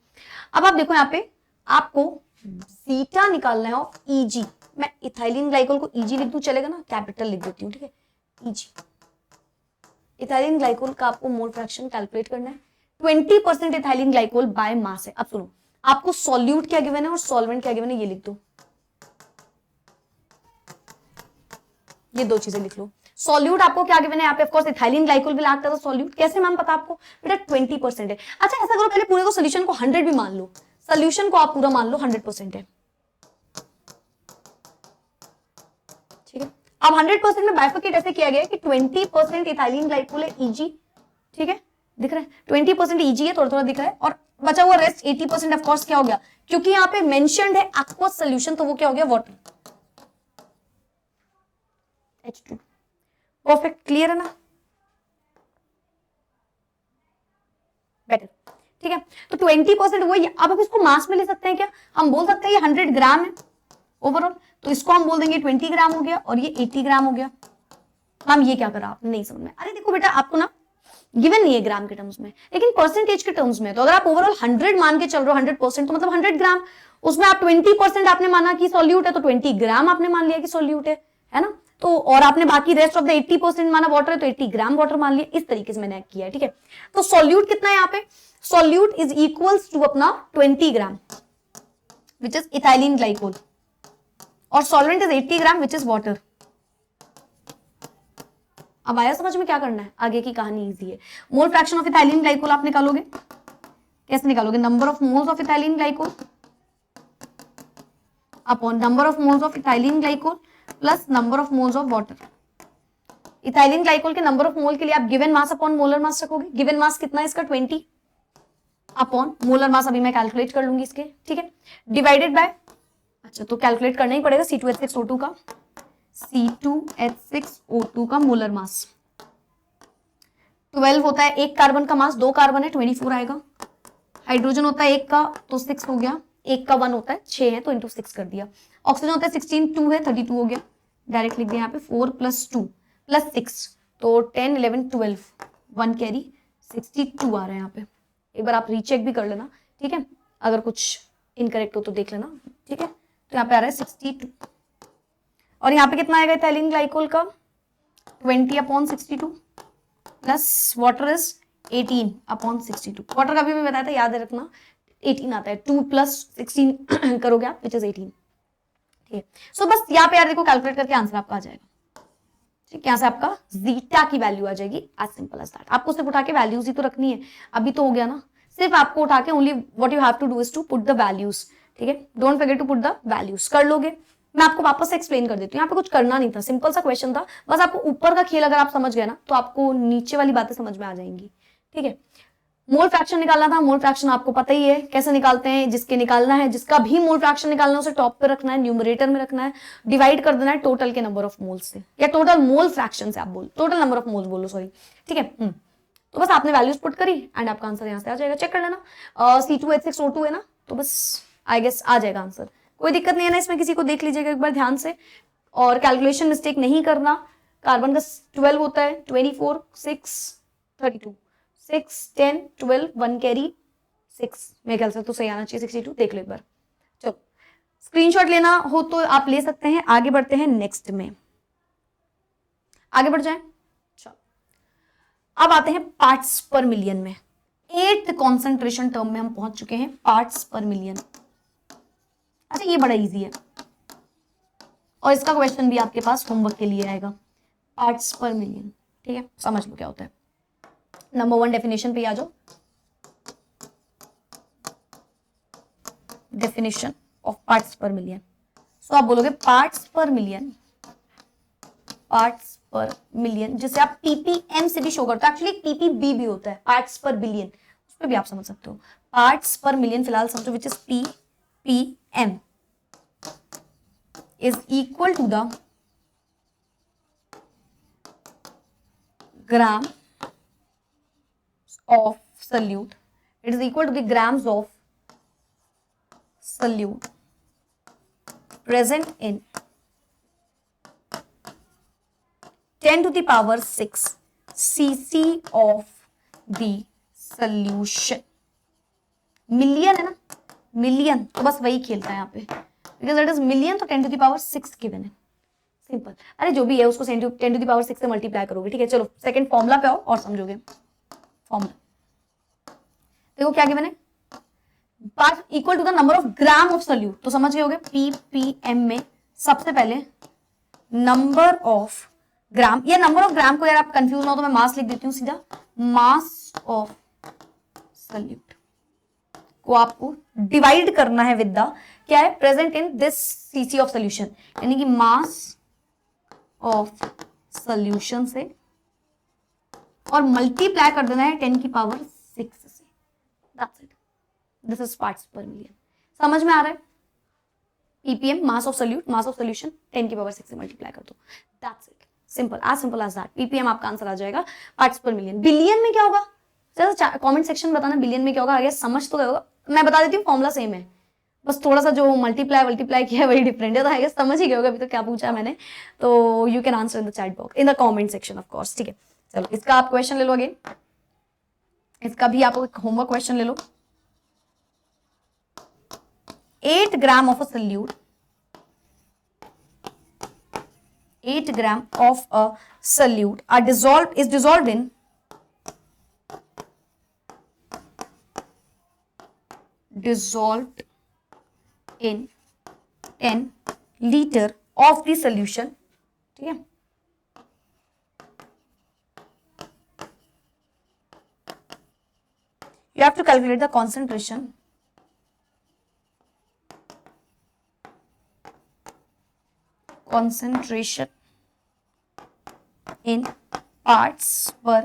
अब आप देखो यहाँ पे आपको बीटा निकालना है ऑफ Eg. मैं इथाइलिन ग्लाइकोल को Eg लिख दूं चलेगा ना. कैपिटल लिख देती हूँ. ठीक है Eg इथाइलिन ग्लाइकोल का आपको मोल फ्रैक्शन कैलकुलेट करना है. 20% इथाइलिन ग्लाइकोल बाय मास है. अब सुनो आपको सॉल्यूट क्या गिवन है और सॉल्वेंट क्या गिवन है ये लिख दो. ये दो चीजें लिख लो. सॉल्यूट आपको क्या गिवन है यहाँ पे ऑफ कोर्स इथाइलिन ग्लाइकोल भी लगता है सॉल्यूट. कैसे मैम पता आपको बेटा 20% है. अच्छा ऐसा करो पहले पूरे को सोल्यूशन को 100 भी मान लो. सोल्यूशन को आप पूरा मान लो 100% है. ठीक है अब 100% में बाइफरकेट ऐसे किया गया है कि 20% इथाइलिन ग्लाइकोल है Eg. ठीक है दिख रहा है 20% Eg है थोड़ा थोड़ा दिख रहा है और बचा हुआ रेस्ट 80% ऑफ कोर्स क्या हो गया क्योंकि यहाँ पे मेंशन्ड है एक्वस सॉल्यूशन तो वो क्या हो गया वाटर. H2. परफेक्ट क्लियर है ना. बेटर. ठीक है तो 20% वही. अब हम इसको मास में ले सकते हैं क्या. हम बोल सकते हैं ये 100 ग्राम है ओवरऑल तो इसको हम बोल देंगे 20 ग्राम हो गया और ये 80 ग्राम हो गया. मैम ये क्या करा आपने, नहीं समझ में। अरे देखो बेटा, आपको ना गिवन नहीं है ग्राम के टर्म्स में, लेकिन परसेंटेज के टर्म्स में। तो अगर आप ओवरऑल 100 मान के चल रहे हो, 100%, तो मतलब 100 ग्राम, उसमें आप 20% आपने माना कि सॉल्यूट है, तो 20 ग्राम आपने मान लिया कि सॉल्यूट है ना। तो और आपने बाकी रेस्ट ऑफ द 80% माना वाटर है, तो 80 ग्राम वाटर मान लिया। इस तरीके से मैंने किया है, ठीक है। तो सॉल्यूट कितना है यहाँ पे, सॉल्यूट इज इक्वल्स टू अपना 20 ग्राम विच इज इथाइलिन ग्लाइकोल, और solvent is 80 gram which is water. अब आया समझ में क्या करना है, आगे की कहानी इजी है। Mole fraction of ethylene glycol आप निकालोगे, कैसे निकालोगे, number of moles of ethylene glycol upon number of moles of ethylene glycol plus number of moles of water. Ethylene glycol के नंबर ऑफ मोल के लिए आप given mass upon molar mass रखोगे। Given मास कितना है इसका, 20 अपॉन मोलर मास अभी मैं कैलकुलेट कर लूंगी इसके, ठीक है, डिवाइडेड बाय, अच्छा तो कैलकुलेट करना ही पड़ेगा C2H6O2 का, C2H6O2 का मोलर मास 12 होता है, एक कार्बन का मास, 2 कार्बन है 24 आएगा। हाइड्रोजन होता है एक का, तो 6 हो गया, एक का 1 होता है 6 है, तो इंटू 6 कर दिया। ऑक्सीजन होता है 16, 2 है 32 हो गया, डायरेक्ट लिख दिया यहाँ पे 4 + 2 + 6, तो 10 11 12, 1 कैरी 62 आ रहा है यहाँ पे। एक बार आप रीचेक भी कर लेना, ठीक है, अगर कुछ इनकरेक्ट हो तो देख लेना, ठीक है। तो यहाँ पे आ रहा है 62, और यहाँ पे कितना आएगा इथाइलिन ग्लाइकोल का, 20/62 प्लस वाटर इज 18/62। वाटर का भी मैं बताया था, याद रखना 18 आता है, 2 + 16 करोगे आप विच इज 18, ठीक है। सो बस यहाँ पे यार देखो कैलकुलेट करके आंसर आपका आ जाएगा, ठीक है। यहाँ से आपका जीटा की वैल्यू आ जाएगी, एज सिंपल एज दैट। आपको सिर्फ उठा के वैल्यूज ही तो रखनी है, अभी तो हो गया ना, सिर्फ आपको उठा के only what you have to do is to put the values, ठीक है, don't forget to put the values. कर लोगे, मैं आपको वापस से एक्सप्लेन कर देती हूँ, यहाँ पे कुछ करना नहीं था, सिंपल सा क्वेश्चन था, बस आपको ऊपर का खेल अगर आप समझ गए ना, तो आपको नीचे वाली बातें समझ में आ जाएंगी, ठीक है। मोल फ्रैक्शन निकालना था, मोल फ्रैक्शन आपको पता ही है कैसे निकालते हैं, जिसके निकालना है, जिसका भी मोल फ्रैक्शन निकालना है उसे टॉप पे रखना है, न्यूमरेटर में रखना है, डिवाइड कर देना है टोटल के नंबर ऑफ मोल्स से, या टोटल मोल फ्रैक्शन से आप बोल, टोटल नंबर ऑफ मोल्स बोलो, सॉरी, ठीक है। तो बस आपने वैल्यूज पुट करी एंड आपका आंसर यहाँ से आ जाएगा, चेक कर लेना। C2H6O2 है ना, तो बस आई गेस आ जाएगा आंसर, कोई दिक्कत नहीं है ना इसमें, किसी को देख लीजिएगा एक बार ध्यान से, और कैलकुलेशन मिस्टेक नहीं करना। कार्बन का 12 होता है, 24 6 32, 6 10 12, 1 कैरी 6, मेरे ख्याल से तो सही आना चाहिए, 62, देख लो एक बार। चलो स्क्रीनशॉट लेना हो तो आप ले सकते हैं। आगे बढ़ते हैं नेक्स्ट में, आगे बढ़ जाए। चलो अब आते हैं पार्ट्स पर मिलियन में, 8th कॉन्सेंट्रेशन टर्म में हम पहुंच चुके हैं, पार्ट्स पर मिलियन। अच्छा ये बड़ा इजी है, और इसका क्वेश्चन भी आपके पास होमवर्क के लिए आएगा, पार्ट्स पर मिलियन, ठीक है, समझ लो क्या होता है। नंबर 1 डेफिनेशन पे आ जाओ, definition of parts per million. सो आप बोलोगे parts per million, parts per million, जिसे आप ppm से भी शो करते हो, एक्चुअली ppb भी होता है, पार्ट्स पर बिलियन, उस पर भी आप समझ सकते हो। पार्ट्स पर मिलियन फिलहाल समझो, which is ppm is equal to the gram of solute, it is equal to the grams of solute present in 10 to the power 6 cc of the solution। Million है ना, million तो बस वही खेलता है यहाँ पे, बिकॉज इट इज मिलियन, तो 10 to the power 6 गिवन है, सिंपल। अरे जो भी है उसको 10 to the power 6 से मल्टीप्लाई करोगे, ठीक है। चलो सेकंड फॉर्मूला पे आओ और समझोगे। फॉर्मूला देखो क्या गिवन है, part equal to the number of gram of solute, तो समझ गए होगे ppm में सबसे पहले नंबर ऑफ ग्राम, या नंबर ऑफ ग्राम को यार आप कंफ्यूज ना हो तो मैं मास लिख देती हूँ सीधा, मास ऑफ सोल्यूट को आपको डिवाइड करना है विद द क्या है, present in this CC of solution, यानी कि मास ऑफ सोल्यूशन से, और मल्टीप्लाई कर देना है 10 की पावर 6 से, that's it, this is parts per million. समझ में आ रहा है, ppm mass of solute, mass of solution 10 की पावर 6 से मल्टीप्लाई कर दो, that's it, simple as that. ppm आपका आंसर आ जाएगा, पार्ट्स पर मिलियन। बिलियन में क्या होगा, कमेंट सेक्शन में बताना बिलियन में क्या होगा, आगे समझ तो गए होगा, मैं बता देती हूँ फॉर्मूला सेम है, बस थोड़ा सा जो मल्टीप्लाई किया है वही डिफरेंट है, तो आई गेस समझ ही गए होगा अभी तो क्या पूछा है मैंने। तो you can answer in the chat box, in the comment section of course, ठीक है। चलो इसका आप क्वेश्चन ले लो अगेन, इसका भी आप होमवर्क क्वेश्चन ले लो। 8 gram of a solute, 8 gram of a solute is dissolved in 10 liter of the solution, ठीक है। You have to calculate the concentration in parts per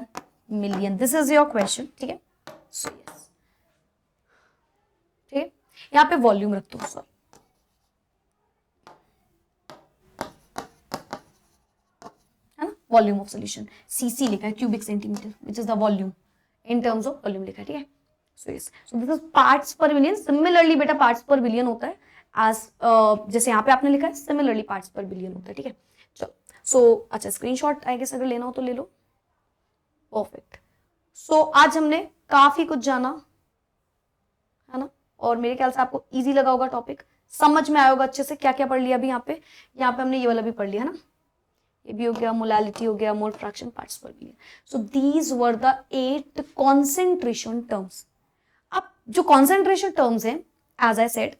million. This is your question, ठीक है। So yes, ठीक है। यहाँ पे volume रख दो, सॉरी, है ना, वॉल्यूम ऑफ सोल्यूशन, सीसी लिखा है, cubic centimetre, which is the volume in terms of volume लिखा है, ठीक है। So yes, so this is parts per million. Similarly बेटा पार्ट्स पर बिलियन होता है एज जैसे यहाँ पे आपने लिखा है, सिमिलरली पार्ट्स पर बिलियन होता है, ठीक है। चलो सो अच्छा, स्क्रीनशॉट आई गेस अगर लेना हो तो ले लो, परफेक्ट। सो आज हमने काफी कुछ जाना, है ना, और मेरे ख्याल से आपको इजी लगा होगा, टॉपिक समझ में आया होगा अच्छे से। क्या क्या पढ़ लिया अभी यहाँ पे हमने ये वाला भी पढ़ लिया, है ना, ये भी हो गया, मोलालिटी हो गया, मोल फ्रैक्शन, पार्ट्स पर billion. So these were the 8 concentration terms. अब जो कॉन्सेंट्रेशन टर्म्स हैं, एज आई सेड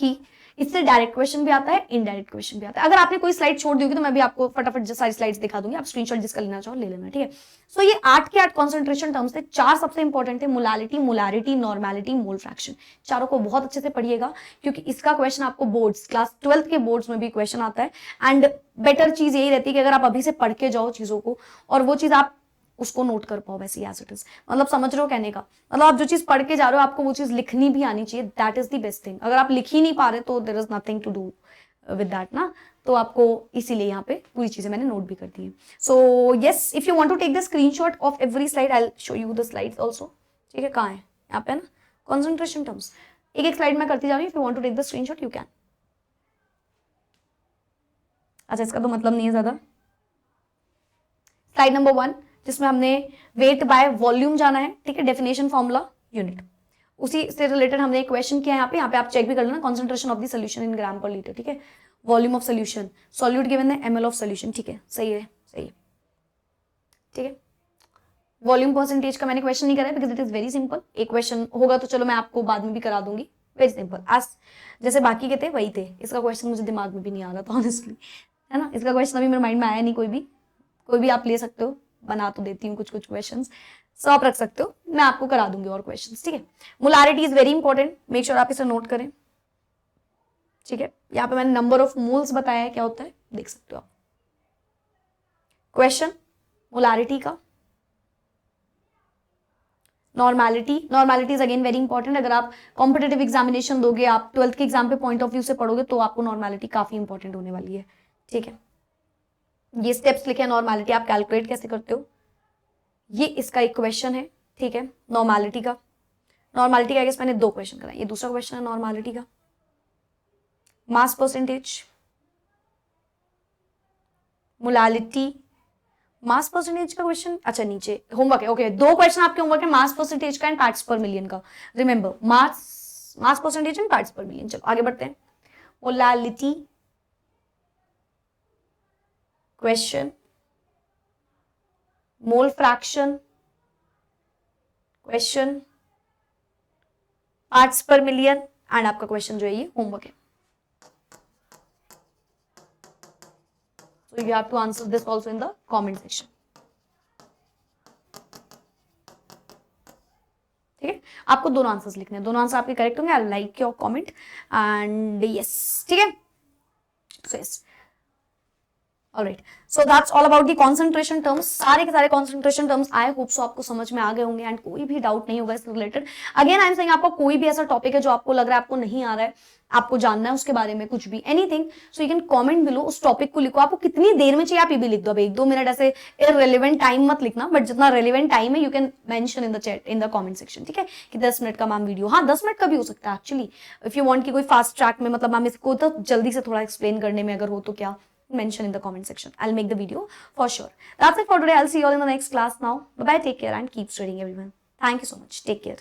कि इससे डायरेक्ट क्वेश्चन भी आता है, इनडायरेक्ट क्वेश्चन भी आता है। अगर आपने कोई स्लाइड छोड़ दी होगी तो मैं भी आपको फटाफट सारी स्लाइड्स दिखा दूंगी, आप स्क्रीनशॉट जिसका लेना चाहो ले लेना, ठीक है। सो ये 8 के 8 कॉन्सेंट्रेशन टर्म्स थे। 4 सबसे इंपॉर्टेंट थे, molality, molarity, normality, mole fraction. चारों को बहुत अच्छे से पढ़िएगा क्योंकि इसका क्वेश्चन आपको बोर्ड्स, क्लास 12 के बोर्ड्स में भी क्वेश्चन आता है। एंड बेटर चीज यही रहती है कि अगर आप अभी से पढ़ के जाओ चीजों को और वो चीज आप उसको नोट कर पाओ वैसे एज इट इज, मतलब समझ रहे हो कहने का मतलब, आप जो चीज पढ़ के जा रहे हो आपको वो चीज लिखनी भी आनी चाहिए, that is the best thing. अगर आप लिख ही नहीं पा रहे तो there is nothing to do with that ना, तो आपको इसीलिए यहाँ पे पूरी चीजें मैंने नोट भी कर दी है। So yes, if you want to take the screenshot of every slide I will show you the slides also, ठीक है। कहाँ है, यहाँ पे ना कॉन्सेंट्रेशन टर्म्स, एक एक स्लाइड में करती जा रही हूँ। If you want to take the screenshot you can. अच्छा, इसका तो मतलब नहीं है ज्यादा। स्लाइड नंबर 1 जिसमें हमने वेट बाय वॉल्यूम जाना है, ठीक है, डेफिनेशन, फॉर्मूला, यूनिट, उसी से रिलेटेड हमने एक क्वेश्चन किया यहाँ पे आप चेक भी कर लेना, concentration of the solution in gram per litre, ठीक है। Volume of solution, solute given है ml ऑफ सोल्यूशन, ठीक है, सही है, सही है, ठीक है। वॉल्यूम परसेंटेज का मैंने क्वेश्चन नहीं करा है because it is very simple. एक क्वेश्चन होगा तो चलो मैं आपको बाद में भी करा दूंगी, वेरी सिंपल, आज जैसे बाकी के थे वही थे। इसका क्वेश्चन मुझे दिमाग में भी नहीं आ रहा था ऑनेस्टली, है ना, इसका क्वेश्चन अभी मेरे माइंड में आया नहीं। कोई भी आप ले सकते हो, बना तो देती हूँ कुछ क्वेश्चंस, सब आप रख सकते हो, मैं आपको करा दूंगी और क्वेश्चंस, ठीक है। Molarity is very important, make sure आप इसे नोट करें, ठीक है। यहाँ पे मैंने नंबर ऑफ मोल्स बताया है क्या होता है, देख सकते हो आप। क्वेश्चन मोलारिटी का, normality is again very important. अगर आप कॉम्पिटेटिव एग्जामिनेशन दोगे, आप 12th के एग्जाम पे पॉइंट ऑफ व्यू से पढ़ोगे तो आपको नॉर्मेलिटी काफी इंपॉर्टेंट होने वाली है, ठीक है। ये स्टेप्स लिखे हैं नॉर्मेलिटी, आप कैलकुलेट कैसे करते हो, ये इसका एक क्वेश्चन है, ठीक है। नॉर्मेलिटी का आई गेस मैंने 2 क्वेश्चन कराए, ये दूसरा क्वेश्चन है नॉर्मेलिटी का। Mass percentage, molality, mass percentage का क्वेश्चन, अच्छा नीचे होमवर्क है, ओके 2 क्वेश्चन आपके होमवर्क है, मास परसेंटेज का एंड पार्ट्स पर मिलियन का। Remember mass percentage and parts per million. चलो आगे बढ़ते हैं। Molality question, mole fraction question, parts per million and आपका क्वेश्चन जो है ये होमवर्क है। So you have to answer this also in the comment section. ठीक है, आपको दोनों आंसर्स लिखने हैं, दोनों आंसर आपके करेक्ट होंगे। I like your comment and yes, ठीक है। So yes, alright, so that's all about the concentration terms. सारे के सारे concentration terms I hope so आपको समझ में आ गए होंगे एंड कोई भी डाउट नहीं होगा इससे related. Again I am saying, आपको कोई भी ऐसा टॉपिक है जो आपको लग रहा है आपको नहीं आ रहा है, आपको जानना है उसके बारे में कुछ भी, anything, so you can comment below, उस टॉपिक को लिखो, आपको कितनी देर में चाहिए आप ये भी लिख दो, अब 1-2 मिनट ऐसे इररिलेवेंट टाइम मत लिखना, बट जितना रेलिवेंट टाइम है you can mention in the chat, in the comment section, ठीक है, कि 10 मिनट का मैम वीडियो, हाँ 10 मिनट का भी हो सकता है एक्चुअली, इफ यू वांट कि कोई फास्ट ट्रैक में, मतलब मैम इसको तो जल्दी से थोड़ा एक्सप्लेन करने में अगर हो तो क्या, mention in the comment section. I'll make the video for sure. That's it for today. I'll see you all in the next class now. Bye bye. Take care and keep studying, everyone. Thank you so much. Take care.